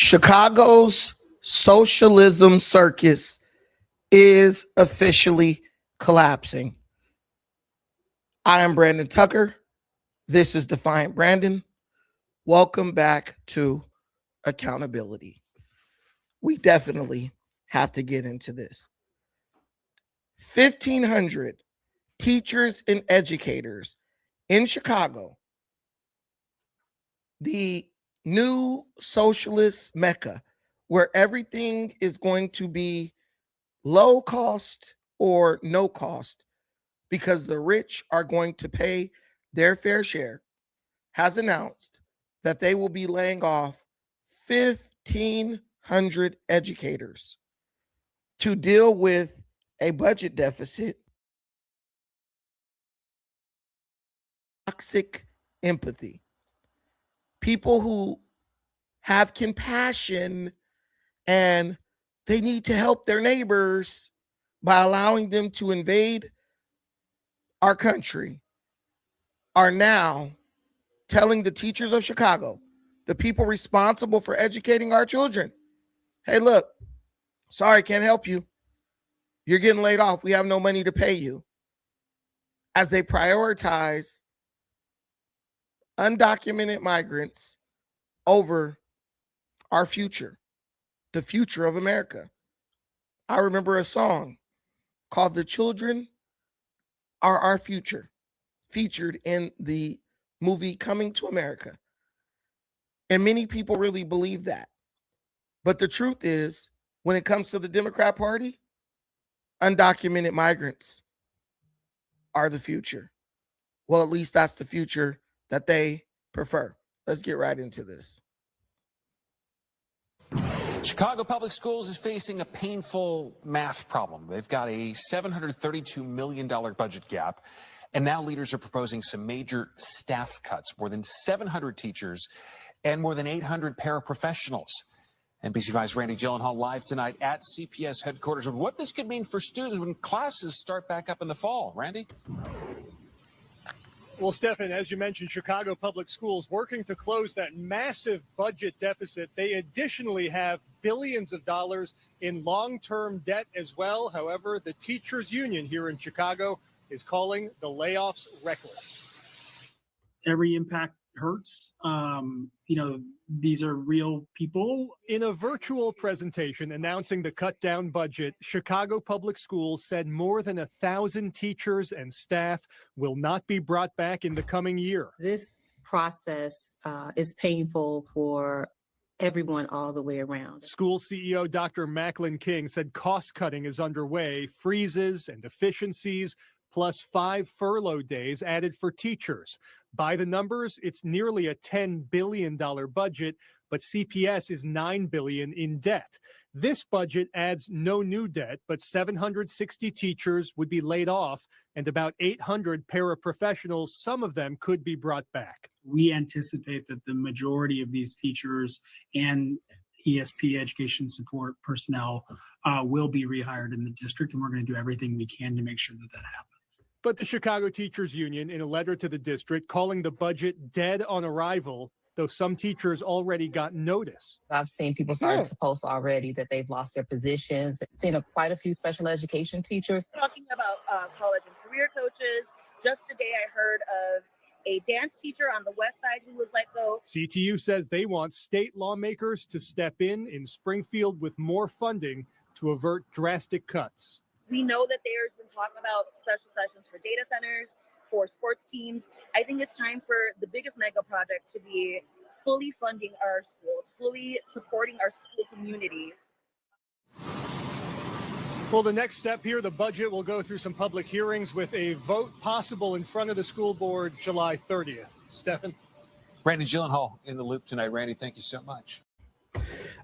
Chicago's socialism circus is officially collapsing. I am Brandon Tucker. This is Defiant Brandon. Welcome back to Accountability. We definitely have to get into this. 1,500 teachers and educators in Chicago, the new socialist mecca, where everything is going to be low cost or no cost because the rich are going to pay their fair share, has announced that they will be laying off 1,500 educators to deal with a budget deficit. Toxic empathy. People who have compassion and they need to help their neighbors by allowing them to invade our country are now telling the teachers of Chicago, the people responsible for educating our children, hey, look, sorry, can't help you. You're getting laid off. We have no money to pay you. As they prioritize undocumented migrants over our future, the future of America. I remember a song called "The Children Are Our Future," featured in the movie Coming to America. And many people really believe that. But the truth is, when it comes to the Democrat Party, undocumented migrants are the future. Well, at least that's the future that they prefer. Let's get right into this. Chicago Public Schools is facing a painful math problem. They've got a $732 million budget gap, and now leaders are proposing some major staff cuts, more than 700 teachers and more than 800 paraprofessionals. NBC5's Randy Gyllenhaal live tonight at CPS headquarters on what this could mean for students when classes start back up in the fall. Randy? Well, Stefan, as you mentioned, Chicago Public Schools working to close that massive budget deficit. They additionally have billions of dollars in long-term debt as well. However, the teachers union here in Chicago is calling the layoffs reckless. Every impact hurts. These are real people. In a virtual presentation announcing the cut down budget, Chicago Public Schools said more than 1,000 teachers and staff will not be brought back in the coming year. This process is painful for everyone all the way around. School CEO Dr. Macklin King said cost cutting is underway, freezes and efficiencies, plus 5 furlough days added for teachers. By the numbers, it's nearly a $10 billion budget, but CPS is $9 billion in debt. This budget adds no new debt, but 760 teachers would be laid off and about 800 paraprofessionals, some of them could be brought back. We anticipate that the majority of these teachers and ESP, education support personnel, will be rehired in the district, and we're going to do everything we can to make sure that that happens. But the Chicago Teachers Union, in a letter to the district, calling the budget dead on arrival, though some teachers already got notice. I've seen people starting to post already that they've lost their positions. I've seen quite a few special education teachers. Talking about college and career coaches, just today I heard of a dance teacher on the west side who was let go. CTU says they want state lawmakers to step in Springfield with more funding to avert drastic cuts. We know that there's been talk about special sessions for data centers, for sports teams. I think it's time for the biggest mega project to be fully funding our schools, fully supporting our school communities. Well, the next step here, the budget will go through some public hearings with a vote possible in front of the school board July 30th. Stefan? Randy Gyllenhaal in the loop tonight. Randy, thank you so much.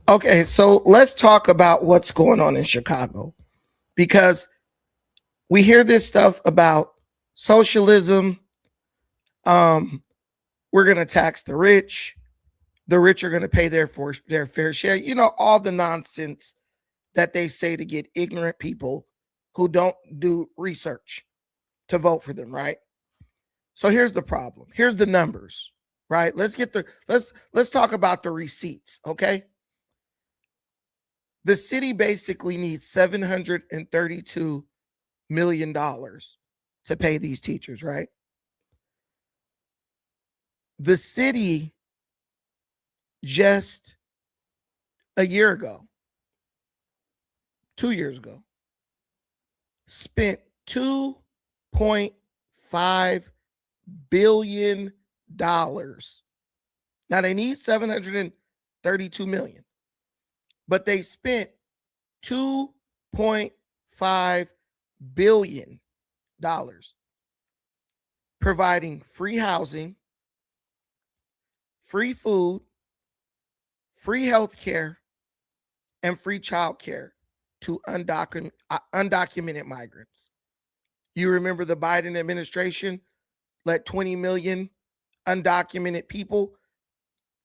Okay, so let's talk about what's going on in Chicago, because we hear this stuff about socialism. We're going to tax the rich. The rich are going to pay their fair share. You know, all the nonsense that they say to get ignorant people who don't do research to vote for them, right? So here's the problem. Here's the numbers, right? Let's talk about the receipts, okay? The city basically needs $732 million to pay these teachers, right? The city just a year ago, 2 years ago, spent $2.5 billion. Now they need $732 million, but they spent $2.5 billion providing free housing, free food, free health care, and free child care to undocumented migrants. You remember the Biden administration let 20 million undocumented people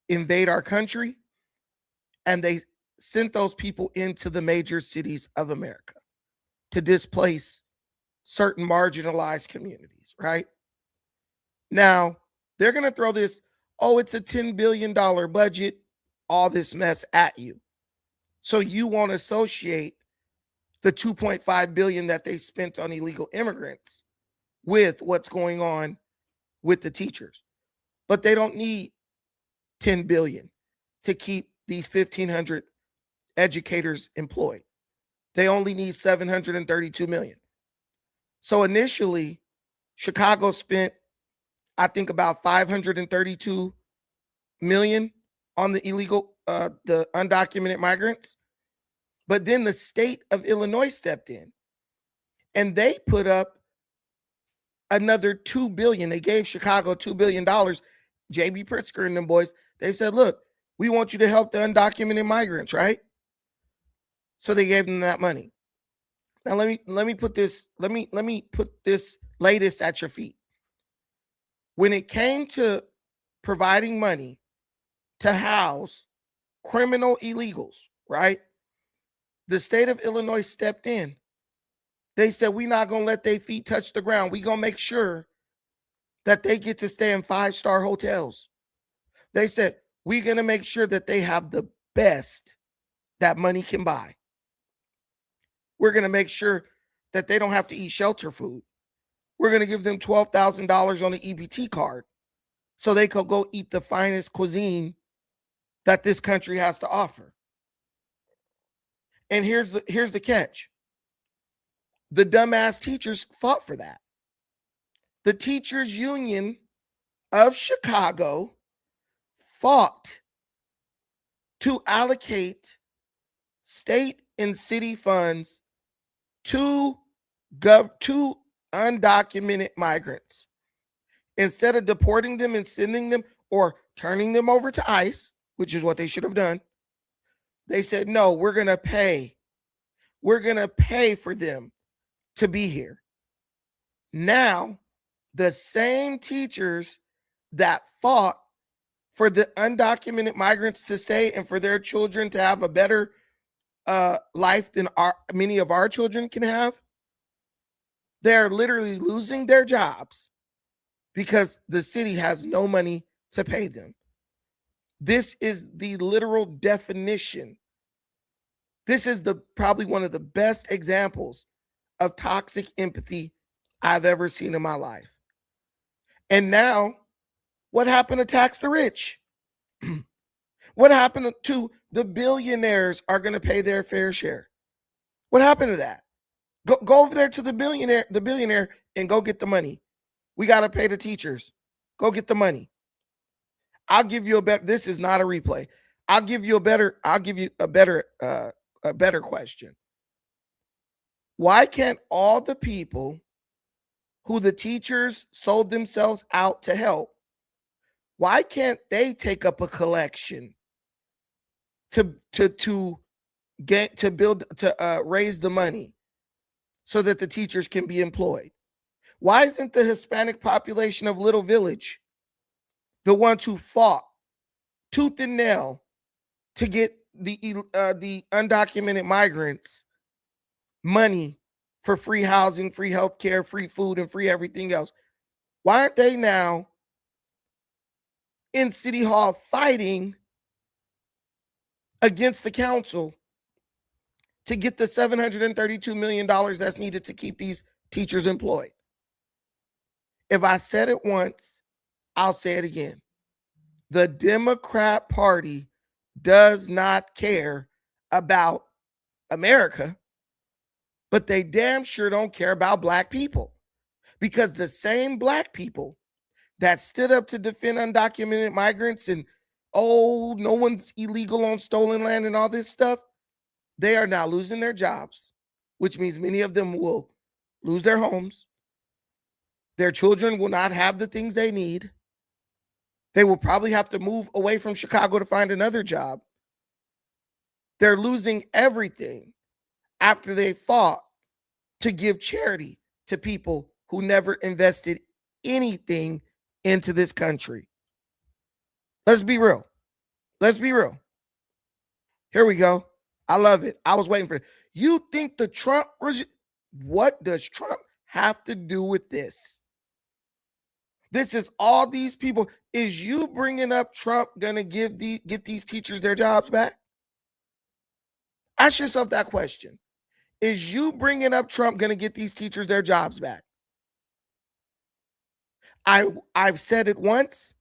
invade our country, and they sent those people into the major cities of America to displace certain marginalized communities, right? Now, they're going to throw this, oh, it's a $10 billion budget, all this mess at you. So you won't associate the $2.5 billion that they spent on illegal immigrants with what's going on with the teachers. But they don't need $10 billion to keep these 1,500 educators employed. They only need $732 million. So initially, Chicago spent, I think, about $532 million on the illegal, the undocumented migrants. But then the state of Illinois stepped in and they put up another $2 billion. They gave Chicago $2 billion. J.B. Pritzker and them boys, they said, look, we want you to help the undocumented migrants, right? So they gave them that money. Now let me put this latest at your feet. When it came to providing money to house criminal illegals, right? The state of Illinois stepped in. They said, we're not going to let their feet touch the ground. We're going to make sure that they get to stay in 5-star hotels. They said, we're going to make sure that they have the best that money can buy. We're going to make sure that they don't have to eat shelter food. We're going to give them $12,000 on the EBT card so they could go eat the finest cuisine that this country has to offer. And here's the catch. The dumbass teachers fought for that. The teachers union of Chicago fought to allocate state and city funds to undocumented migrants. Instead of deporting them and sending them or turning them over to ICE, which is what they should have done, they said, no, we're going to pay. We're going to pay for them to be here. Now, the same teachers that fought for the undocumented migrants to stay and for their children to have a better life than many of our children can have, they're literally losing their jobs because the city has no money to pay them. This is the literal definition. This is probably one of the best examples of toxic empathy I've ever seen in my life. And now, what happened to tax the rich? What happened to the billionaires are going to pay their fair share? What happened to that? Go over there to the billionaire and go get the money. We got to pay the teachers. Go get the money. I'll give you a better, this is not a replay. I'll give you a better question. Why can't all the people who the teachers sold themselves out to help, why can't they take up a collection to raise the money so that the teachers can be employed? Why isn't the Hispanic population of Little Village the ones who fought tooth and nail to get the undocumented migrants money for free housing, free health care, free food, and free everything else? Why aren't they now in City Hall fighting against the council to get the $732 million that's needed to keep these teachers employed. If I said it once, I'll say it again. The Democrat Party does not care about America, but they damn sure don't care about Black people, because the same Black people that stood up to defend undocumented migrants and, oh, no one's illegal on stolen land and all this stuff, they are now losing their jobs, which means many of them will lose their homes. Their children will not have the things they need. They will probably have to move away from Chicago to find another job. They're losing everything after they fought to give charity to people who never invested anything into this country. Let's be real. Let's be real. Here we go. I love it. I was waiting for it. You think the Trump regime, what does Trump have to do with this? This is all these people. Is you bringing up Trump gonna get these teachers their jobs back? Ask yourself that question. Is you bringing up Trump gonna get these teachers their jobs back? I've said it once,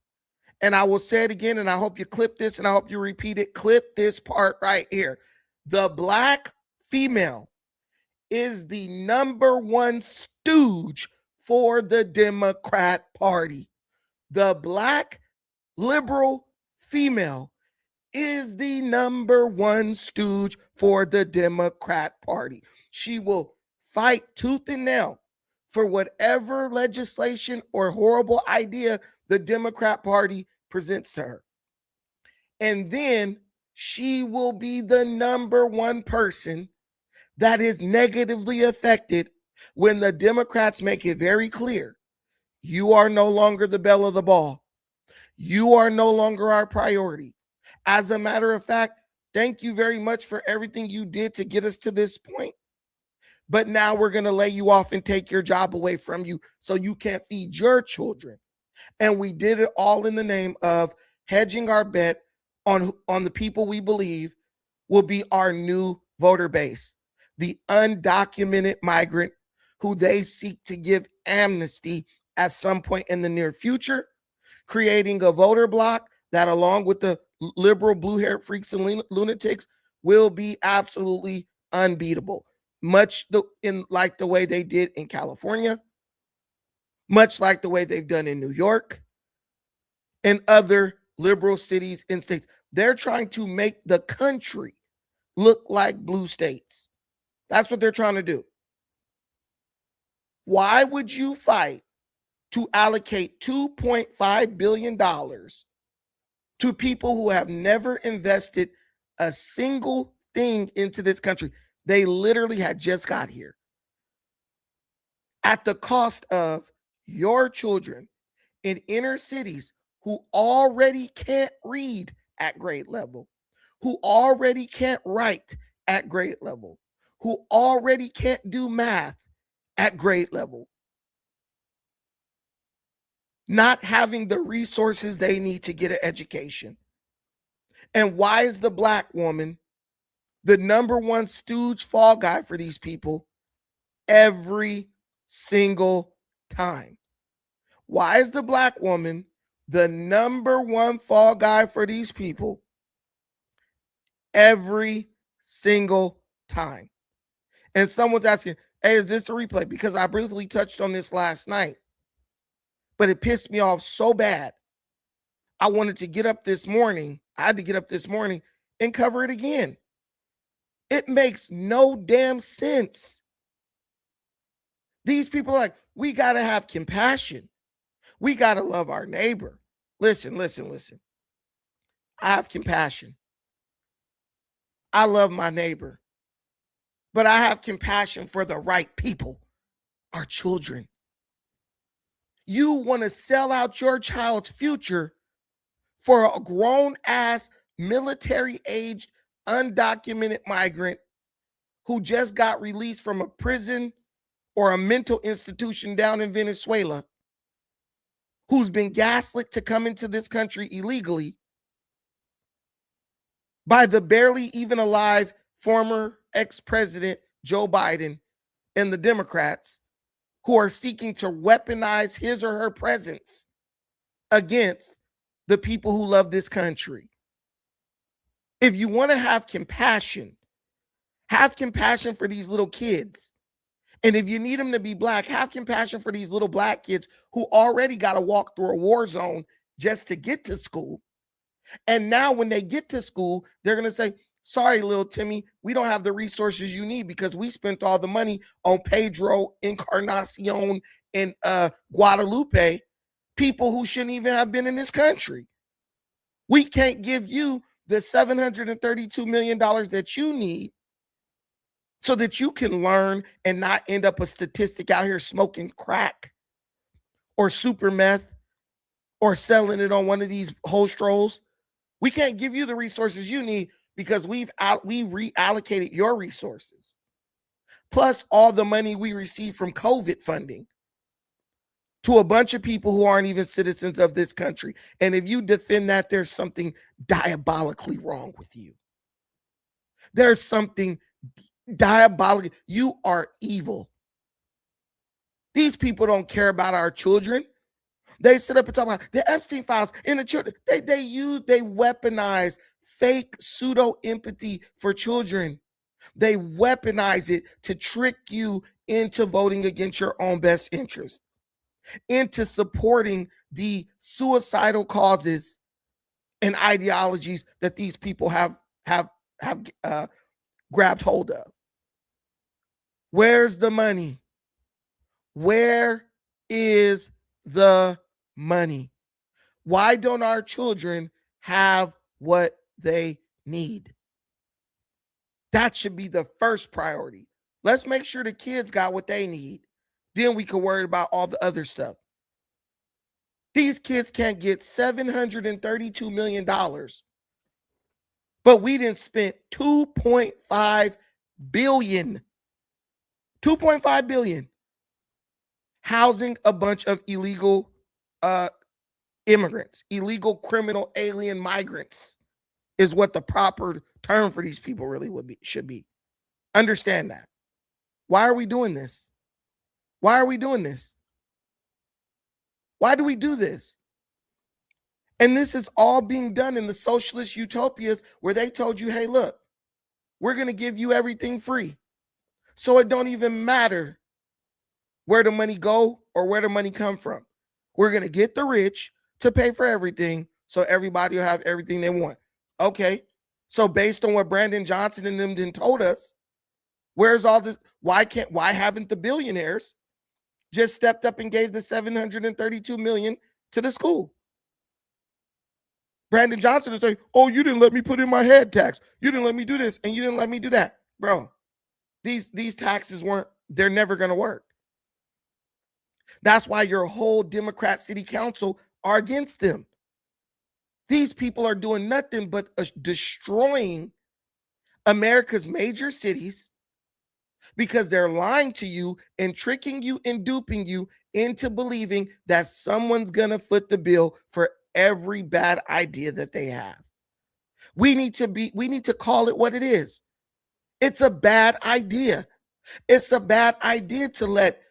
and I will say it again, and I hope you clip this, and I hope you repeat it. Clip this part right here. The Black female is the number one stooge for the Democrat Party. The Black liberal female is the number one stooge for the Democrat Party. She will fight tooth and nail for whatever legislation or horrible idea the Democrat Party presents to her. And then she will be the number one person that is negatively affected when the Democrats make it very clear, you are no longer the belle of the ball. You are no longer our priority. As a matter of fact, thank you very much for everything you did to get us to this point. But now we're going to lay you off and take your job away from you so you can't feed your children. And we did it all in the name of hedging our bet on the people we believe will be our new voter base, the undocumented migrant who they seek to give amnesty at some point in the near future, creating a voter bloc that, along with the liberal blue-haired freaks and lunatics, will be absolutely unbeatable. Much like the way they did in California, much like the way they've done in New York and other liberal cities and states. They're trying to make the country look like blue states. That's what they're trying to do. Why would you fight to allocate $2.5 billion to people who have never invested a single thing into this country? They literally had just got here at the cost of your children in inner cities who already can't read at grade level, who already can't write at grade level, who already can't do math at grade level, not having the resources they need to get an education. And why is the Black woman the number one stooge fall guy for these people every single time? Why is the Black woman the number one fall guy for these people every single time? And someone's asking, hey, is this a replay? Because I briefly touched on this last night, but it pissed me off so bad. I wanted to get up this morning. I had to get up this morning and cover it again. It makes no damn sense. These people are like, we got to have compassion. We got to love our neighbor. Listen. I have compassion. I love my neighbor. But I have compassion for the right people, our children. You want to sell out your child's future for a grown-ass, military-aged, undocumented migrant who just got released from a prison or a mental institution down in Venezuela, who's been gaslit to come into this country illegally by the barely even alive former ex-president Joe Biden and the Democrats who are seeking to weaponize his or her presence against the people who love this country. If you want to have compassion for these little kids. And if you need them to be black, have compassion for these little black kids who already got to walk through a war zone just to get to school. And now when they get to school, they're going to say, sorry, little Timmy, we don't have the resources you need because we spent all the money on Pedro, Encarnacion, and Guadalupe, people who shouldn't even have been in this country. We can't give you the $732 million that you need so that you can learn and not end up a statistic out here smoking crack or super meth or selling it on one of these whole strolls. We can't give you the resources you need because we reallocated your resources, plus all the money we received from COVID funding to a bunch of people who aren't even citizens of this country. And if you defend that, there's something diabolically wrong with you. There's something diabolical. You are evil. These people don't care about our children. They sit up and talk about the Epstein files and the children. They weaponize fake pseudo empathy for children. They weaponize it to trick you into voting against your own best interest, into supporting the suicidal causes and ideologies that these people have grabbed hold of. Where's the money? Where is the money? Why don't our children have what they need? That should be the first priority. Let's make sure the kids got what they need. Then we can worry about all the other stuff. These kids can't get $732 million, but we didn't spend $2.5 billion housing a bunch of illegal immigrants, illegal criminal alien migrants is what the proper term for these people really should be. Understand that. Why are we doing this? Why are we doing this? Why do we do this? And this is all being done in the socialist utopias where they told you, hey, look, we're going to give you everything free. So it don't even matter where the money go or where the money come from. We're going to get the rich to pay for everything so everybody will have everything they want. Okay. So based on what Brandon Johnson and them then told us, where's all this? Why haven't the billionaires just stepped up and gave the $732 million to the school? Brandon Johnson is saying, oh, you didn't let me put in my head tax. You didn't let me do this and you didn't let me do that. Bro, these taxes they're never going to work. That's why your whole Democrat city council are against them. These people are doing nothing but destroying America's major cities because they're lying to you and tricking you and duping you into believing that someone's going to foot the bill for every bad idea that they have. We need to call it what it is. It's a bad idea. It's a bad idea to let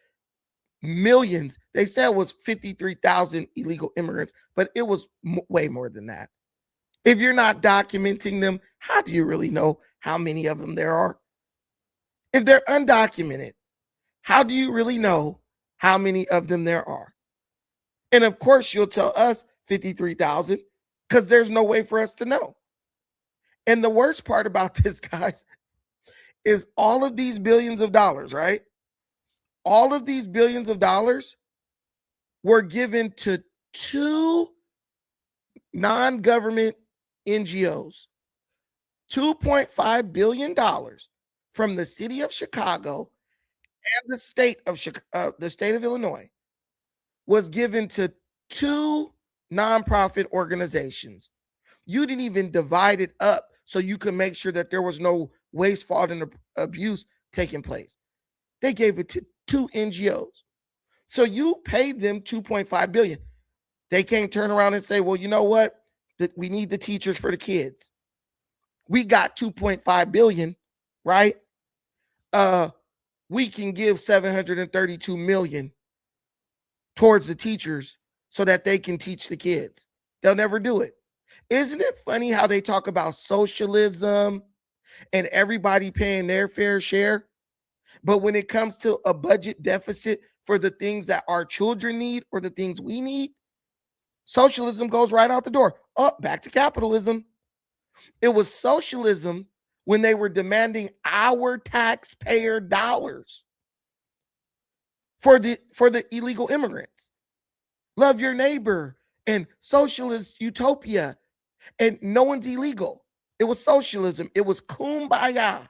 millions, they said it was 53,000 illegal immigrants, but it was way more than that. If you're not documenting them, how do you really know how many of them there are? If they're undocumented, how do you really know how many of them there are? And of course, you'll tell us 53,000 because there's no way for us to know. And the worst part about this, guys, is all of these billions of dollars, right? All of these billions of dollars were given to two non-government NGOs. $2.5 billion from the city of Chicago and the state of Illinois was given to two nonprofit organizations. You didn't even divide it up so you could make sure that there was no waste, fraud, and abuse taking place. They gave it to two NGOs. So you paid them $2.5 billion. They can't turn around and say, well, you know what? We need the teachers for the kids. We got $2.5 billion, right? we can give 732 million towards the teachers so that they can teach the kids. They'll never do it. Isn't it funny how they talk about socialism and everybody paying their fair share? But when it comes to a budget deficit for the things that our children need or the things we need, socialism goes right out the door. Back to capitalism. It was socialism when they were demanding our taxpayer dollars for the illegal immigrants. Love your neighbor and socialist utopia, and no one's illegal. It was socialism. It was kumbaya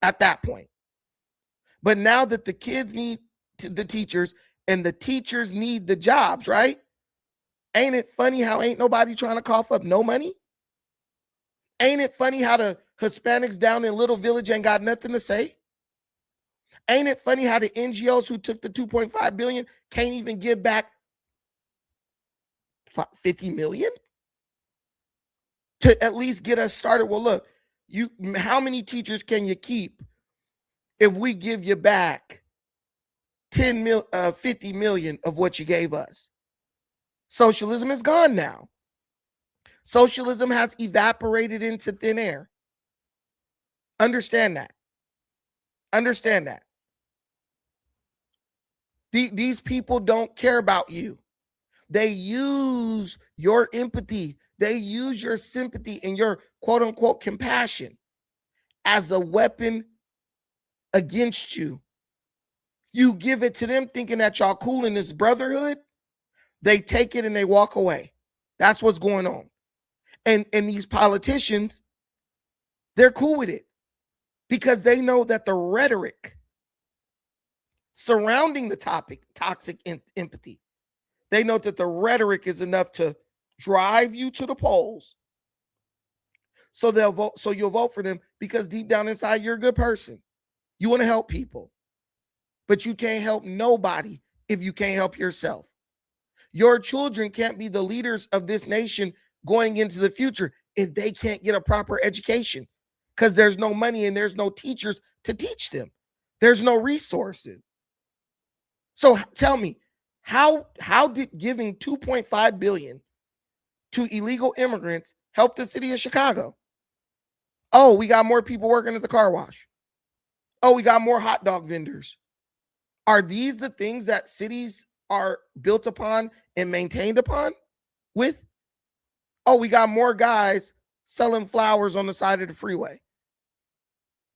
at that point. But now that the kids need the teachers and the teachers need the jobs, right? Ain't it funny how ain't nobody trying to cough up no money? Ain't it funny how the Hispanics down in Little Village ain't got nothing to say? Ain't it funny how the NGOs who took the 2.5 billion can't even give back 50 million to at least get us started? Well, look, how many teachers can you keep if we give you back 50 million of what you gave us? Socialism is gone now. Socialism has evaporated into thin air. Understand that. Understand that. These people don't care about you. They use your empathy. They use your sympathy and your quote unquote compassion as a weapon against you. You give it to them thinking that y'all cool in this brotherhood. They take it and they walk away. That's what's going on. And these politicians, they're cool with it because they know that the rhetoric surrounding the topic, toxic empathy, they know that the rhetoric is enough to drive you to the polls. So they'll vote. So you'll vote for them because deep down inside, you're a good person. You want to help people, but you can't help nobody if you can't help yourself. Your children can't be the leaders of this nation going into the future if they can't get a proper education because there's no money and there's no teachers to teach them. There's no resources. So tell me, how did giving 2.5 billion to illegal immigrants help the city of Chicago? Oh, we got more people working at the car wash. Oh, we got more hot dog vendors. Are these the things that cities are built upon and maintained upon with? Oh, we got more guys selling flowers on the side of the freeway.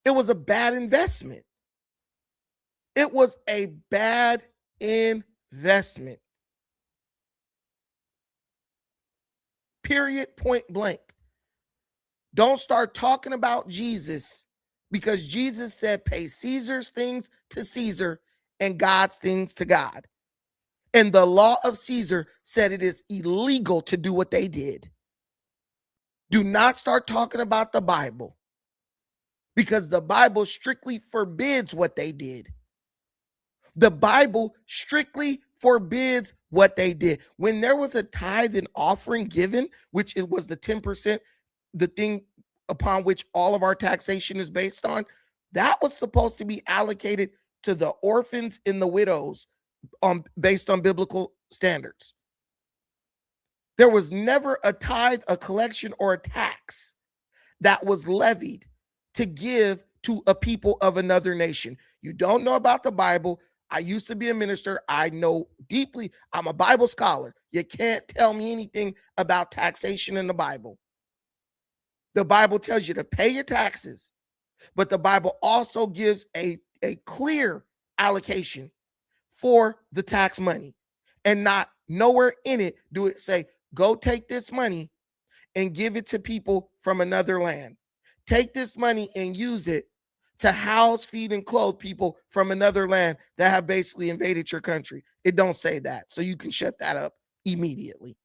It was a bad investment. It was a bad investment. Period, point blank. Don't start talking about Jesus because Jesus said, pay Caesar's things to Caesar and God's things to God. And the law of Caesar said it is illegal to do what they did. Do not start talking about the Bible because the Bible strictly forbids what they did. The Bible strictly forbids what they did. When there was a tithe and offering given, which it was the 10%, the thing upon which all of our taxation is based on, that was supposed to be allocated to the orphans and the widows based on biblical standards. There was never a tithe, a collection, or a tax that was levied to give to a people of another nation. You don't know about the Bible. I used to be a minister. I know deeply. I'm a Bible scholar. You can't tell me anything about taxation in the Bible. The Bible tells you to pay your taxes, but the Bible also gives a clear allocation for the tax money, and not nowhere in it do it say, go take this money and give it to people from another land. Take this money and use it to house, feed, and clothe people from another land that have basically invaded your country. It don't say that. So you can shut that up immediately.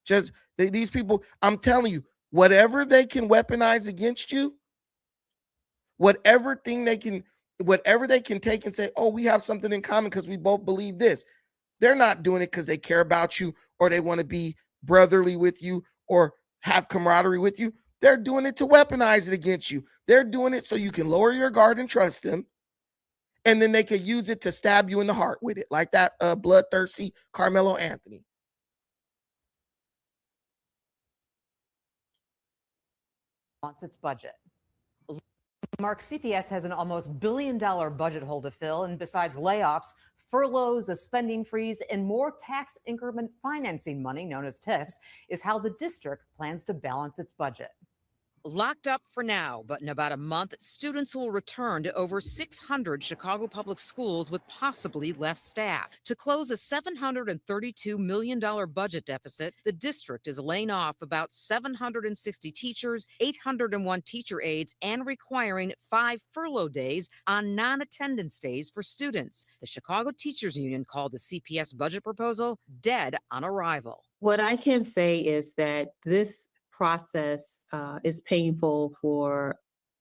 Just these people, I'm telling you, whatever they can weaponize against you, whatever they can take and say, oh, we have something in common because we both believe this. They're not doing it because they care about you or they want to be brotherly with you or have camaraderie with you. They're doing it to weaponize it against you. They're doing it so you can lower your guard and trust them. and then they could use it to stab you in the heart with it, like that bloodthirsty Carmelo Anthony. Wants its budget. Mark, CPS has an almost $1 billion budget hole to fill, and besides layoffs, furloughs, a spending freeze, and more tax increment financing money, known as TIFs, is how the district plans to balance its budget. Locked up for now, but in about a month, students will return to over 600 Chicago public schools with possibly less staff. To close a $732 million budget deficit, the district is laying off about 760 teachers, 801 teacher aides, and requiring 5 furlough days on non-attendance days for students. The Chicago Teachers Union called the CPS budget proposal dead on arrival. What I can say is that this process is painful for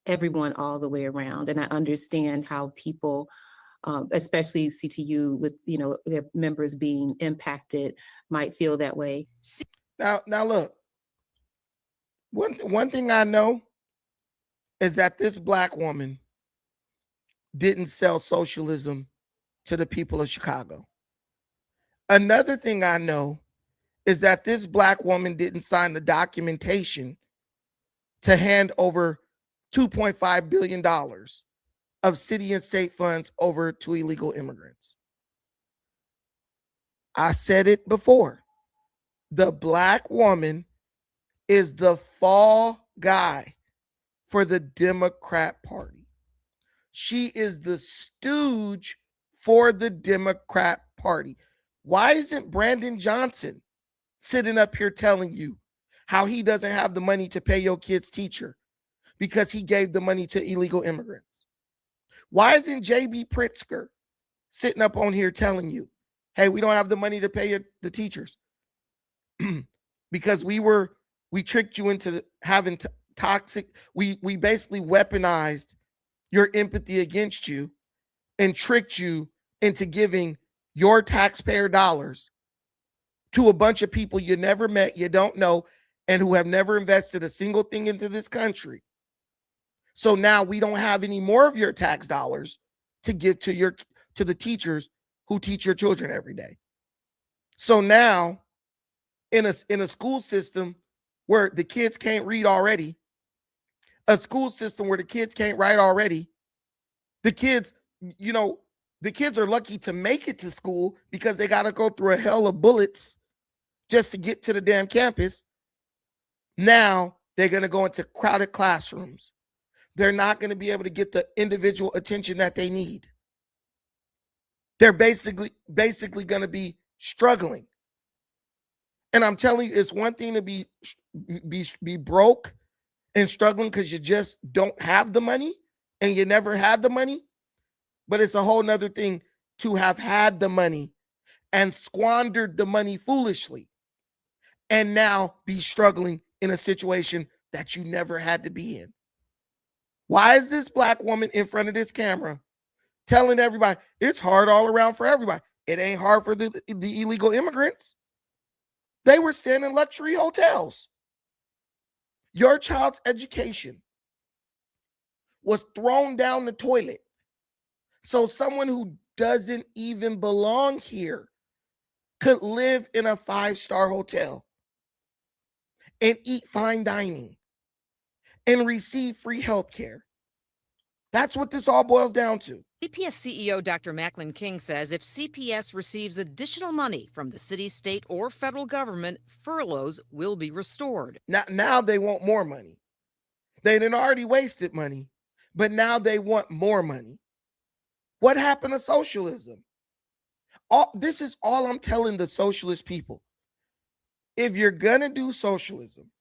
everyone all the way around. And I understand how people, especially CTU with, their members being impacted, might feel that way. Now look, one thing I know is that this Black woman didn't sell socialism to the people of Chicago. Another thing I know is that this Black woman didn't sign the documentation to hand over $2.5 billion of city and state funds over to illegal immigrants. I said it before. The Black woman is the fall guy for the Democrat Party. She is the stooge for the Democrat Party. Why isn't Brandon Johnson sitting up here telling you how he doesn't have the money to pay your kid's teacher because he gave the money to illegal immigrants? Why isn't JB Pritzker sitting up on here telling you, hey, we don't have the money to pay the teachers because we tricked you into having toxic, we basically weaponized your empathy against you and tricked you into giving your taxpayer dollars to a bunch of people you never met, you don't know, and who have never invested a single thing into this country. So now we don't have any more of your tax dollars to give to the teachers who teach your children every day. So now in a school system where the kids can't read already, a school system where the kids can't write already, the kids are lucky to make it to school because they got to go through a hell of bullets just to get to the damn campus. Now they're going to go into crowded classrooms. They're not going to be able to get the individual attention that they need. They're basically going to be struggling. And I'm telling you, it's one thing to be broke and struggling because you just don't have the money and you never had the money. But it's a whole nother thing to have had the money and squandered the money foolishly and now be struggling in a situation that you never had to be in. Why is this Black woman in front of this camera telling everybody it's hard all around for everybody? It ain't hard for the illegal immigrants. They were staying in luxury hotels. Your child's education was thrown down the toilet. So someone who doesn't even belong here could live in a 5-star hotel and eat fine dining and receive free health care. That's what this all boils down to. CPS CEO Dr. Macklin King says if CPS receives additional money from the city, state, or federal government, furloughs will be restored. Now they want more money. They done already wasted money, but now they want more money. What happened to socialism? This is all I'm telling the socialist people. If you're going to do socialism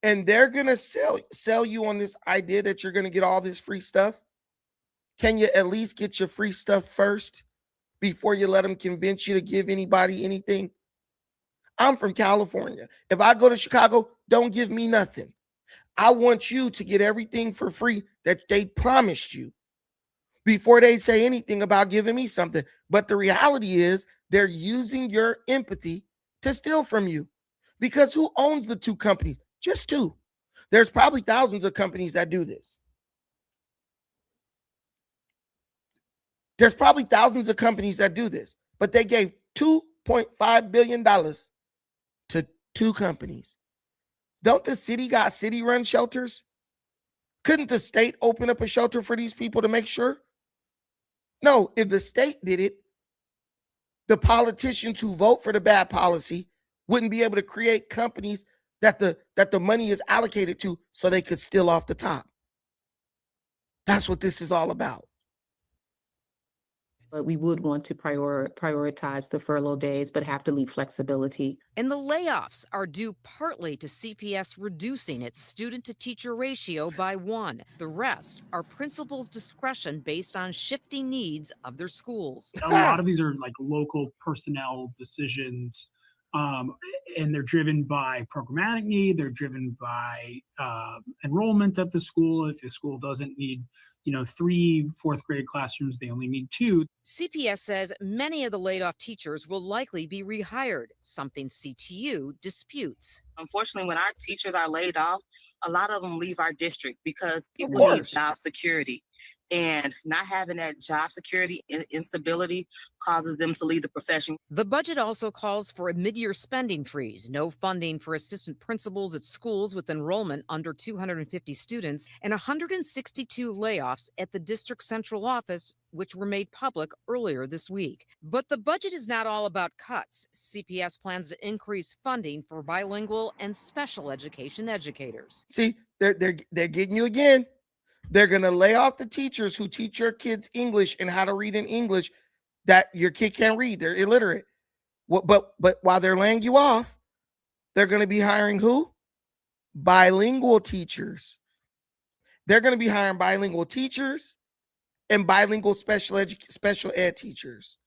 and they're going to sell you on this idea that you're going to get all this free stuff, can you at least get your free stuff first before you let them convince you to give anybody anything? I'm from California. If I go to Chicago, don't give me nothing. I want you to get everything for free that they promised you before they say anything about giving me something. But the reality is they're using your empathy to steal from you, because who owns the 2 companies? Just 2. There's probably thousands of companies that do this. There's probably thousands of companies that do this, but they gave $2.5 billion to 2 companies. Don't the city got city-run shelters? Couldn't the state open up a shelter for these people to make sure? No, if the state did it, the politicians who vote for the bad policy wouldn't be able to create companies that the money is allocated to so they could steal off the top. That's what this is all about. But we would want to prioritize the furlough days, but have to leave flexibility. And the layoffs are due partly to CPS reducing its student-to-teacher ratio by 1. The rest are principals' discretion based on shifting needs of their schools. A lot of these are like local personnel decisions, and they're driven by programmatic need. They're driven by enrollment at the school. If the school doesn't need 3 fourth grade classrooms, they only need 2. CPS says many of the laid off teachers will likely be rehired, something CTU disputes. Unfortunately, when our teachers are laid off, a lot of them leave our district because people need course. job security. And not having that job security and instability causes them to leave the profession. The budget also calls for a mid-year spending freeze, no funding for assistant principals at schools with enrollment under 250 students, and 162 layoffs at the district central office, which were made public earlier this week. But the budget is not all about cuts. CPS plans to increase funding for bilingual and special education educators. See, they're getting you again. They're going to lay off the teachers who teach your kids English and how to read in English that your kid can't read. They're illiterate. But while they're laying you off, they're going to be hiring who? Bilingual teachers. They're going to be hiring bilingual teachers and bilingual special ed teachers.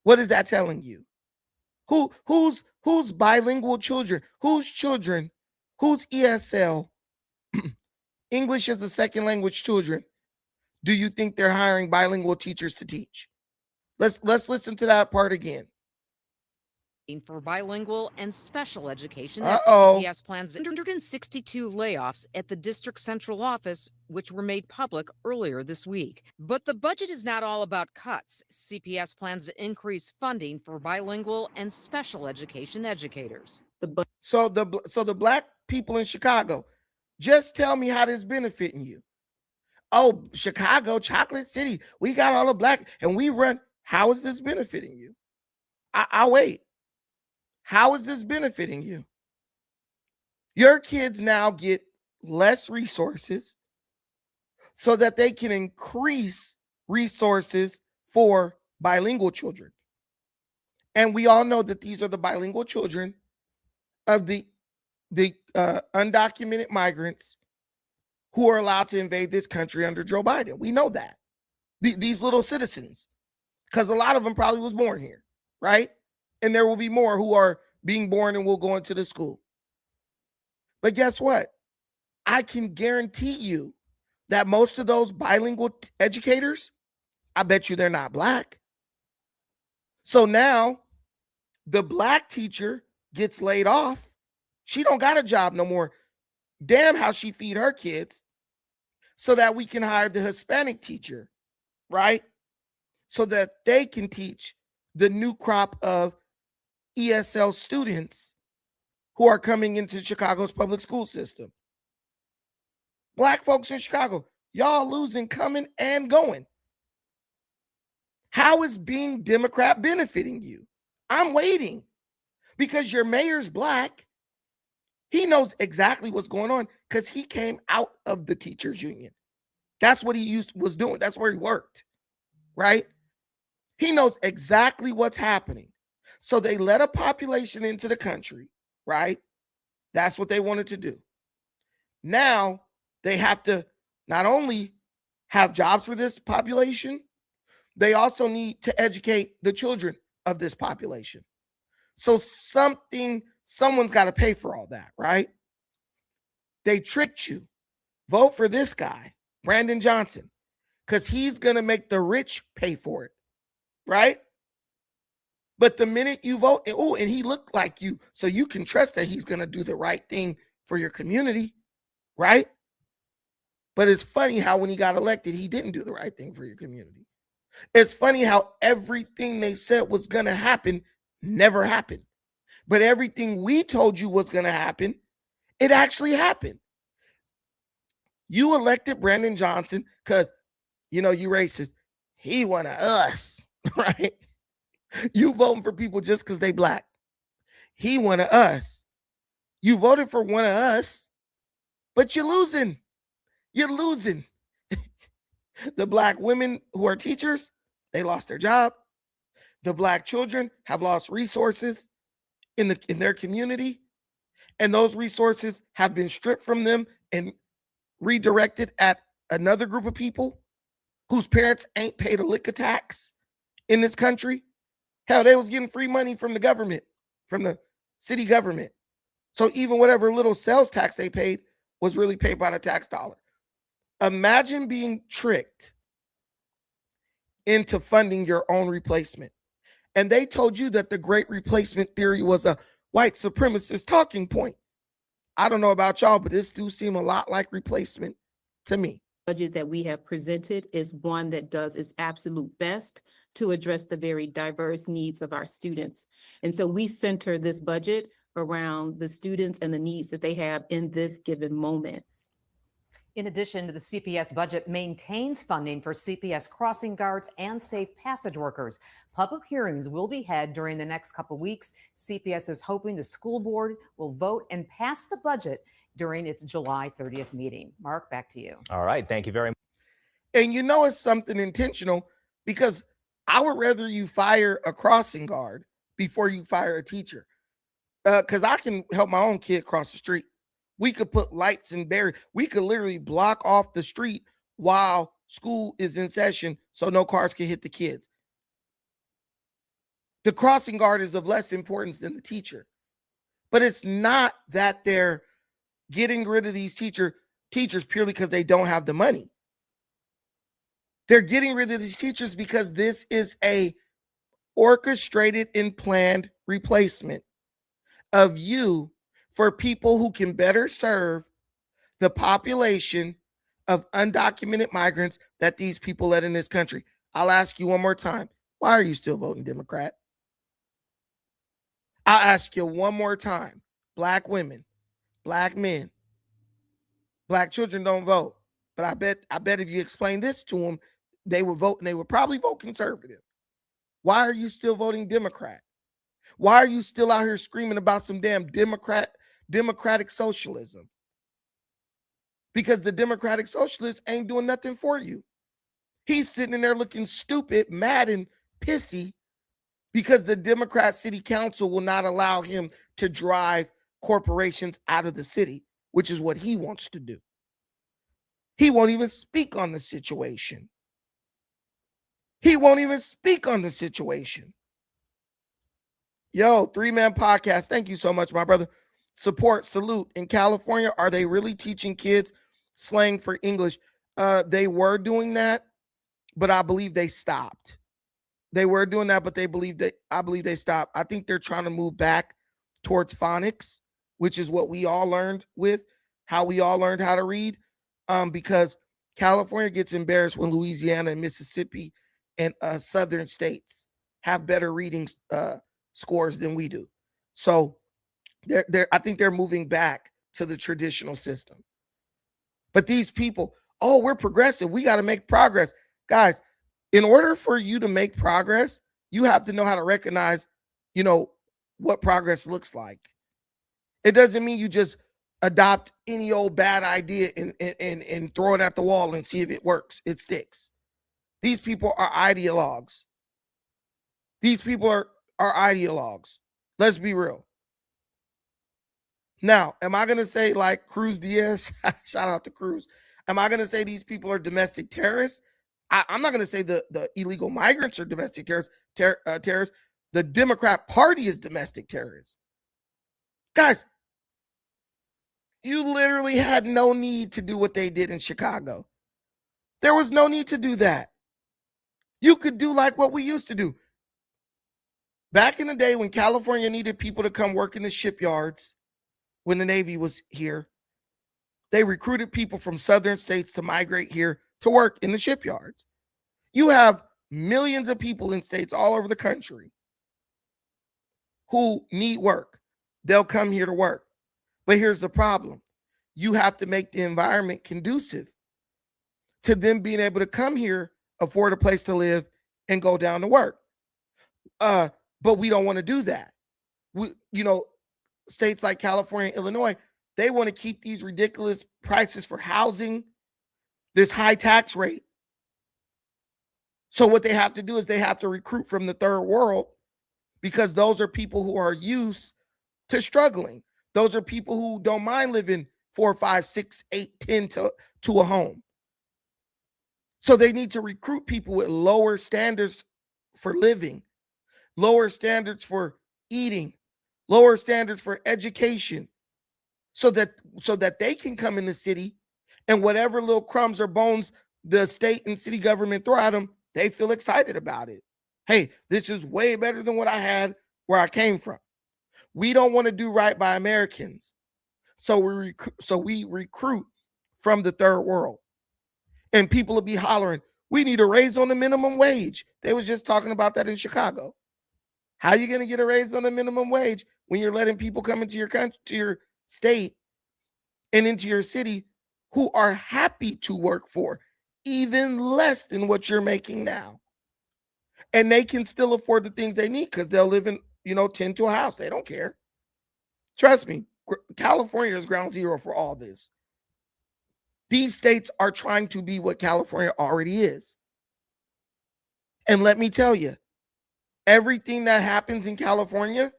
What is that telling you? Who's bilingual children? Whose children? Who's ESL? English as a second language children. Do you think they're hiring bilingual teachers to teach? Let's listen to that part again. For bilingual and special education, CPS plans 162 layoffs at the district central office, which were made public earlier this week. But the budget is not all about cuts. CPS plans to increase funding for bilingual and special education educators. So the black people in Chicago, just tell me how this is benefiting you. Oh, Chicago, Chocolate City, we got all the black and we run. How is this benefiting you? I'll wait. How is this benefiting you? Your kids now get less resources so that they can increase resources for bilingual children. And we all know that these are the bilingual children of the undocumented migrants who are allowed to invade this country under Joe Biden. We know that. These little citizens, because a lot of them probably was born here, right? And there will be more who are being born and will go into the school. But guess what? I can guarantee you that most of those bilingual educators, I bet you they're not black. So now the black teacher gets laid off. She don't got a job no more. Damn how she feed her kids so that we can hire the Hispanic teacher, right? So that they can teach the new crop of ESL students who are coming into Chicago's public school system. Black folks in Chicago, y'all losing, coming and going. How is being Democrat benefiting you? I'm waiting because your mayor's black. He knows exactly what's going on because he came out of the teachers union. That's what he was doing. That's where he worked, right? He knows exactly what's happening. So they let a population into the country, right? That's what they wanted to do. Now they have to not only have jobs for this population, they also need to educate the children of this population. So someone's got to pay for all that, right? They tricked you. Vote for this guy, Brandon Johnson, because he's going to make the rich pay for it, right? But the minute you vote, and he looked like you, so you can trust that he's going to do the right thing for your community, right? But it's funny how when he got elected, he didn't do the right thing for your community. It's funny how everything they said was going to happen never happened. But everything we told you was going to happen, it actually happened. You elected Brandon Johnson because, you racist. He one of us, right? You voting for people just because they black. He one of us. You voted for one of us, but you're losing. You're losing. The black women who are teachers, they lost their job. The black children have lost resources in their community, and those resources have been stripped from them and redirected at another group of people whose parents ain't paid a lick of tax in this country. Hell, they was getting free money from the government, from the city government. So even whatever little sales tax they paid was really paid by the tax dollar. Imagine being tricked into funding your own replacement. And they told you that the great replacement theory was a white supremacist talking point. I don't know about y'all, but this do seem a lot like replacement to me. Budget that we have presented is one that does its absolute best to address the very diverse needs of our students. And so we center this budget around the students and the needs that they have in this given moment. In addition, the CPS budget maintains funding for CPS crossing guards and safe passage workers. Public hearings will be held during the next couple of weeks. CPS is hoping the school board will vote and pass the budget during its July 30th meeting. Mark, back to you. All right. Thank you very much. And it's something intentional, because I would rather you fire a crossing guard before you fire a teacher. Because I can help my own kid cross the street. We could put lights and barriers. We could literally block off the street while school is in session so no cars can hit the kids. The crossing guard is of less importance than the teacher. But it's not that they're getting rid of these teachers purely because they don't have the money. They're getting rid of these teachers because this is a orchestrated and planned replacement of you for people who can better serve the population of undocumented migrants that these people let in this country. I'll ask you one more time. Why are you still voting Democrat? I'll ask you one more time. Black women, black men, black children don't vote. But I bet if you explain this to them, they would vote, and they would probably vote conservative. Why are you still voting Democrat? Why are you still out here screaming about some damn democratic socialism? Because the democratic socialist ain't doing nothing for you. He's sitting in there looking stupid, mad, and pissy because the Democrat city council will not allow him to drive corporations out of the city, which is what he wants to do. He won't even speak on the situation. He won't even speak on the situation. Yo, 3-Man Podcast. Thank you so much, my brother. Support, salute. In California, are they really teaching kids slang for English? They were doing that, but I believe they stopped. They were doing that, but I believe they stopped. I think they're trying to move back towards phonics, which is what we all learned how we all learned how to read. Because California gets embarrassed when Louisiana and Mississippi and southern states have better reading scores than we do. So I think they're moving back to the traditional system. But these people, we're progressive. We got to make progress. Guys, in order for you to make progress, you have to know how to recognize, what progress looks like. It doesn't mean you just adopt any old bad idea and throw it at the wall and see if it works. It sticks. These people are ideologues. These people are ideologues. Let's be real. Now, am I going to say like Cruz Diaz? Shout out to Cruz. Am I going to say these people are domestic terrorists? I'm not going to say the illegal migrants are domestic terrorists. The Democrat Party is domestic terrorists. Guys, you literally had no need to do what they did in Chicago. There was no need to do that. You could do like what we used to do. Back in the day when California needed people to come work in the shipyards, when the Navy was here, they recruited people from southern states to migrate here to work in the shipyards. You have millions of people in states all over the country who need work. They'll come here to work. But here's the problem. You have to make the environment conducive to them being able to come here, afford a place to live, and go down to work. But we don't want to do that. States like California, Illinois, they want to keep these ridiculous prices for housing, this high tax rate. So what they have to do is they have to recruit from the third world, because those are people who are used to struggling. Those are people who don't mind living 4, 5, 6, 8, 10 to a home. So they need to recruit people with lower standards for living, lower standards for eating, lower standards for education, so that they can come in the city, and whatever little crumbs or bones the state and city government throw at them, they feel excited about it. Hey, this is way better than what I had where I came from. We don't want to do right by Americans. So we recruit from the third world. And people will be hollering, we need a raise on the minimum wage. They was just talking about that in Chicago. How are you going to get a raise on the minimum wage when you're letting people come into your country, to your state and into your city, who are happy to work for even less than what you're making now? And they can still afford the things they need because they'll live in, 10 to a house. They don't care. Trust me, California is ground zero for all this. These states are trying to be what California already is. And let me tell you, everything that happens in California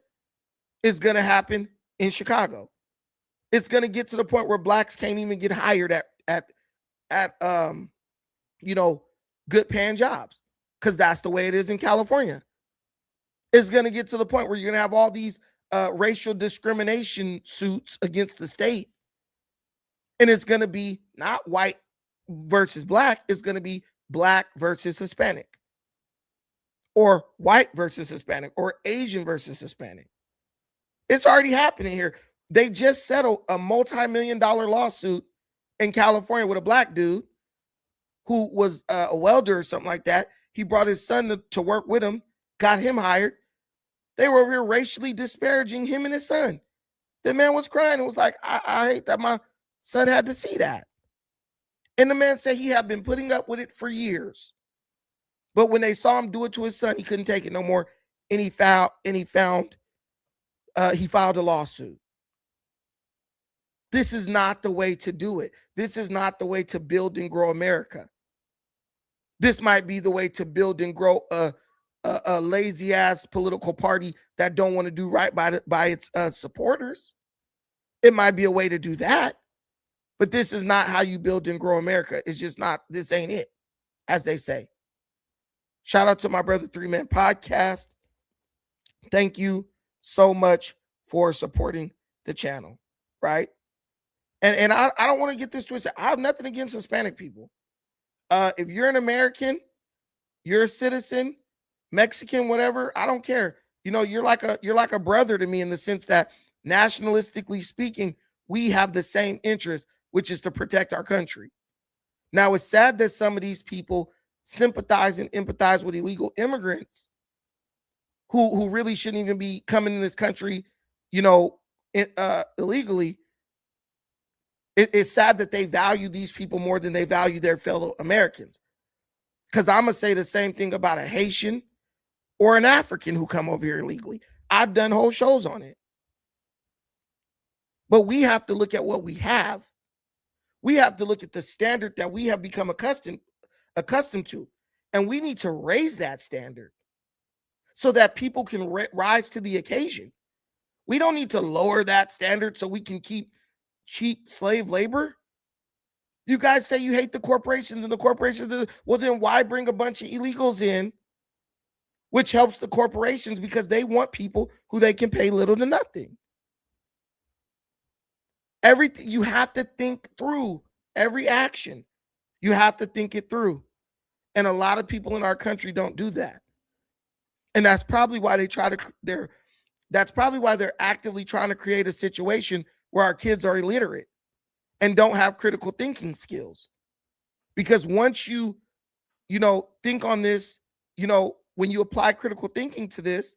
is going to happen in Chicago. It's going to get to the point where blacks can't even get hired at good paying jobs, because that's the way it is in California. It's going to get to the point where you're going to have all these racial discrimination suits against the state. And it's going to be not white versus black. It's going to be black versus Hispanic, or white versus Hispanic, or Asian versus Hispanic. It's already happening here. They just settled a multi-million-dollar lawsuit in California with a black dude who was a welder or something like that. He brought his son to work with him, got him hired. They were over here racially disparaging him and his son. The man was crying and was like, I hate that my son had to see that. And the man said he had been putting up with it for years. But when they saw him do it to his son, he couldn't take it no more. And he filed a lawsuit. This is not the way to do it. This is not the way to build and grow America. This might be the way to build and grow a lazy ass political party that don't want to do right by its supporters. It might be a way to do that, but this is not how you build and grow America. It's just not. This ain't it, as they say. Shout out to my brother 3-Man Podcast. Thank you so much for supporting the channel, right? And I don't want to get this twisted. I have nothing against Hispanic people. If you're an American, you're a citizen, Mexican, whatever, I don't care. You're like a brother to me, in the sense that, nationalistically speaking, we have the same interest, which is to protect our country. Now, it's sad that some of these people sympathize and empathize with illegal immigrants who really shouldn't even be coming in this country, illegally. It's sad that they value these people more than they value their fellow Americans. Because I'm going to say the same thing about a Haitian or an African who come over here illegally. I've done whole shows on it. But we have to look at what we have. We have to look at the standard that we have become accustomed to. And we need to raise that standard so that people can rise to the occasion. We don't need to lower that standard so we can keep cheap slave labor. You guys say you hate the corporations, and the corporations, well, then why bring a bunch of illegals in, which helps the corporations because they want people who they can pay little to nothing. Everything, you have to think through every action. You have to think it through. And a lot of people in our country don't do that. And that's probably why that's probably why they're actively trying to create a situation where our kids are illiterate and don't have critical thinking skills. Because once you think on this when you apply critical thinking to this,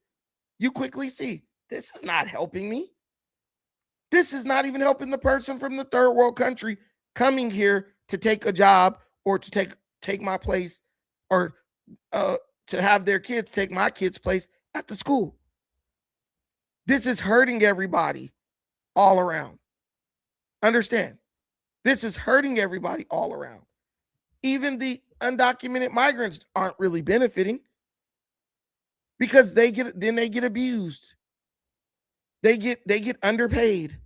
you quickly see this is not helping me. This is not even helping the person from the third world country coming here to take a job or to take my place, or to have their kids take my kid's place at the school. This is hurting everybody all around. Understand? This is hurting everybody all around. Even the undocumented migrants aren't really benefiting because they get abused. They get underpaid.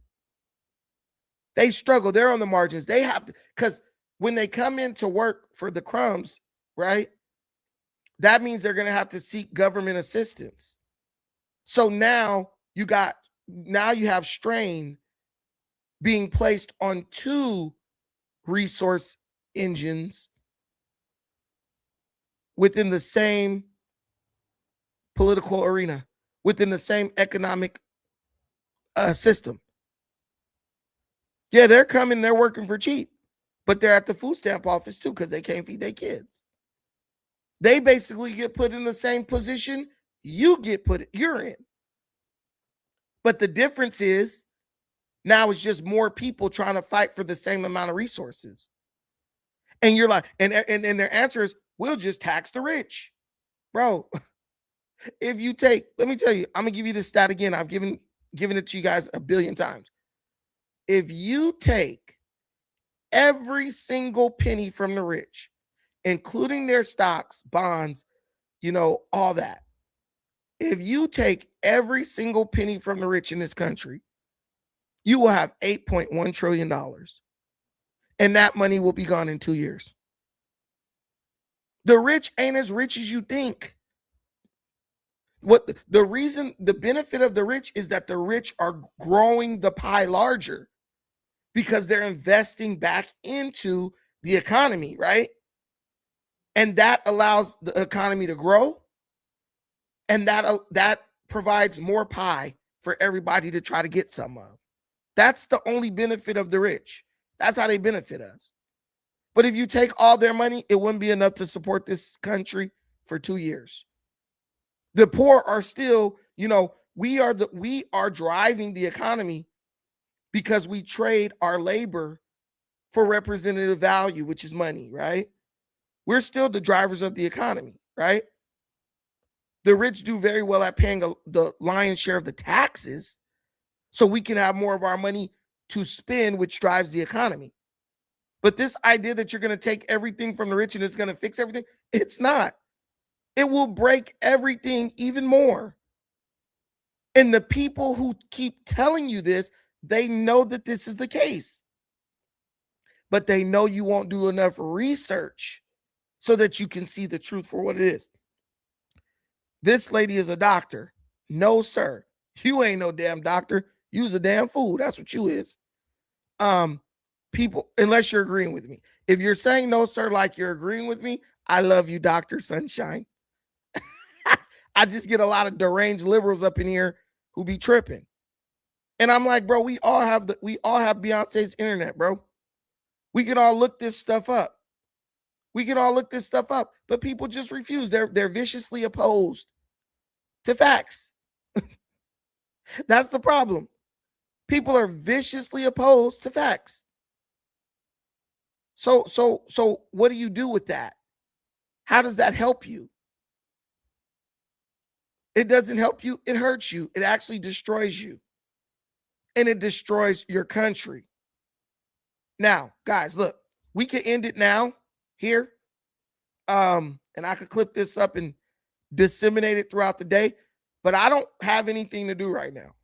They struggle. They're on the margins. They have to, because when they come in to work for the crumbs, right? That means they're going to have to seek government assistance. So now you have strain being placed on two resource engines within the same political arena, within the same economic system. Yeah, they're coming, they're working for cheap, but they're at the food stamp office too because they can't feed their kids. They basically get put in the same position you're in. But the difference is now it's just more people trying to fight for the same amount of resources. And you're like, and their answer is, we'll just tax the rich. Bro, if you take, let me tell you, I'm gonna give you this stat again. I've given it to you guys a billion times. If you take every single penny from the rich, including their stocks, bonds, all that. If you take every single penny from the rich in this country, you will have $8.1 trillion. And that money will be gone in 2 years. The rich ain't as rich as you think. The benefit of the rich is that the rich are growing the pie larger because they're investing back into the economy, right? And that allows the economy to grow. And that provides more pie for everybody to try to get some of. That's the only benefit of the rich. That's how they benefit us. But if you take all their money, it wouldn't be enough to support this country for 2 years. The poor are still, we are driving the economy because we trade our labor for representative value, which is money, right? We're still the drivers of the economy, right? The rich do very well at paying the lion's share of the taxes so we can have more of our money to spend, which drives the economy. But this idea that you're going to take everything from the rich and it's going to fix everything, it's not. It will break everything even more. And the people who keep telling you this, they know that this is the case. But they know you won't do enough research so that you can see the truth for what it is. This lady is a doctor. No, sir. You ain't no damn doctor. You's a damn fool. That's what you is. People, unless you're agreeing with me. If you're saying no, sir, like you're agreeing with me, I love you, Dr. Sunshine. I just get a lot of deranged liberals up in here who be tripping. And I'm like, bro, we all have Beyonce's internet, bro. We can all look this stuff up. But people just refuse. They're viciously opposed to facts. That's the problem. People are viciously opposed to facts. So what do you do with that? How does that help you? It doesn't help you. It hurts you. It actually destroys you. And it destroys your country. Now, guys, look, we can end it now here. And I could clip this up and disseminate it throughout the day, but I don't have anything to do right now.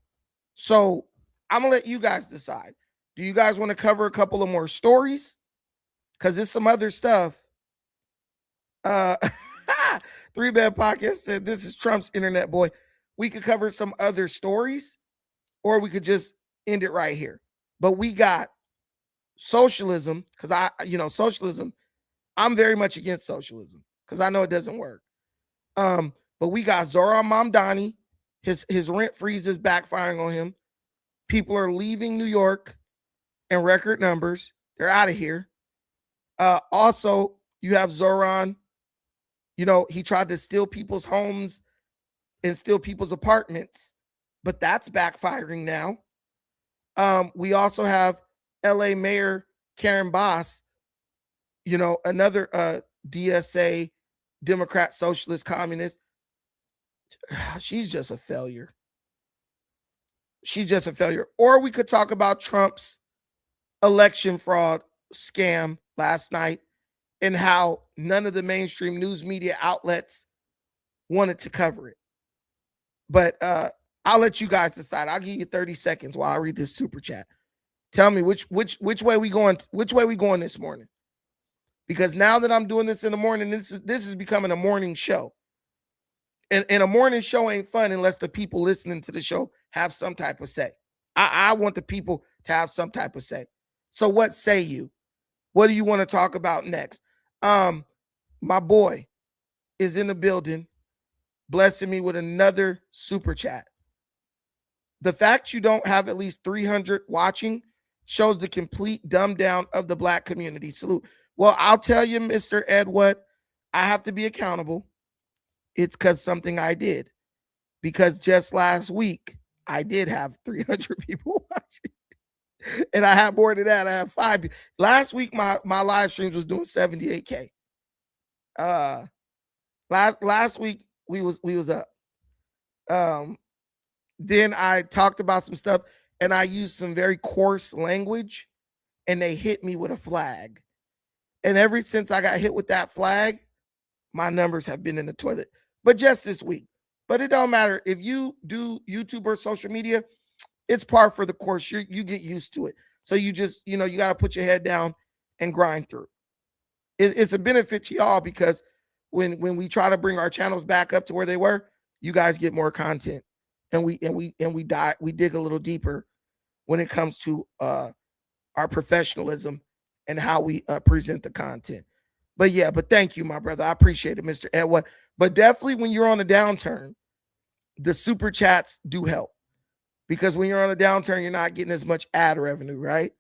So I'm going to let you guys decide. Do you guys want to cover a couple of more stories? Because there's some other stuff. 3-Bad Podcast said, this is Trump's internet boy. We could cover some other stories, or we could just end it right here. But we got socialism, because socialism, I'm very much against socialism because I know it doesn't work. But we got Zoran Mamdani. His rent freeze is backfiring on him. People are leaving New York in record numbers. They're out of here. Also, you have Zoran He tried to steal people's homes and steal people's apartments, but that's backfiring now. We also have LA Mayor Karen Bass, another DSA, Democrat, Socialist, Communist. She's just a failure. She's just a failure. Or we could talk about Trump's election fraud scam last night and how none of the mainstream news media outlets wanted to cover it. But I'll let you guys decide. I'll give you 30 seconds while I read this super chat. Tell me which way we going, this morning. Because now that I'm doing this in the morning, this is becoming a morning show. And a morning show ain't fun unless the people listening to the show have some type of say. I want the people to have some type of say. So what say you? What do you want to talk about next? My boy is in the building, blessing me with another super chat. The fact you don't have at least 300 watching shows the complete dumb down of the Black community. Salute. Well, I'll tell you, Mr. Ed, what I have to be accountable. It's because something I did. Because just last week, I did have 300 people watching. And I had more than that. I had 5. Last week, my live streams was doing 78K. Last week, we was up. Then I talked about some stuff, and I used some very coarse language, and they hit me with a flag. And ever since I got hit with that flag, my numbers have been in the toilet. But just this week. But it don't matter. If you do YouTube or social media, it's par for the course. You get used to it. So you just, you got to put your head down and grind through. It's a benefit to y'all because when we try to bring our channels back up to where they were, you guys get more content. And we dig a little deeper when it comes to our professionalism and how we present the content. But thank you, my brother. I appreciate it, Mr. Edward. But definitely when you're on a downturn, the super chats do help. Because when you're on a downturn, you're not getting as much ad revenue, right?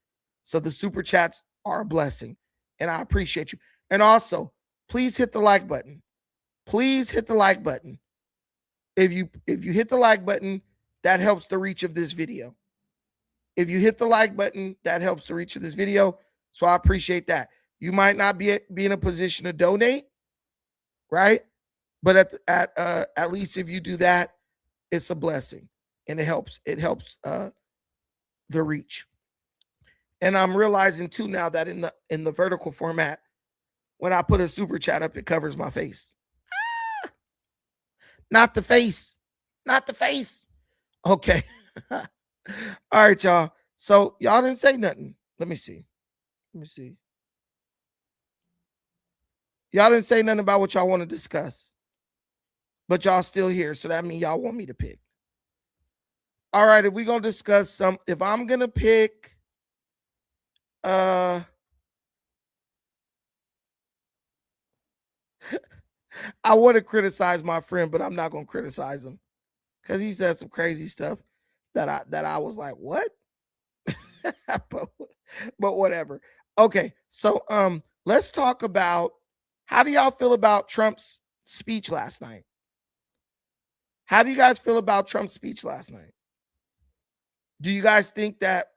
So the super chats are a blessing. And I appreciate you. And also, please hit the like button. Please hit the like button. If you hit the like button, that helps the reach of this video. If you hit the like button, that helps the reach of this video. So I appreciate that. You might not be in a position to donate, right? But at least if you do that, it's a blessing, and it helps the reach. And I'm realizing too now that in the vertical format, when I put a super chat up, it covers my face. Not the face. Not the face. Okay. All right, y'all. So y'all didn't say nothing. Let me see. Y'all didn't say nothing about what y'all want to discuss. But y'all still here. So that means y'all want me to pick. All right. If we're going to discuss if I'm going to pick, I want to criticize my friend, but I'm not going to criticize him because he said some crazy stuff that I was like, what? but whatever. Okay. So, let's talk about, how do y'all feel about Trump's speech last night? How do you guys feel about Trump's speech last night? Do you guys think that,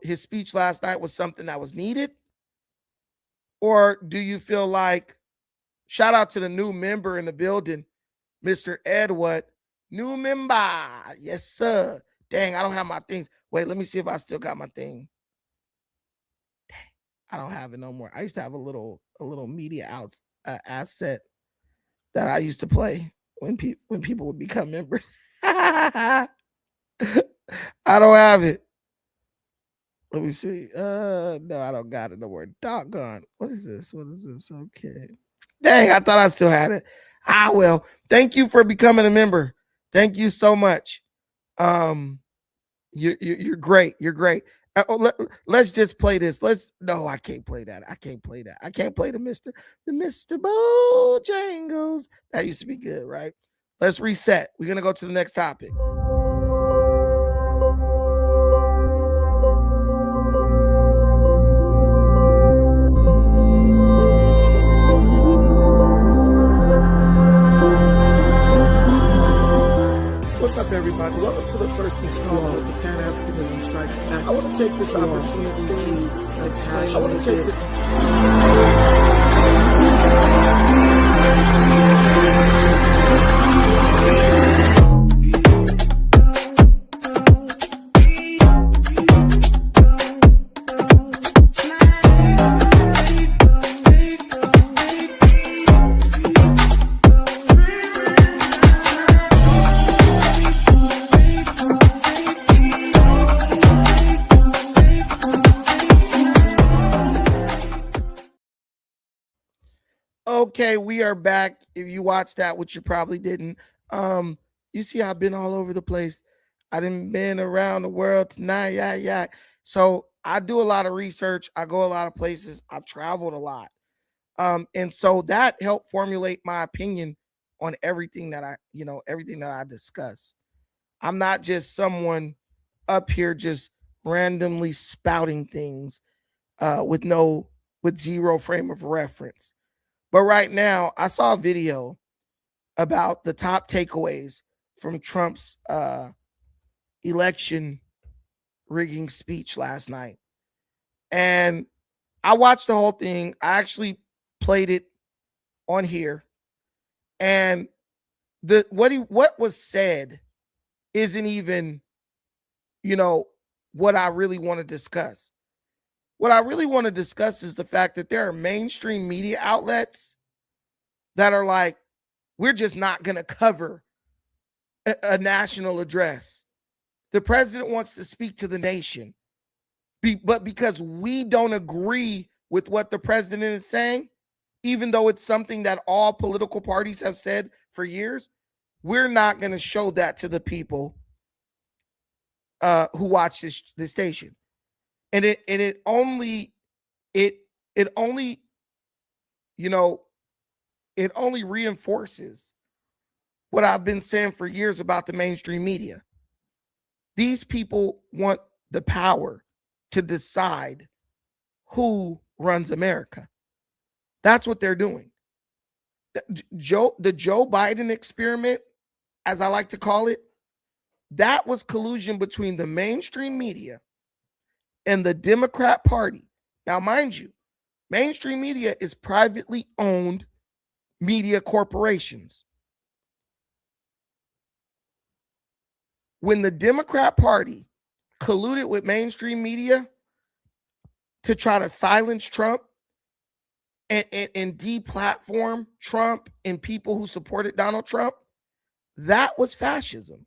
his speech last night was something that was needed? Or do you feel like, shout out to the new member in the building, Mr. Edward, new member. Yes, sir. Dang, I don't have my things. Wait, let me see if I still got my thing. Dang, I don't have it no more. I used to have a little media asset that I used to play when people would become members. I don't have it. Let me see. No, I don't got it no more. Doggone. What is this? Okay. Dang, I thought I still had it. Well, thank you for becoming a member. Thank you so much. You're great. You're great. Let's just play this. No, I can't play that. I can't play the Mr. Bojangles. That used to be good, right? Let's reset. We're gonna go to the next topic. What's up, everybody? Welcome to the first installment of the Pan-Africanism Strikes Back. I want to take this opportunity to explain. I want to take this. Okay, we are back. If you watched that, which you probably didn't, you see I've been all over the place. I done been around the world tonight. Yeah. So I do a lot of research. I go a lot of places. I've traveled a lot. And so that helped formulate my opinion on everything that I discuss. I'm not just someone up here just randomly spouting things with zero frame of reference. But right now, I saw a video about the top takeaways from Trump's election rigging speech last night. And I watched the whole thing. I actually played it on here. And what was said isn't even, what I really want to discuss. What I really want to discuss is the fact that there are mainstream media outlets that are like, we're just not going to cover a national address. The president wants to speak to the nation. But because we don't agree with what the president is saying, even though it's something that all political parties have said for years, we're not going to show that to the people who watch this station. And it only reinforces what I've been saying for years about the mainstream media. These people want the power to decide who runs America. That's what they're doing. The Joe Biden experiment, as I like to call it, that was collusion between the mainstream media and the Democrat Party. Now, mind you, mainstream media is privately owned media corporations. When the Democrat Party colluded with mainstream media to try to silence Trump and deplatform Trump and people who supported Donald Trump, that was fascism.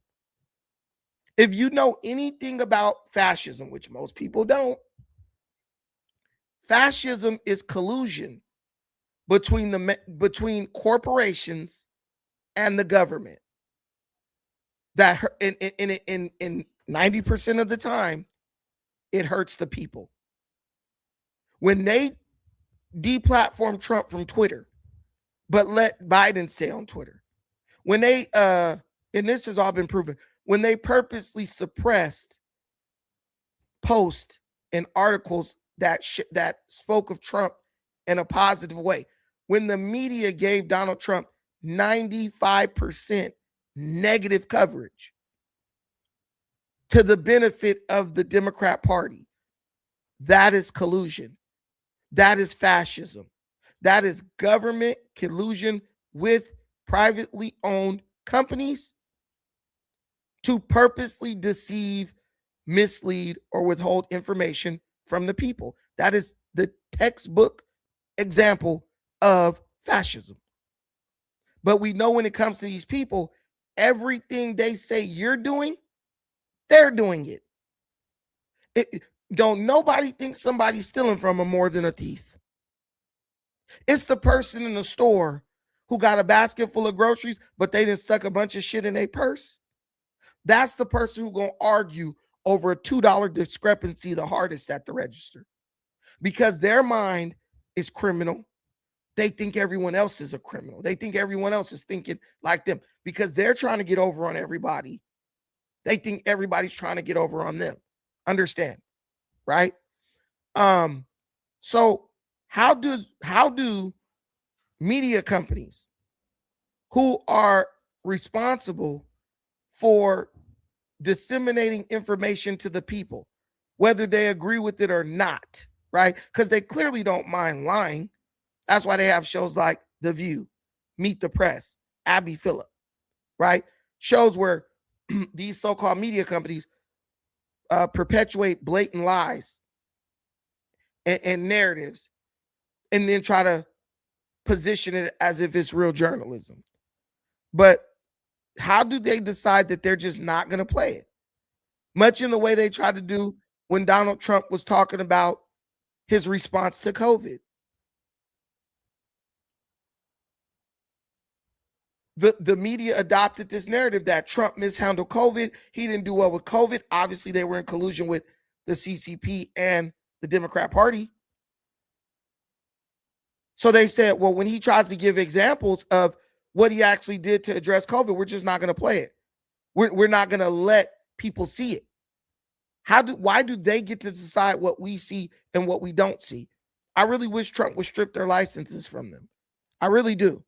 If you know anything about fascism, which most people don't, fascism is collusion between corporations and the government. That in 90% of the time, it hurts the people. When they deplatform Trump from Twitter, but let Biden stay on Twitter, when they and this has all been proven, when they purposely suppressed posts and articles that spoke of Trump in a positive way, when the media gave Donald Trump 95% negative coverage to the benefit of the Democrat Party, that is collusion. That is fascism. That is government collusion with privately owned companies to purposely deceive, mislead, or withhold information from the people. That is the textbook example of fascism. But we know when it comes to these people, everything they say you're doing, they're doing it. Don't nobody think somebody's stealing from them more than a thief. It's the person in the store who got a basket full of groceries, but they didn't stuck a bunch of shit in their purse. That's the person who's going to argue over a $2 discrepancy the hardest at the register, because their mind is criminal. They think everyone else is a criminal. They think everyone else is thinking like them because they're trying to get over on everybody. They think everybody's trying to get over on them. Understand, right? So how do media companies who are responsible for disseminating information to the people, whether they agree with it or not, right? Because they clearly don't mind lying. That's why they have shows like The View, Meet the Press, Abby Phillip, right? Shows where these so-called media companies perpetuate blatant lies and narratives, and then try to position it as if it's real journalism. But how do they decide that they're just not going to play it? Much in the way they tried to do when Donald Trump was talking about his response to COVID. The media adopted this narrative that Trump mishandled COVID. He didn't do well with COVID. Obviously, they were in collusion with the CCP and the Democrat Party. So they said, well, when he tries to give examples of what he actually did to address COVID, we're just not going to play it. We're not going to let people see it. Why do they get to decide what we see and what we don't see? I really wish Trump would strip their licenses from them. I really do.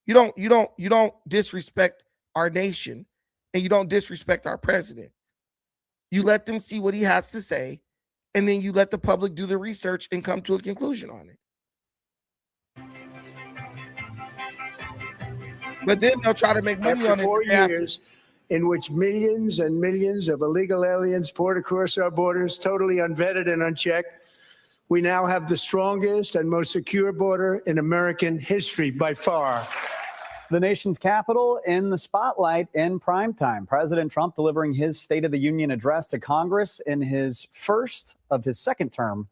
You don't disrespect our nation, and you don't disrespect our president. You let them see what he has to say, and then you let the public do the research and come to a conclusion on it. But then they'll try to make money on it. 4 years in which millions and millions of illegal aliens poured across our borders, totally unvetted and unchecked, we now have the strongest and most secure border in American history by far. The nation's capital in the spotlight in primetime. President Trump delivering his State of the Union address to Congress in his first of his second term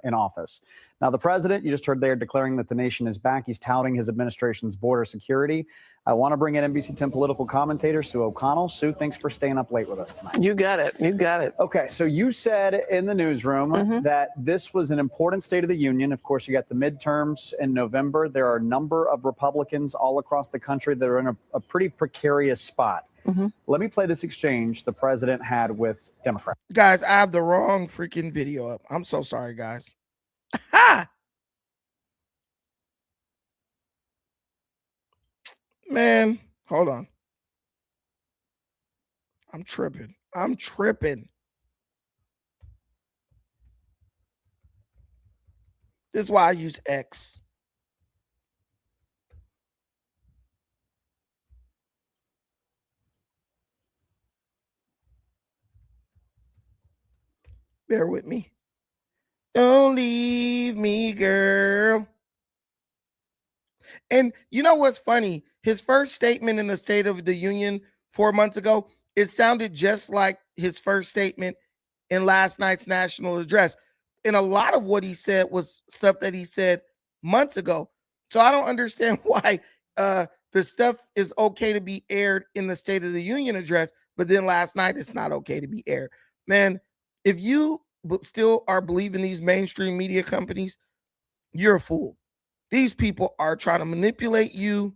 in office. Now, the president, you just heard there, declaring that the nation is back. He's touting his administration's border security. I want to bring in NBC 10 political commentator Sue O'Connell. Sue, thanks for staying up late with us tonight. You got it. You got it. Okay, so you said in the newsroom that this was an important State of the Union. Of course, you got the midterms in November. There are a number of Republicans all across the country that are in a pretty precarious spot. Let me play this exchange the president had with Democrats. Guys, I have the wrong freaking video up. I'm so sorry, guys. Man, hold on. I'm tripping. This is why I use X. Bear with me. Don't leave me, girl. And you know what's funny? His first statement in the State of the Union 4 months ago, it sounded just like his first statement in last night's national address. And a lot of what he said was stuff that he said months ago. So I don't understand why the stuff is okay to be aired in the State of the Union address, but then last night it's not okay to be aired. Man, if you still are believing these mainstream media companies, you're a fool. These people are trying to manipulate you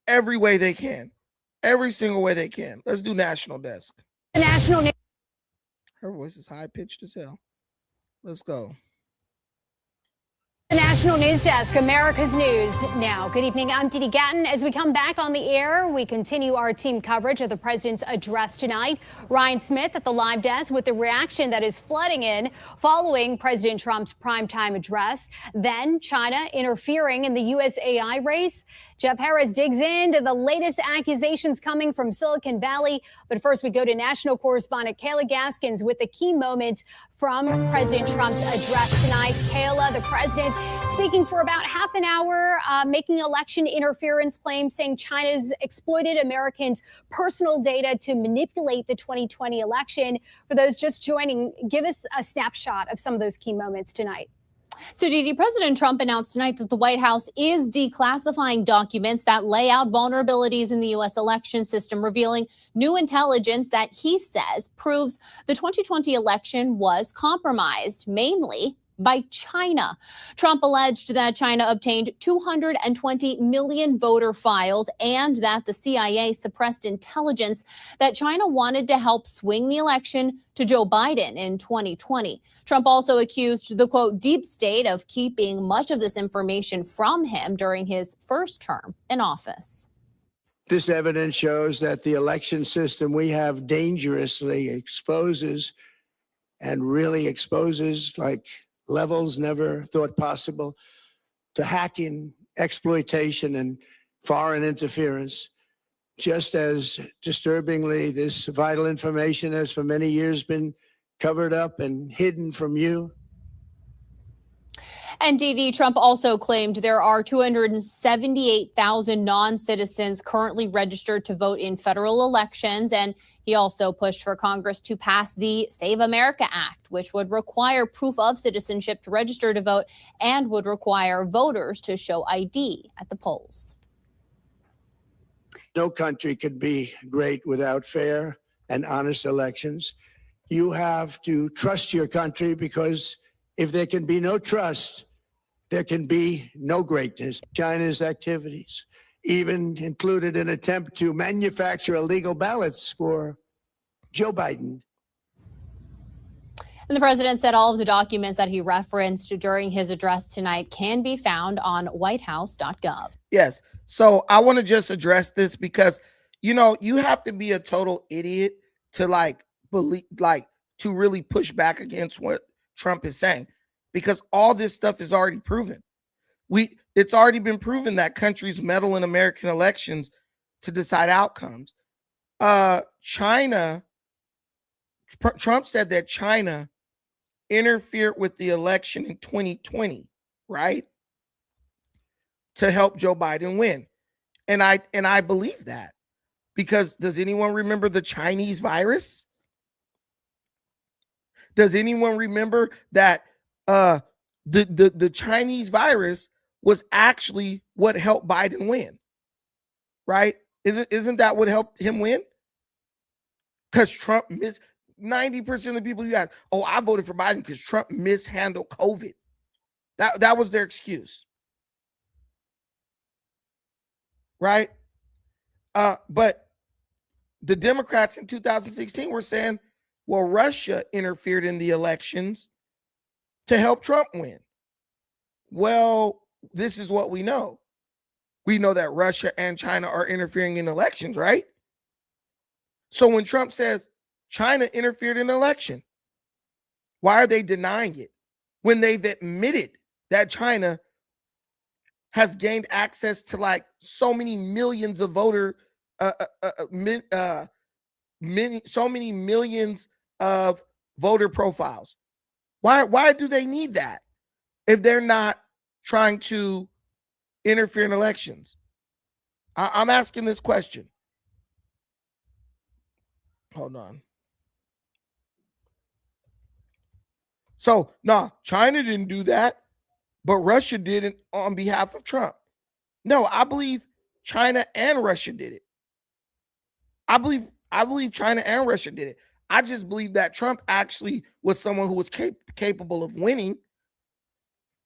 every way they can. Every single way they can. Let's do National Desk. Her voice is high-pitched as hell. Let's go. The National News Desk, America's News Now. Good evening, I'm Dee Dee Gatton. As we come back on the air, we continue our team coverage of the president's address tonight. Ryan Smith at the live desk with the reaction that is flooding in following President Trump's primetime address. Then China interfering in the U.S. AI race. Jeff Harris digs into the latest accusations coming from Silicon Valley. But first, we go to national correspondent Kayla Gaskins with the key moments from President Trump's address tonight. Kayla, the president speaking for about half an hour, making election interference claims, saying China's exploited Americans' personal data to manipulate the 2020 election. For those just joining, give us a snapshot of some of those key moments tonight. So, Dee Dee, President Trump announced tonight that the White House is declassifying documents that lay out vulnerabilities in the U.S. election system, revealing new intelligence that he says proves the 2020 election was compromised, mainly by China. Trump alleged that China obtained 220 million voter files and that the CIA suppressed intelligence that China wanted to help swing the election to Joe Biden in 2020. Trump also accused the, quote, deep state of keeping much of this information from him during his first term in office. This evidence shows that the election system we have dangerously exposes and really exposes like levels never thought possible to hacking, exploitation, and foreign interference. Just as disturbingly, this vital information has for many years been covered up and hidden from you. And DD, Trump also claimed there are 278,000 non-citizens currently registered to vote in federal elections. And he also pushed for Congress to pass the Save America Act, which would require proof of citizenship to register to vote and would require voters to show ID at the polls. No country could be great without fair and honest elections. You have to trust your country, because if there can be no trust, there can be no greatness. China's activities even included an attempt to manufacture illegal ballots for Joe Biden. And the president said all of the documents that he referenced during his address tonight can be found on whitehouse.gov. Yes. So I want to just address this because, you know, you have to be a total idiot to to really push back against what Trump is saying, because all this stuff is already proven. It's already been proven that countries meddle in American elections to decide outcomes. Trump said that China interfered with the election in 2020, right? To help Joe Biden win. And I believe that, because does anyone remember the Chinese virus? Does anyone remember that the Chinese virus was actually what helped Biden win? Right? Isn't that what helped him win? Because Trump 90% of the people you ask, oh, I voted for Biden because Trump mishandled COVID. That was their excuse. Right? But the Democrats in 2016 were saying, well, Russia interfered in the elections to help Trump win. Well, this is what we know. We know that Russia and China are interfering in elections, right? So when Trump says China interfered in the election, why are they denying it when they've admitted that China has gained access to like so many millions of so many millions of voter profiles? Why do they need that if they're not trying to interfere in elections? I'm asking this question. Hold on. So, China didn't do that, but Russia did it on behalf of Trump. No, I believe China and Russia did it. I believe China and Russia did it. I just believe that Trump actually was someone who was capable of winning.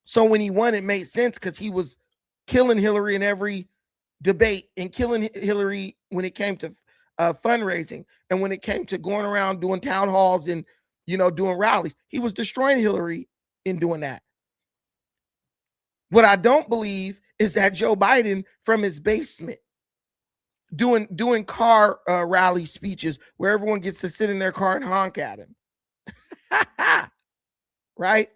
So when he won, it made sense because he was killing Hillary in every debate and killing Hillary when it came to fundraising, and when it came to going around doing town halls and, doing rallies. He was destroying Hillary in doing that. What I don't believe is that Joe Biden from his basement doing car rally speeches where everyone gets to sit in their car and honk at him. Right?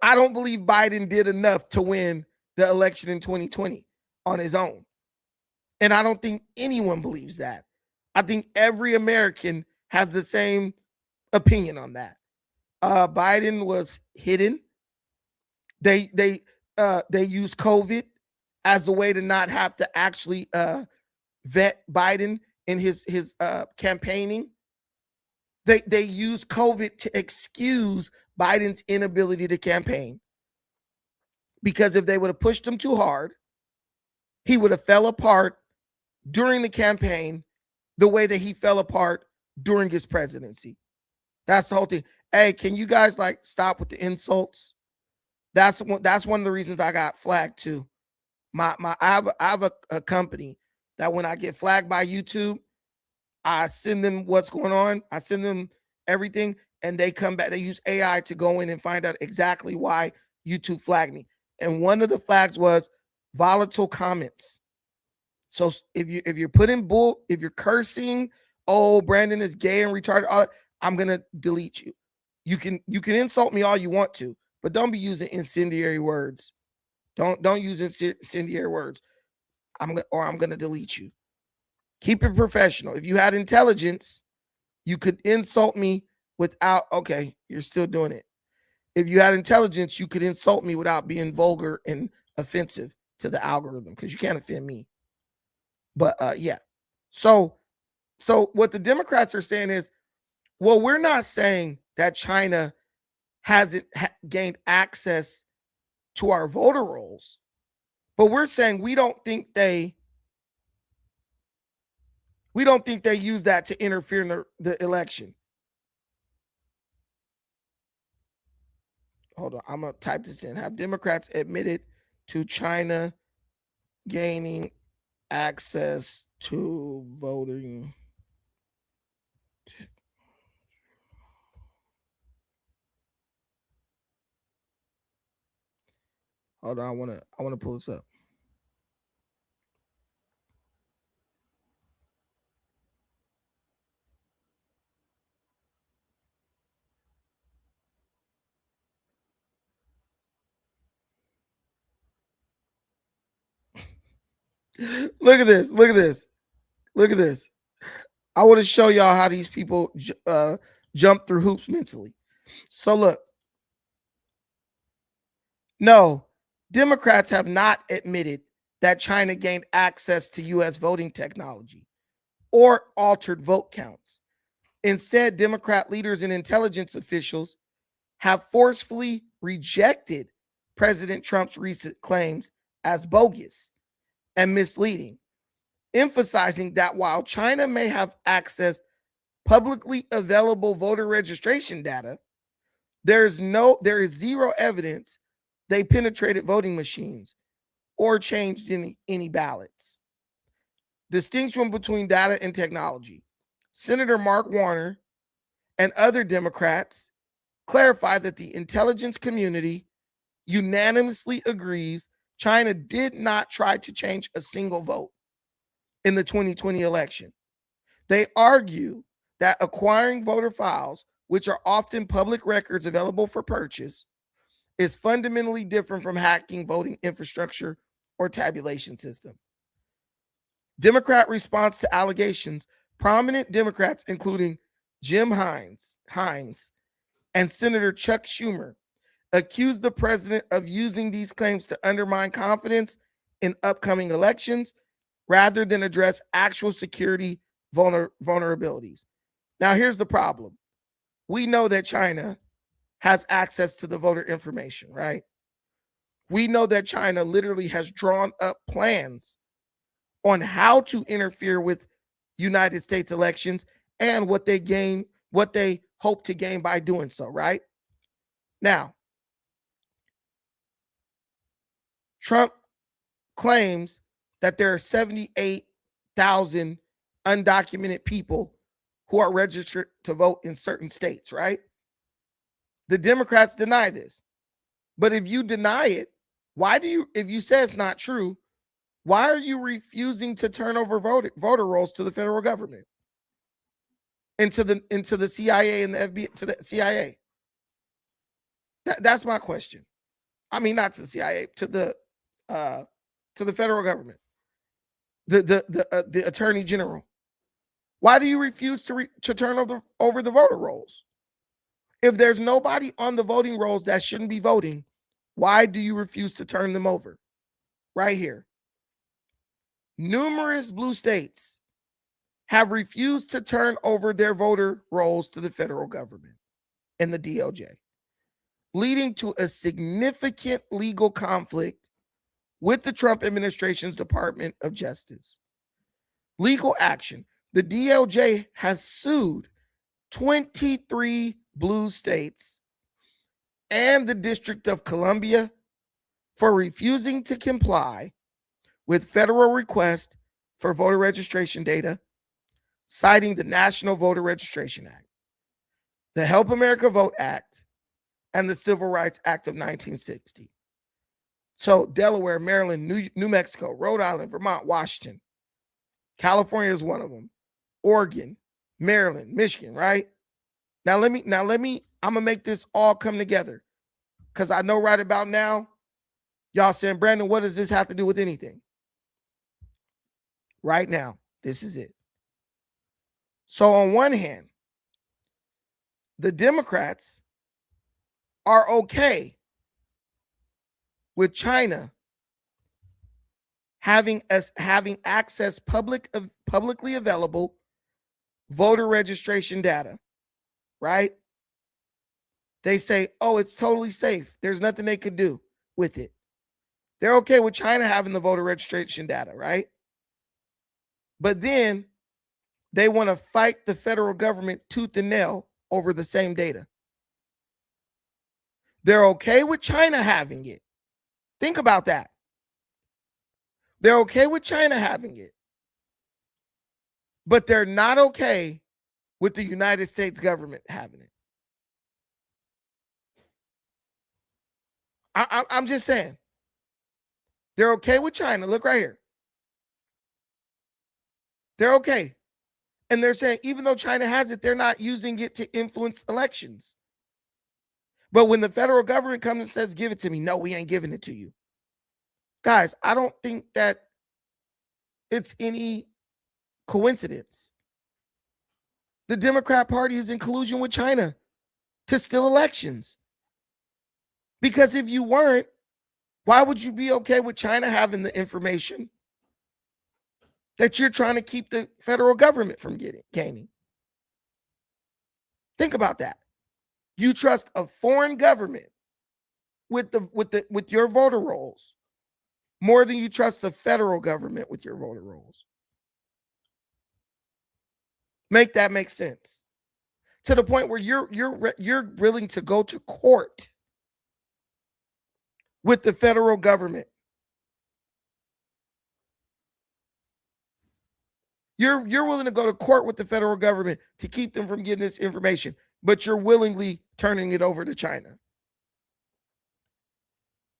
I don't believe Biden did enough to win the election in 2020 on his own. And I don't think anyone believes that. I think every American has the same opinion on that. Biden was hidden. They used COVID as a way to not have to actually vet Biden in his campaigning. They used COVID to excuse Biden's inability to campaign, because if they would have pushed him too hard, he would have fell apart during the campaign the way that he fell apart during his presidency. That's the whole thing. Hey, can you guys stop with the insults? That's one of the reasons I got flagged too. I have a company that when I get flagged by YouTube, I send them what's going on. I send them everything, and they come back. They use AI to go in and find out exactly why YouTube flagged me. And one of the flags was volatile comments. So if you're putting bull, if you're cursing, oh, Brandon is gay and retarded, I'm gonna delete you. You can insult me all you want to, but don't be using incendiary words. Don't use incendiary words. I'm gonna delete you. Keep it professional. If you had intelligence, you could insult me without, okay, you're still doing it. If you had intelligence, you could insult me without being vulgar and offensive to the algorithm, because you can't offend me. But yeah. So what the Democrats are saying is, well, we're not saying that China hasn't gained access to our voter rolls, but we're saying we don't think they use that to interfere in the election. Hold on, I'm gonna type this in. Have Democrats admitted to China gaining access to voting? Hold on, I wanna pull this up. Look at this. Look at this. Look at this. I want to show y'all how these people jump through hoops mentally. So look. No, Democrats have not admitted that China gained access to U.S. voting technology or altered vote counts. Instead, Democrat leaders and intelligence officials have forcefully rejected President Trump's recent claims as bogus and misleading, emphasizing that while China may have accessed publicly available voter registration data, there is zero evidence they penetrated voting machines or changed any ballots. Distinction between data and technology. Senator Mark Warner and other Democrats clarified that the intelligence community unanimously agrees China did not try to change a single vote in the 2020 election. They argue that acquiring voter files, which are often public records available for purchase, is fundamentally different from hacking voting infrastructure or tabulation system. Democrat response to allegations, prominent Democrats, including Jim Hines and Senator Chuck Schumer, accused the president of using these claims to undermine confidence in upcoming elections rather than address actual security vulnerabilities. Now, here's the problem. We know that China has access to the voter information, right? We know that China literally has drawn up plans on how to interfere with United States elections and what they hope to gain by doing so, right? Now, Trump claims that there are 78,000 undocumented people who are registered to vote in certain states, right? The Democrats deny this. But if you deny it, if you say it's not true, why are you refusing to turn over voter rolls to the federal government? Into the CIA and the FBI, to the CIA? That's my question. I mean, not to the CIA, to the federal government, the attorney general. Why do you refuse to turn over the voter rolls? If there's nobody on the voting rolls that shouldn't be voting, why do you refuse to turn them over? Right here. Numerous blue states have refused to turn over their voter rolls to the federal government and the DOJ, leading to a significant legal conflict with the Trump administration's Department of Justice. Legal action. The DOJ has sued 23 blue states and the District of Columbia for refusing to comply with federal requests for voter registration data, citing the National Voter Registration Act, the Help America Vote Act, and the Civil Rights Act of 1960. So Delaware, Maryland, New Mexico, Rhode Island, Vermont, Washington. California is one of them. Oregon, Maryland, Michigan, right? Now let me, I'm gonna make this all come together. Because I know right about now, y'all saying, Brandon, what does this have to do with anything? Right now, this is it. So on one hand, the Democrats are okay with China having access publicly available voter registration data, right? They say, oh, it's totally safe. There's nothing they could do with it. They're okay with China having the voter registration data, right? But then they want to fight the federal government tooth and nail over the same data. They're okay with China having it. Think about that. They're okay with China having it. But they're not okay with the United States government having it. I'm just saying. They're okay with China. Look right here. They're okay. And they're saying, even though China has it, they're not using it to influence elections. But when the federal government comes and says, give it to me, no, we ain't giving it to you. Guys, I don't think that it's any coincidence. The Democrat Party is in collusion with China to steal elections. Because if you weren't, why would you be okay with China having the information that you're trying to keep the federal government from gaining? Think about that. You trust a foreign government with your voter rolls more than you trust the federal government with your voter rolls. Make that make sense. To the point where you're willing to go to court with the federal government. You're willing to go to court with the federal government to keep them from getting this information, but you're willingly turning it over to China.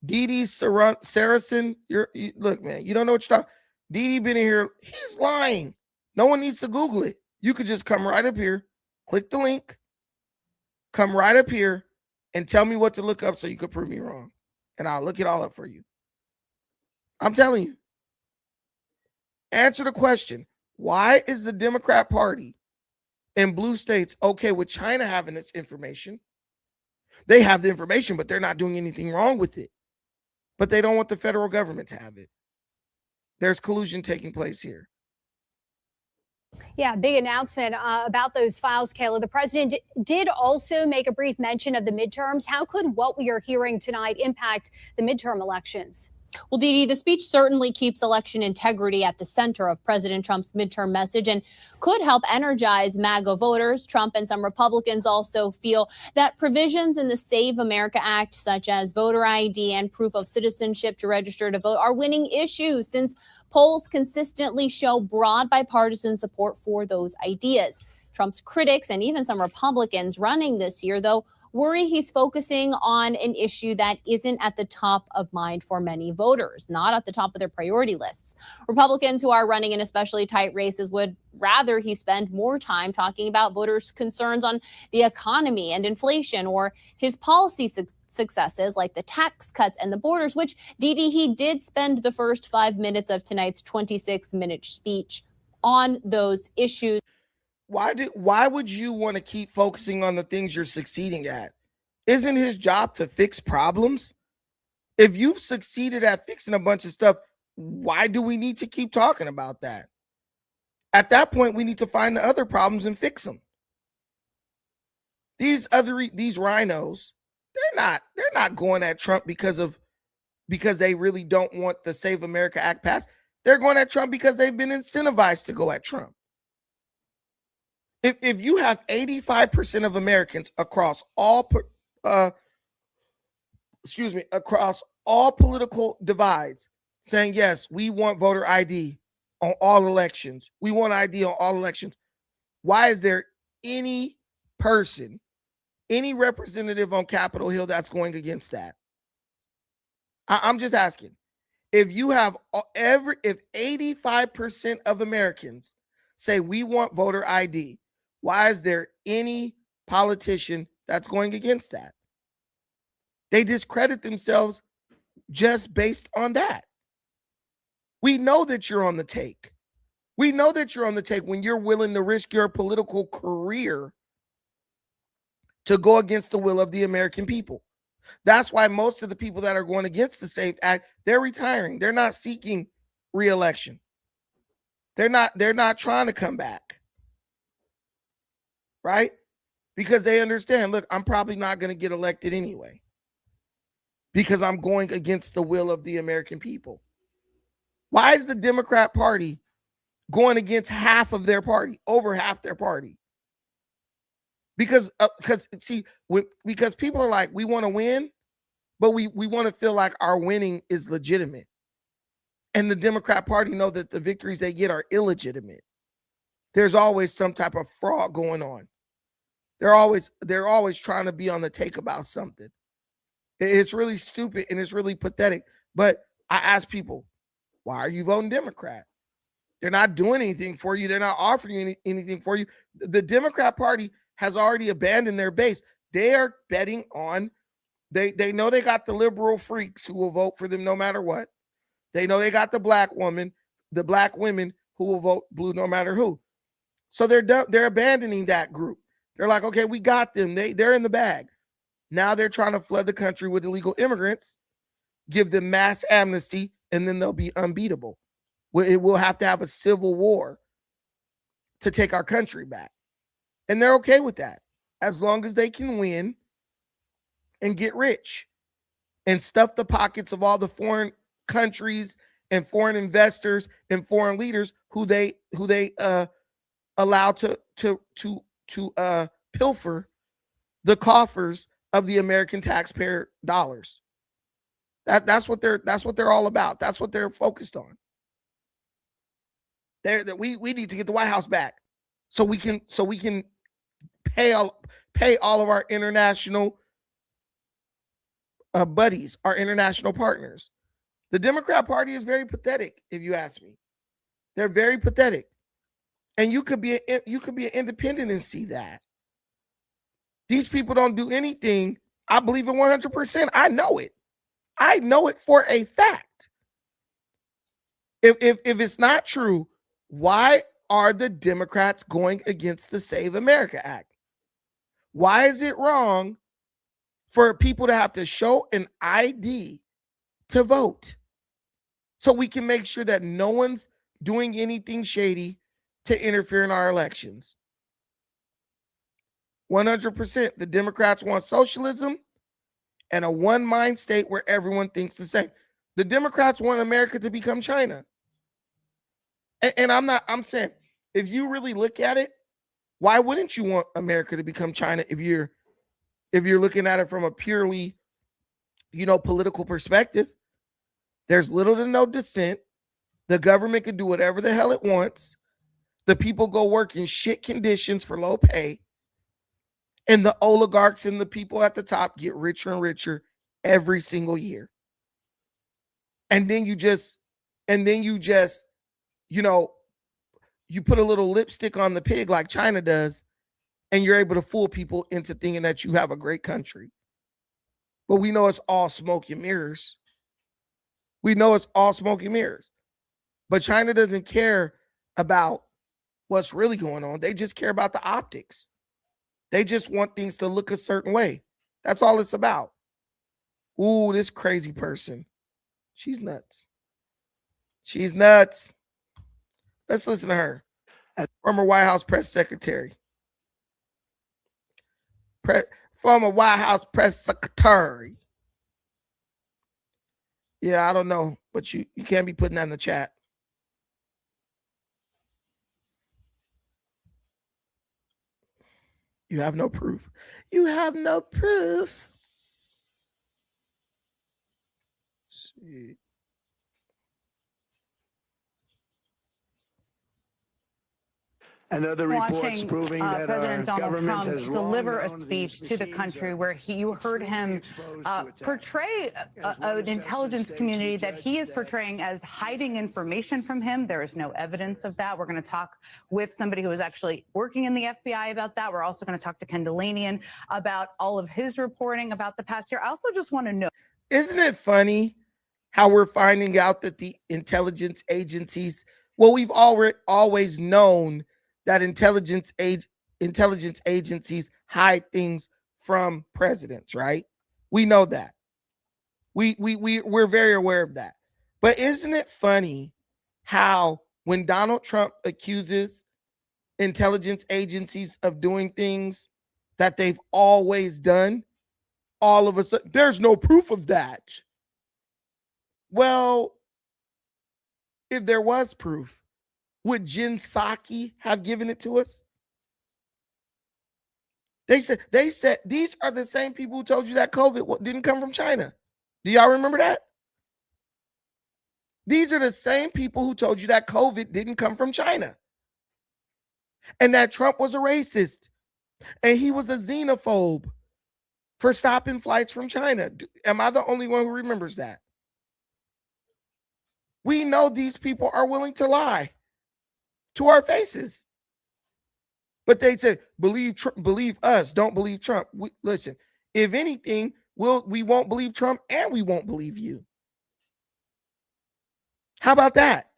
Dee Saracen, look, man, you don't know what you're talking. Dee been in here. He's lying. No one needs to Google it. You could just come right up here, click the link, come right up here, and tell me what to look up so you could prove me wrong. And I'll look it all up for you. I'm telling you. Answer the question. Why is the Democrat Party in blue states okay with China having this information? They have the information, but they're not doing anything wrong with it. But they don't want the federal government to have it. There's collusion taking place here. Yeah, big announcement about those files, Kayla. The president did also make a brief mention of the midterms. How could what we are hearing tonight impact the midterm elections? Well, Dee, the speech certainly keeps election integrity at the center of President Trump's midterm message and could help energize MAGA voters. Trump and some Republicans also feel that provisions in the Save America Act, such as voter ID and proof of citizenship to register to vote, are winning issues since polls consistently show broad bipartisan support for those ideas. Trump's critics and even some Republicans running this year, though, worry he's focusing on an issue that isn't at the top of mind for many voters, not at the top of their priority lists. Republicans who are running in especially tight races would rather he spend more time talking about voters' concerns on the economy and inflation, or his policy successes like the tax cuts and the borders, which Dee, he did spend the first 5 minutes of tonight's 26-minute speech on those issues. Why would you want to keep focusing on the things you're succeeding at? Isn't his job to fix problems? If you've succeeded at fixing a bunch of stuff, why do we need to keep talking about that? At that point, we need to find the other problems and fix them. These rhinos, they're not going at Trump because they really don't want the Save America Act passed. They're going at Trump because they've been incentivized to go at Trump. If you have 85% of Americans across all political divides saying, yes, we want voter ID on all elections. We want ID on all elections. Why is there any person, any representative on Capitol Hill that's going against that? I'm just asking. If you have if 85% of Americans say we want voter ID, why is there any politician that's going against that? They discredit themselves just based on that. We know that you're on the take. We know that you're on the take when you're willing to risk your political career to go against the will of the American people. That's why most of the people that are going against the SAFE Act, they're retiring. They're not seeking re-election. They're not trying to come back. Right? Because they understand, look, I'm probably not going to get elected anyway. Because I'm going against the will of the American people. Why is the Democrat Party going against half of their party, over half their party? Because people are like, we want to win, but we want to feel like our winning is legitimate. And the Democrat Party know that the victories they get are illegitimate. There's always some type of fraud going on. They're always trying to be on the take about something. It's really stupid and it's really pathetic. But I ask people, why are you voting Democrat? They're not doing anything for you. They're not offering you anything for you. The Democrat Party has already abandoned their base. They are betting on, they know they got the liberal freaks who will vote for them no matter what. They know they got the black women who will vote blue no matter who. So they're abandoning that group. They're like, okay, we got them. They're in the bag. Now they're trying to flood the country with illegal immigrants, give them mass amnesty, and then they'll be unbeatable. We'll have to have a civil war to take our country back. And they're okay with that, as long as they can win and get rich and stuff the pockets of all the foreign countries and foreign investors and foreign leaders who they allow to pilfer the coffers of the American taxpayer dollars. That's what they're all about. That's what they're focused on. We need to get the White House back so we can pay all of our international buddies, our international partners. The Democrat Party is very pathetic, if you ask me. They're very pathetic. And you could be an independent and see that. These people don't do anything. I believe it 100%. I know it. I know it for a fact. If it's not true, why are the Democrats going against the Save America Act? Why is it wrong for people to have to show an ID to vote? So we can make sure that no one's doing anything shady to interfere in our elections. 100%. The Democrats want socialism and a one-mind state where everyone thinks the same. The Democrats want America to become China. And I'm saying, if you really look at it, why wouldn't you want America to become China if you're looking at it from a purely, political perspective? There's little to no dissent. The government can do whatever the hell it wants. The people go work in shit conditions for low pay. And the oligarchs and the people at the top get richer and richer every single year. And then you put a little lipstick on the pig like China does, and you're able to fool people into thinking that you have a great country. But we know it's all smoke and mirrors. We know it's all smoke and mirrors. But China doesn't care about what's really going on. They just care about the optics. They just want things to look a certain way. That's all it's about. Ooh, this crazy person. She's nuts. She's nuts. Let's listen to her. Former White House press secretary. Former White House press secretary. Yeah, I don't know, but you can't be putting that in the chat. You have no proof. You have no proof. Let's see. and other reports watching proving that President our Donald government Trump has long deliver a known speech these to the machines country are where you heard him exposed to attack. portray an intelligence community that he is portraying as hiding information from him. There is no evidence of that. We're going to talk with somebody who is actually working in the FBI about that. We're also going to talk to Ken Delanian about all of his reporting about the past year. I also just want to know. Isn't it funny how we're finding out that the intelligence agencies, well, we've always known that intelligence agencies hide things from presidents, right? We know that. We're very aware of that. But isn't it funny how when Donald Trump accuses intelligence agencies of doing things that they've always done, all of a sudden, there's no proof of that. Well, if there was proof, would Jen Psaki have given it to us? They said these are the same people who told you that COVID didn't come from China. Do y'all remember that? These are the same people who told you that COVID didn't come from China. And that Trump was a racist. And he was a xenophobe for stopping flights from China. Am I the only one who remembers that? We know these people are willing to lie to our faces. But they said, believe us, don't believe Trump. Listen, if anything, we won't believe Trump and we won't believe you. How about that?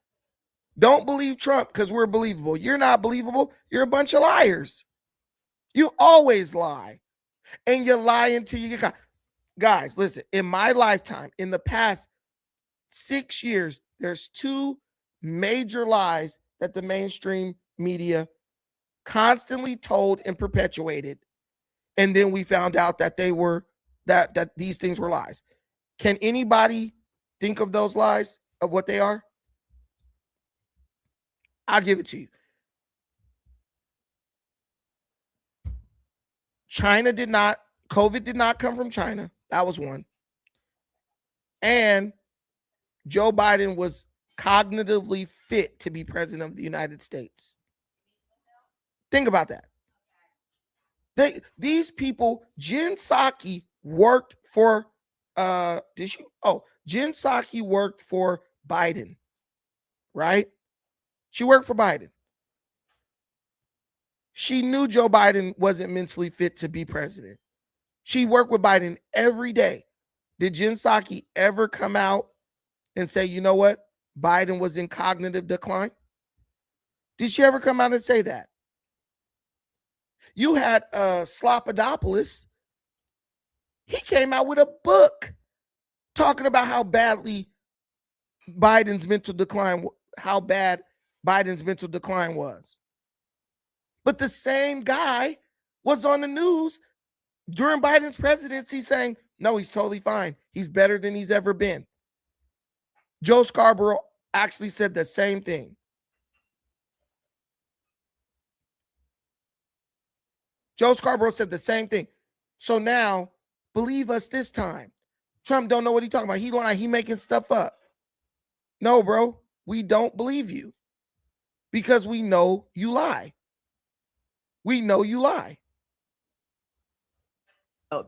Don't believe Trump because we're believable. You're not believable. You're a bunch of liars. You always lie. And you lie until you get caught. Guys, listen, in my lifetime, in the past 6 years, there's 2 major lies that the mainstream media constantly told and perpetuated. And then we found out that they were that these things were lies. Can anybody think of those lies, of what they are? I'll give it to you. COVID did not come from China. That was one. And Joe Biden was cognitively fit to be president of the United States. Think about that. These people, Jen Psaki worked for Jen Psaki worked for Biden, right? She worked for Biden. She knew Joe Biden wasn't mentally fit to be president. She worked with Biden every day. Did Jen Psaki ever come out and say, you know what? Biden was in cognitive decline? Did she ever come out and say that? You had Slopodopoulos. He came out with a book talking about how bad Biden's mental decline was. But the same guy was on the news during Biden's presidency saying, no, he's totally fine. He's better than he's ever been. Joe Scarborough actually said the same thing. Joe Scarborough said the same thing. So now, believe us this time. Trump don't know what he's talking about. He lying. He making stuff up. No, bro. We don't believe you. Because we know you lie. We know you lie.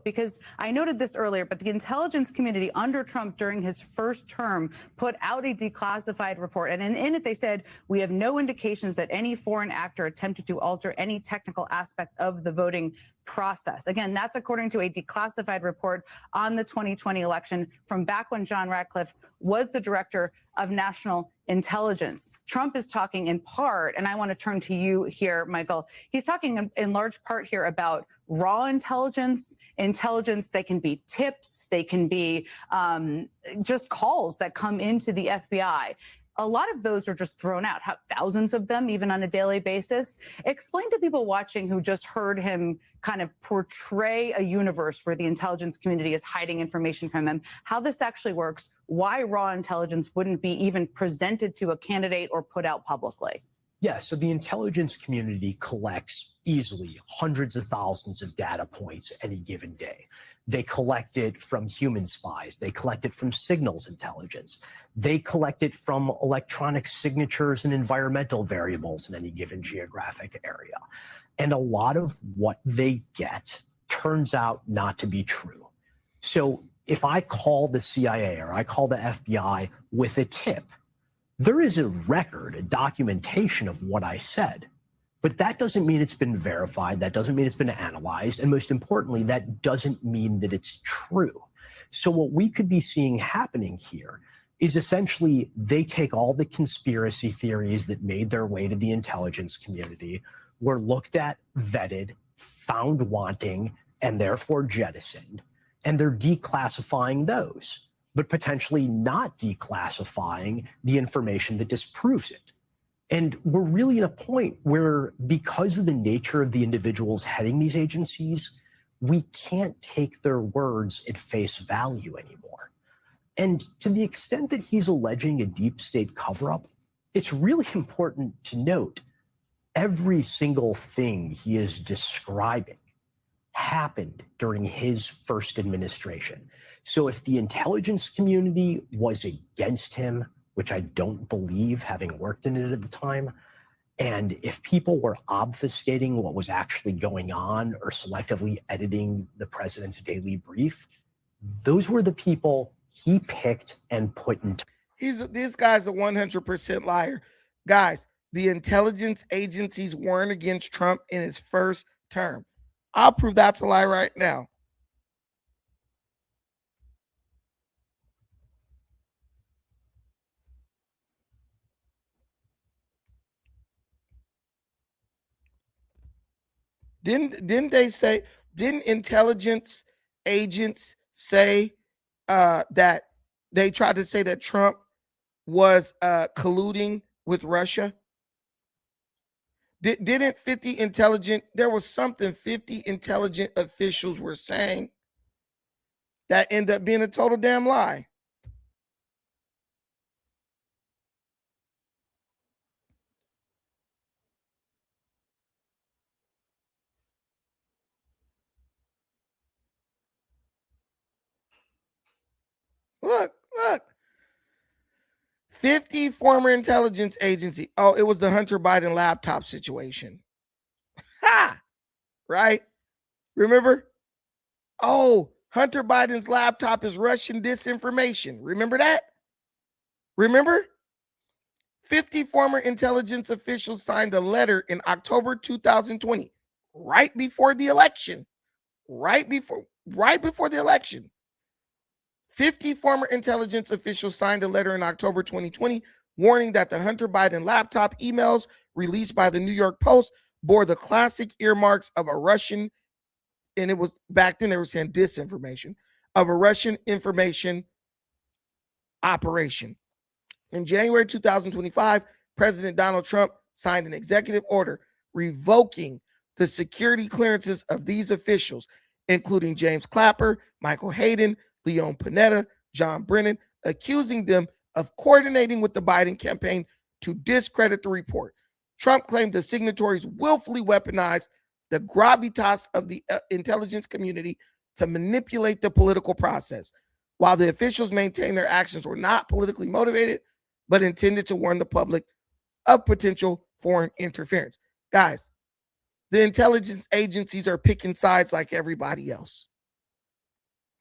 Because I noted this earlier, but the intelligence community under Trump during his first term put out a declassified report. And in it, they said, we have no indications that any foreign actor attempted to alter any technical aspect of the voting process. Again, that's according to a declassified report on the 2020 election from back when John Ratcliffe was the director of national intelligence. Trump is talking in part, and I want to turn to you here, Michael. He's talking in large part here about raw intelligence that can be tips, they can be just calls that come into the FBI. A lot of those are just thrown out, thousands of them, even on a daily basis. Explain to people watching who just heard him kind of portray a universe where the intelligence community is hiding information from him, how this actually works, why raw intelligence wouldn't be even presented to a candidate or put out publicly. Yeah, so the intelligence community collects easily hundreds of thousands of data points any given day. They collect it from human spies. They collect it from signals intelligence. They collect it from electronic signatures and environmental variables in any given geographic area. And a lot of what they get turns out not to be true. So if I call the CIA or I call the FBI with a tip, there is a record, a documentation of what I said. But that doesn't mean it's been verified. That doesn't mean it's been analyzed. And most importantly, that doesn't mean that it's true. So what we could be seeing happening here is essentially they take all the conspiracy theories that made their way to the intelligence community, were looked at, vetted, found wanting, and therefore jettisoned. And they're declassifying those, but potentially not declassifying the information that disproves it. And we're really at a point where, because of the nature of the individuals heading these agencies, we can't take their words at face value anymore. And to the extent that he's alleging a deep state cover-up, it's really important to note every single thing he is describing happened during his first administration. So if the intelligence community was against him, which I don't believe, having worked in it at the time, and if people were obfuscating what was actually going on or selectively editing the president's daily brief, those were the people he picked and put into. This guy's a 100% liar. Guys, the intelligence agencies weren't against Trump in his first term. I'll prove that's a lie right now. Didn't intelligence agents say that they tried to say that Trump was colluding with Russia? Didn't 50 intelligent officials were saying that ended up being a total damn lie? Look. 50 former intelligence agency. Oh, it was the Hunter Biden laptop situation. Ha! Right? Remember? Oh, Hunter Biden's laptop is Russian disinformation. Remember that? Remember? 50 former intelligence officials signed a letter in October 2020, right before the election. Right before the election. 50 former intelligence officials signed a letter in October 2020 warning that the Hunter Biden laptop emails released by the New York Post bore the classic earmarks of a Russian, and it was back then they were saying disinformation, of a Russian information operation. In January 2025, President Donald Trump signed an executive order revoking the security clearances of these officials, including James Clapper, Michael Hayden, Leon Panetta, John Brennan, accusing them of coordinating with the Biden campaign to discredit the report. Trump claimed the signatories willfully weaponized the gravitas of the intelligence community to manipulate the political process, while the officials maintained their actions were not politically motivated, but intended to warn the public of potential foreign interference. Guys, the intelligence agencies are picking sides like everybody else.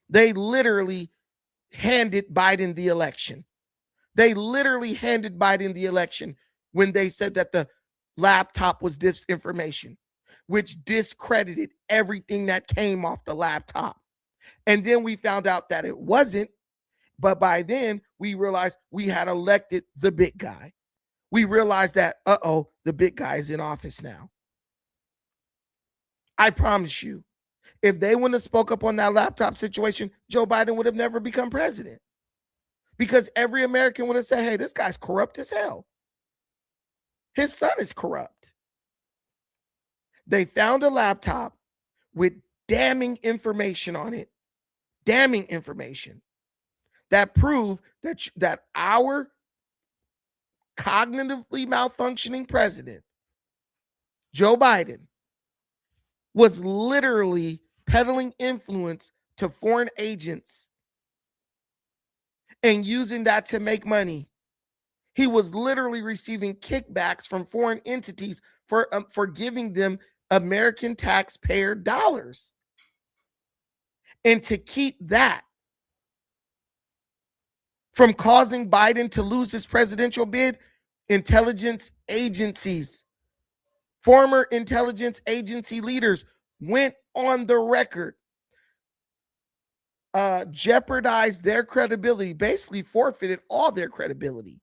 They literally handed Biden the election. They literally handed Biden the election when they said that the laptop was disinformation, which discredited everything that came off the laptop. And then we found out that it wasn't. But by then, we realized we had elected the big guy. We realized that, the big guy is in office now. I promise you, if they wouldn't have spoke up on that laptop situation, Joe Biden would have never become president. Because every American would have said, hey, this guy's corrupt as hell. His son is corrupt. They found a laptop with damning information on it. Damning information that proved that our cognitively malfunctioning president, Joe Biden, was literally peddling influence to foreign agents and using that to make money. He was literally receiving kickbacks from foreign entities for giving them American taxpayer dollars. And to keep that from causing Biden to lose his presidential bid, intelligence agencies, former intelligence agency leaders went on the record, jeopardized their credibility, basically forfeited all their credibility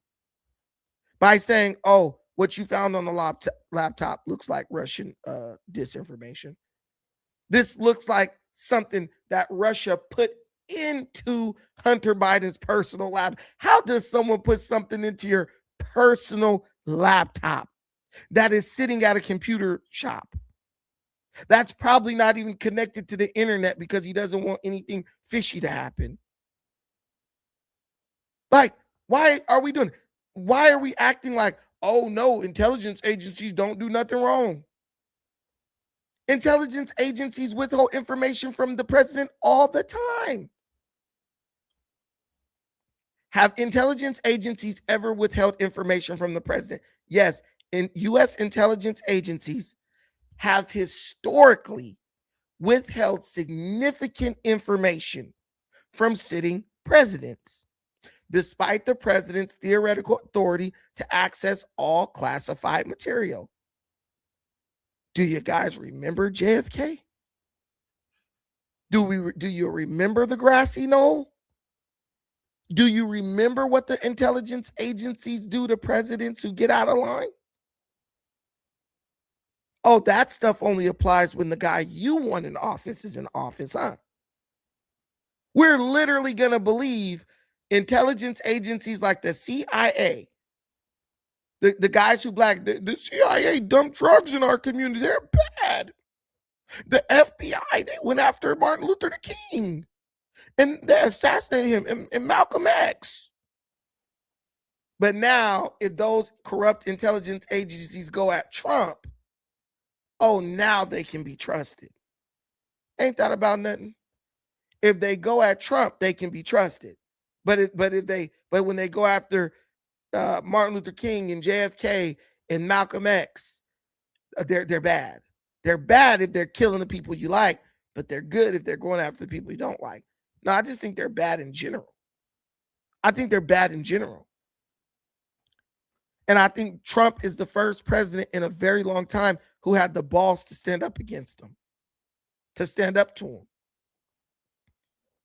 by saying, oh, what you found on the laptop looks like Russian disinformation. This looks like something that Russia put into Hunter Biden's personal laptop. How does someone put something into your personal laptop that is sitting at a computer shop? That's probably not even connected to the internet because he doesn't want anything fishy to happen. Like, why are we doing it? Why are we acting like, oh no, intelligence agencies don't do nothing wrong? Intelligence agencies withhold information from the president all the time. Have intelligence agencies ever withheld information from the president? Yes, and U.S. intelligence agencies have historically withheld significant information from sitting presidents, despite the president's theoretical authority to access all classified material. Do you guys remember JFK? Do you remember the grassy knoll? Do you remember what the intelligence agencies do to presidents who get out of line? Oh, that stuff only applies when the guy you want in office is in office, huh? We're literally going to believe intelligence agencies like the CIA, the guys who the CIA dumped drugs in our community. They're bad. The FBI, they went after Martin Luther King and they assassinated him and Malcolm X. But now, if those corrupt intelligence agencies go at Trump, oh, now they can be trusted. Ain't that about nothing? If they go at Trump, they can be trusted. But when they go after Martin Luther King and JFK and Malcolm X, they're bad. They're bad if they're killing the people you like, but they're good if they're going after the people you don't like. No, I just think they're bad in general. I think they're bad in general. And I think Trump is the first president in a very long time who had the balls to stand up against them, to stand up to him.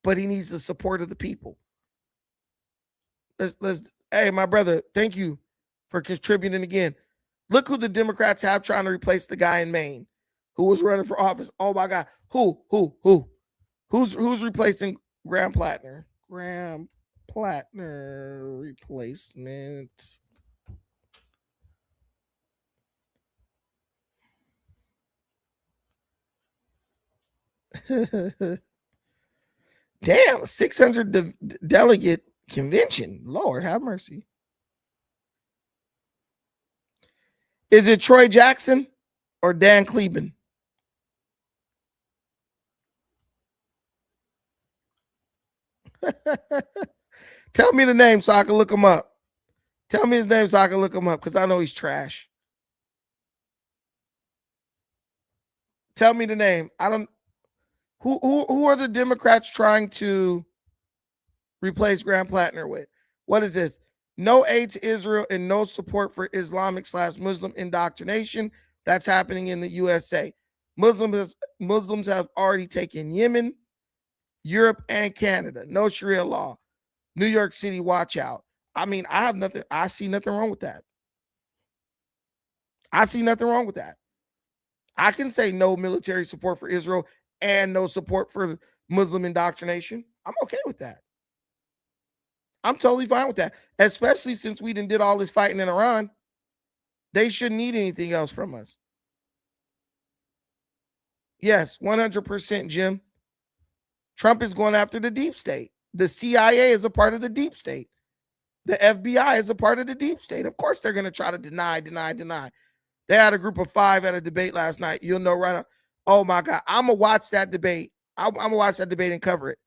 But he needs the support of the people. Hey, my brother, thank you for contributing again. Look who the Democrats have trying to replace the guy in Maine who was running for office. Oh my God. Who's replacing Graham Plattner? Graham Plattner replacement. Damn, 600 delegate convention. Lord have mercy. Is it Troy Jackson or Dan Kleben? Tell me the name so I can look him up. Tell me his name so I can look him up because I know he's trash. Tell me the name. I don't. Who are the Democrats trying to replace Graham Plattner with? What is this? No aid to Israel and no support for Islamic/Muslim indoctrination. That's happening in the USA. Muslims have already taken Yemen, Europe, and Canada. No Sharia law. New York City, watch out. I mean, I see nothing wrong with that. I see nothing wrong with that. I can say no military support for Israel and no support for Muslim indoctrination. I'm okay with that. I'm totally fine with that, especially since we did all this fighting in Iran. They shouldn't need anything else from us. Yes, 100%, Jim. Trump is going after the deep state. The CIA is a part of the deep state. The FBI is a part of the deep state. Of course, they're going to try to deny. They had a group of 5 at a debate last night. You'll know right now. Oh, my God. I'm going to watch that debate I'm gonna watch that debate and cover it.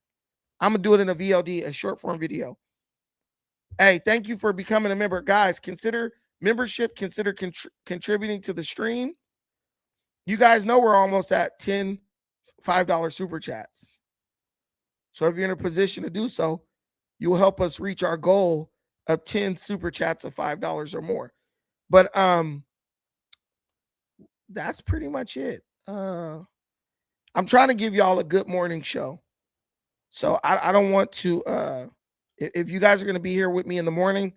I'm gonna do it in a VOD, a short form video. Hey, thank you for becoming a member, guys. Consider membership. Consider contributing to the stream. You guys know we're almost at 10 $5 super chats. So if you're in a position to do so, you will help us reach our goal of 10 super chats of $5 or more. But that's pretty much it. I'm trying to give y'all a good morning show. So I don't want to if you guys are going to be here with me in the morning,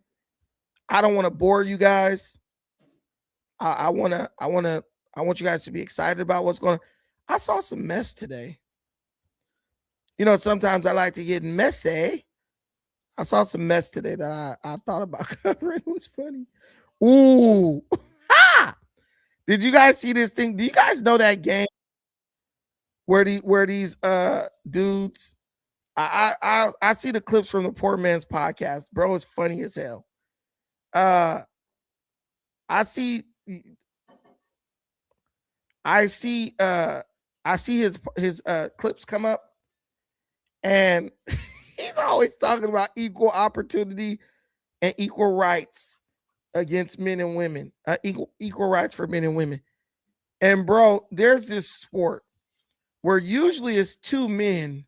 I don't want to bore you guys. I want you guys to be excited about what's going on. I saw some mess today. You know, sometimes I like to get messy. I saw some mess today that I thought about covering. It was funny. Ooh. Ah! Did you guys see this thing? Do you guys know that game where these dudes? I see the clips from the Poor Man's Podcast, bro. It's funny as hell. I see his clips come up, and he's always talking about equal opportunity and equal rights against men and women, equal rights for men and women. And bro, there's this sport where usually it's two men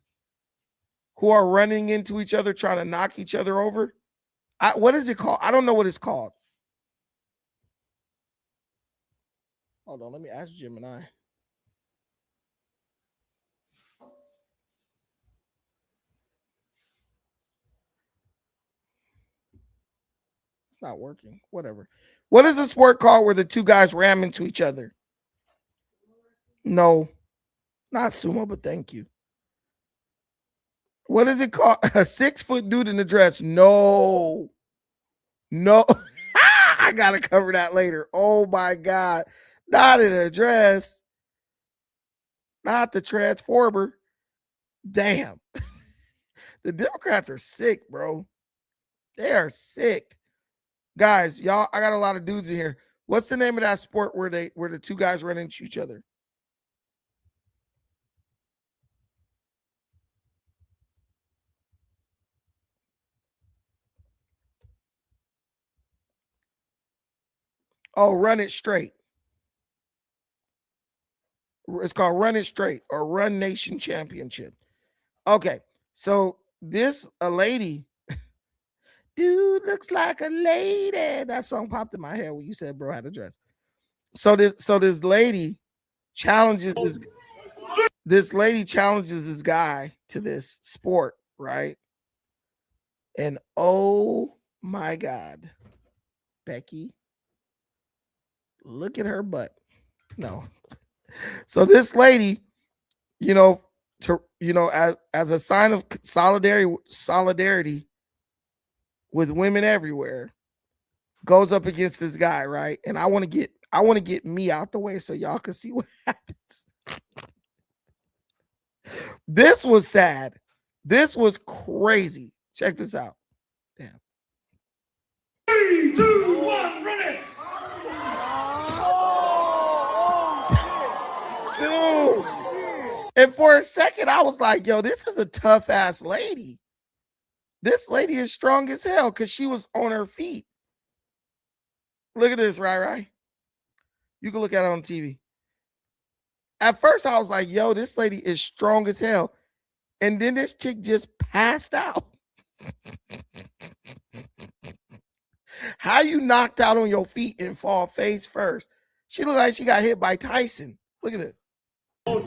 who are running into each other, trying to knock each other over. What is it called? I don't know what it's called. Hold on, let me ask Gemini. It's not working. Whatever. What is the sport called where the two guys ram into each other? No, not sumo, but thank you. What is it called? A 6-foot dude in a dress? No. I gotta cover that later. Oh my God. Not in a dress. Not the Transformer. Damn. The Democrats are sick, bro. They are sick. Guys, y'all, I got a lot of dudes in here. What's the name of that sport where the two guys run into each other? Oh, Run It Straight. It's called Run It Straight or Run Nation Championship. Okay, so a lady, dude looks like a lady. That song popped in my head when you said bro had a dress. So this lady challenges this guy to this sport, right? And oh my God, Becky, look at her butt. No. So this lady, as a sign of solidarity with women everywhere, goes up against this guy, right? And I want to get me out the way so y'all can see what happens. This was sad. This was crazy. Check this out. Damn. 3, 2, 1, run it! Dude. And for a second, I was like, yo, this is a tough ass lady. This lady is strong as hell because she was on her feet. Look at this, right? You can look at it on TV. At first, I was like, yo, this lady is strong as hell. And then this chick just passed out. How you knocked out on your feet and fall face first? She looked like she got hit by Tyson. Look at this. 3,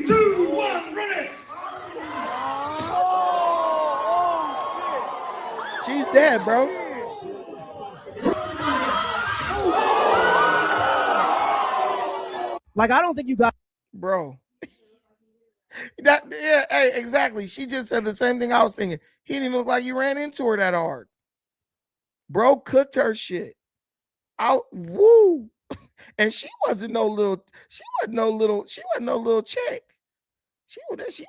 2, 1, run it! She's dead, bro. Like, I don't think you got, bro. Hey, exactly. She just said the same thing I was thinking. He didn't even look like you ran into her that hard. Bro cooked her shit out. Woo. And she wasn't no little chick. She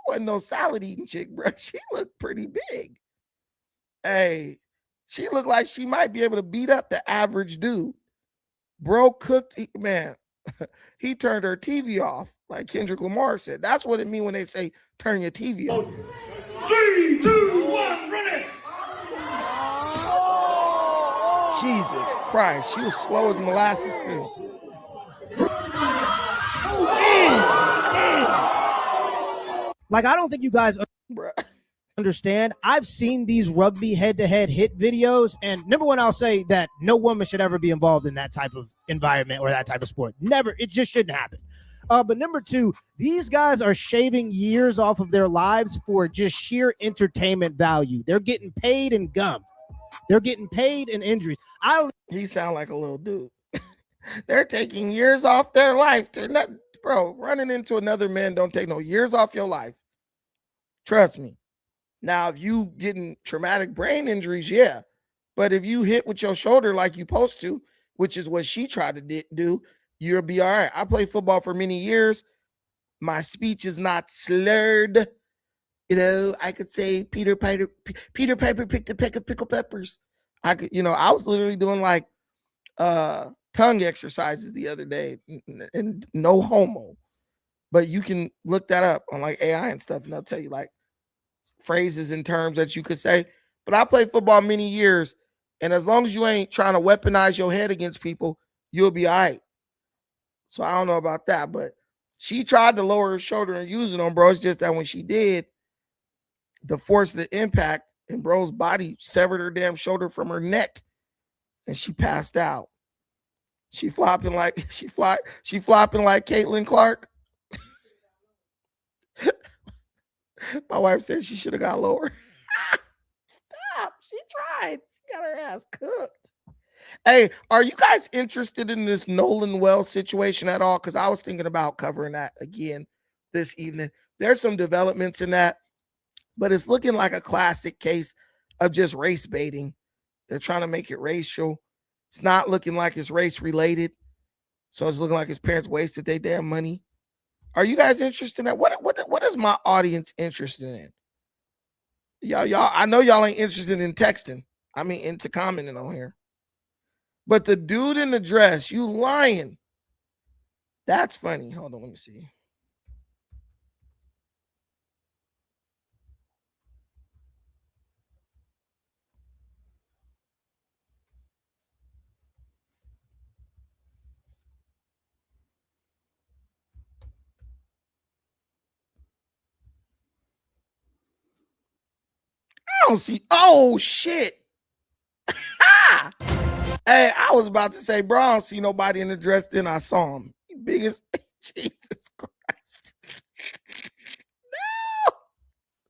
wasn't no salad eating chick, bro. She looked pretty big. Hey, she looked like she might be able to beat up the average dude. Bro cooked, man. He turned her TV off. Like Kendrick Lamar said, that's what it means when they say turn your TV on. 3, 2, 1, run it! Jesus Christ, she was slow as molasses too. Like, I don't think you guys understand. I've seen these rugby head-to-head hit videos, and number one, I'll say that no woman should ever be involved in that type of environment or that type of sport. Never. It just shouldn't happen. But number two, these guys are shaving years off of their lives for just sheer entertainment value. They're getting paid in gum. They're getting paid in injuries. He sound like a little dude. They're taking years off their life to not, bro. Running into another man don't take no years off your life. Trust me. Now, if you getting traumatic brain injuries, yeah. But if you hit with your shoulder like you supposed to, which is what she tried to do, you'll be all right. I played football for many years. My speech is not slurred. You know, I could say Peter Piper picked a peck of pickled peppers. I could, I was literally doing like tongue exercises the other day, and no homo. But you can look that up on like AI and stuff, and they'll tell you like phrases and terms that you could say. But I played football many years, and as long as you ain't trying to weaponize your head against people, you'll be all right. So I don't know about that, but she tried to lower her shoulder and use it on bro. It's just that when she did, the force of the impact and bro's body severed her damn shoulder from her neck, and she passed out. She flopping like Caitlin Clark. My wife said she should have got lower. Stop. She tried. She got her ass cooked. Hey, are you guys interested in this Nolan Wells situation at all? Because I was thinking about covering that again this evening. There's some developments in that, but it's looking like a classic case of just race baiting. They're trying to make it racial. It's not looking like it's race related. So it's looking like his parents wasted their damn money. Are you guys interested in that? What is my audience interested in? Y'all, I know y'all ain't interested in texting. I mean, into commenting on here. But the dude in the dress, you lying. That's funny. Hold on, let me see. I don't see. Oh, shit. Hey, I was about to say, bro, I don't see nobody in the dress. Then I saw him. Biggest. Jesus Christ.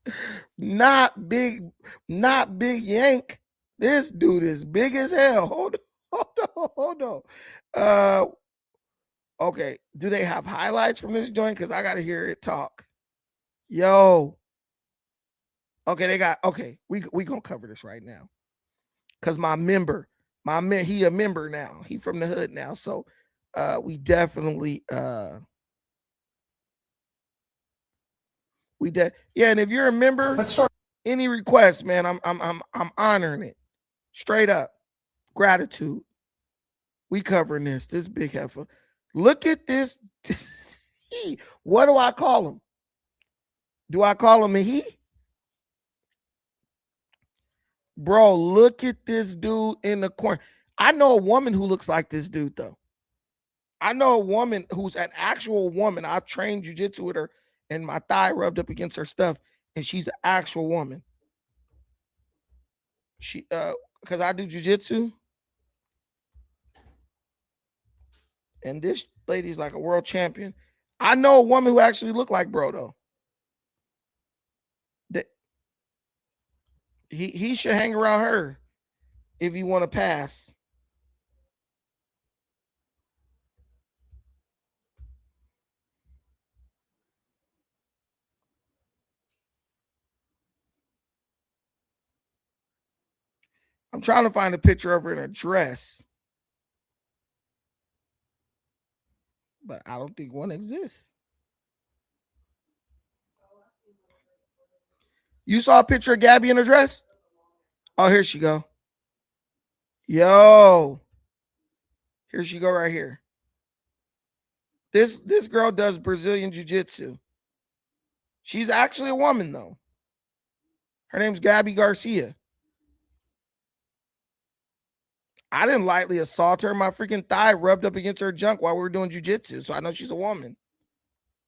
No. Not big Yank. This dude is big as hell. Hold on. Okay. Do they have highlights from this joint? Because I gotta hear it talk. Yo. Okay, we gonna cover this right now. Cause he a member now. He from the hood now. So we definitely yeah, and if you're a member, let's start any request, man. I'm honoring it. Straight up. Gratitude. We covering this big heifer. Look at this. What do I call him? Do I call him a he? Bro, look at this dude in the corner. I know a woman who looks like this dude, though. I know a woman who's an actual woman. I trained jiu-jitsu with her, and my thigh rubbed up against her stuff, and she's an actual woman. She, because I do jiu-jitsu, and this lady's like a world champion. I know a woman who actually looked like bro, though. He should hang around her if you want to pass. I'm trying to find a picture of her in a dress, but I don't think one exists. You saw a picture of Gabby in a dress? Oh, here she go. Yo. Here she go right here. This girl does Brazilian jiu-jitsu. She's actually a woman, though. Her name's Gabby Garcia. I didn't lightly assault her. My freaking thigh rubbed up against her junk while we were doing jiu-jitsu, so I know she's a woman.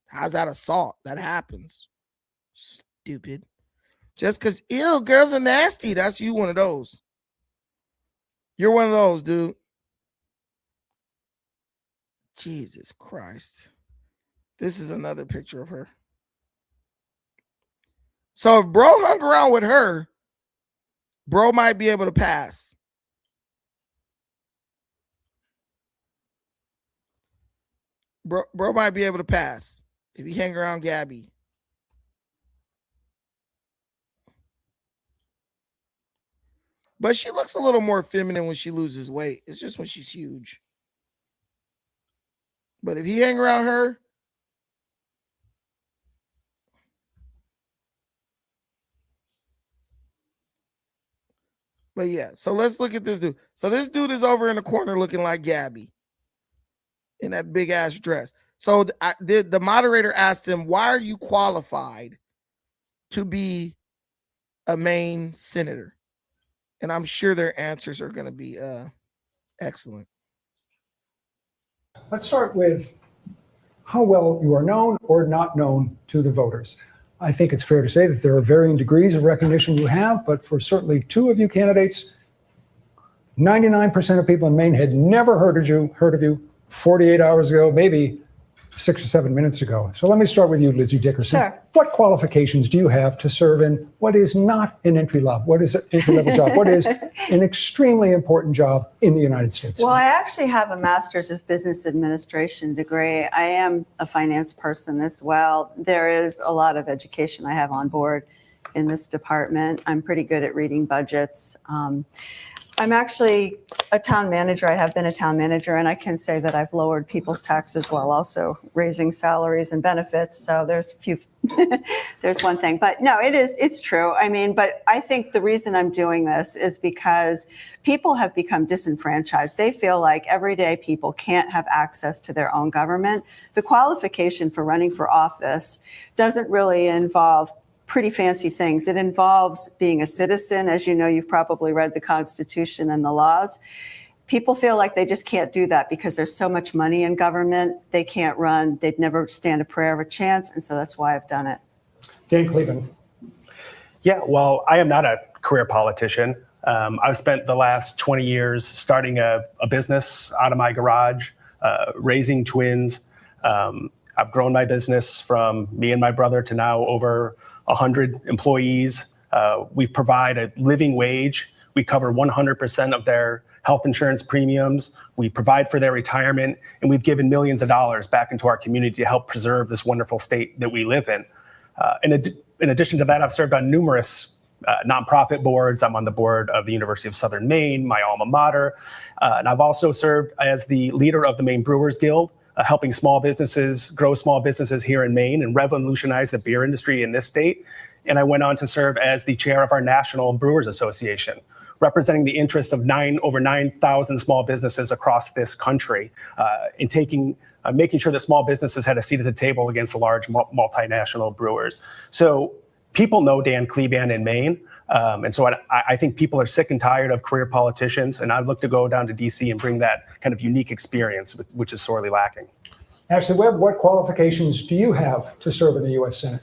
How's that assault? That happens. Stupid. Just because, ew, girls are nasty. That's you, one of those. You're one of those, dude. Jesus Christ. This is another picture of her. So if bro hung around with her, bro might be able to pass. Bro might be able to pass if he hang around Gabby. But she looks a little more feminine when she loses weight. It's just when she's huge. But if he hang around her, but yeah, so let's look at this dude. So this dude is over in the corner looking like Gabby in that big ass dress. So the moderator asked him, why are you qualified to be a Maine senator? And I'm sure their answers are going to be excellent. Let's start with how well you are known or not known to the voters. I think it's fair to say that there are varying degrees of recognition you have, but for certainly two of you candidates, 99% of people in Maine had never heard of you 48 hours ago, maybe 6 or 7 minutes ago. So let me start with you, Lizzie Dickerson. Sure. What qualifications do you have to serve in what is not an entry-level job? What is an extremely important job in the United States? Well, I actually have a master's of business administration degree. I am a finance person as well. There is a lot of education I have on board in this department. I'm pretty good at reading budgets. I'm actually a town manager. I have been a town manager, and I can say that I've lowered people's taxes while also raising salaries and benefits. So there's there's one thing, but no, it's true. I mean, but I think the reason I'm doing this is because people have become disenfranchised. They feel like everyday people can't have access to their own government. The qualification for running for office doesn't really involve pretty fancy things. It involves being a citizen. As you know, you've probably read the Constitution and the laws. People feel like they just can't do that because there's so much money in government. They can't run. They'd never stand a prayer of a chance. And so that's why I've done it. Dan Cleveland. Yeah, well, I am not a career politician. I've spent the last 20 years starting a business out of my garage, raising twins. I've grown my business from me and my brother to now over 100 employees. We provide a living wage. We cover 100% of their health insurance premiums. We provide for their retirement, and we've given millions of dollars back into our community to help preserve this wonderful state that we live in. In addition to that, I've served on numerous nonprofit boards. I'm on the board of the University of Southern Maine, my alma mater. And I've also served as the leader of the Maine Brewers Guild, helping small businesses grow small businesses here in Maine and revolutionize the beer industry in this state. And I went on to serve as the chair of our National Brewers Association, representing the interests of over 9,000 small businesses across this country, and making sure that small businesses had a seat at the table against the large multinational brewers. So people know Dan Kleban in Maine. And so I think people are sick and tired of career politicians, and I'd look to go down to DC and bring that kind of unique experience, which is sorely lacking. Ashley Webb, what qualifications do you have to serve in the U.S. Senate?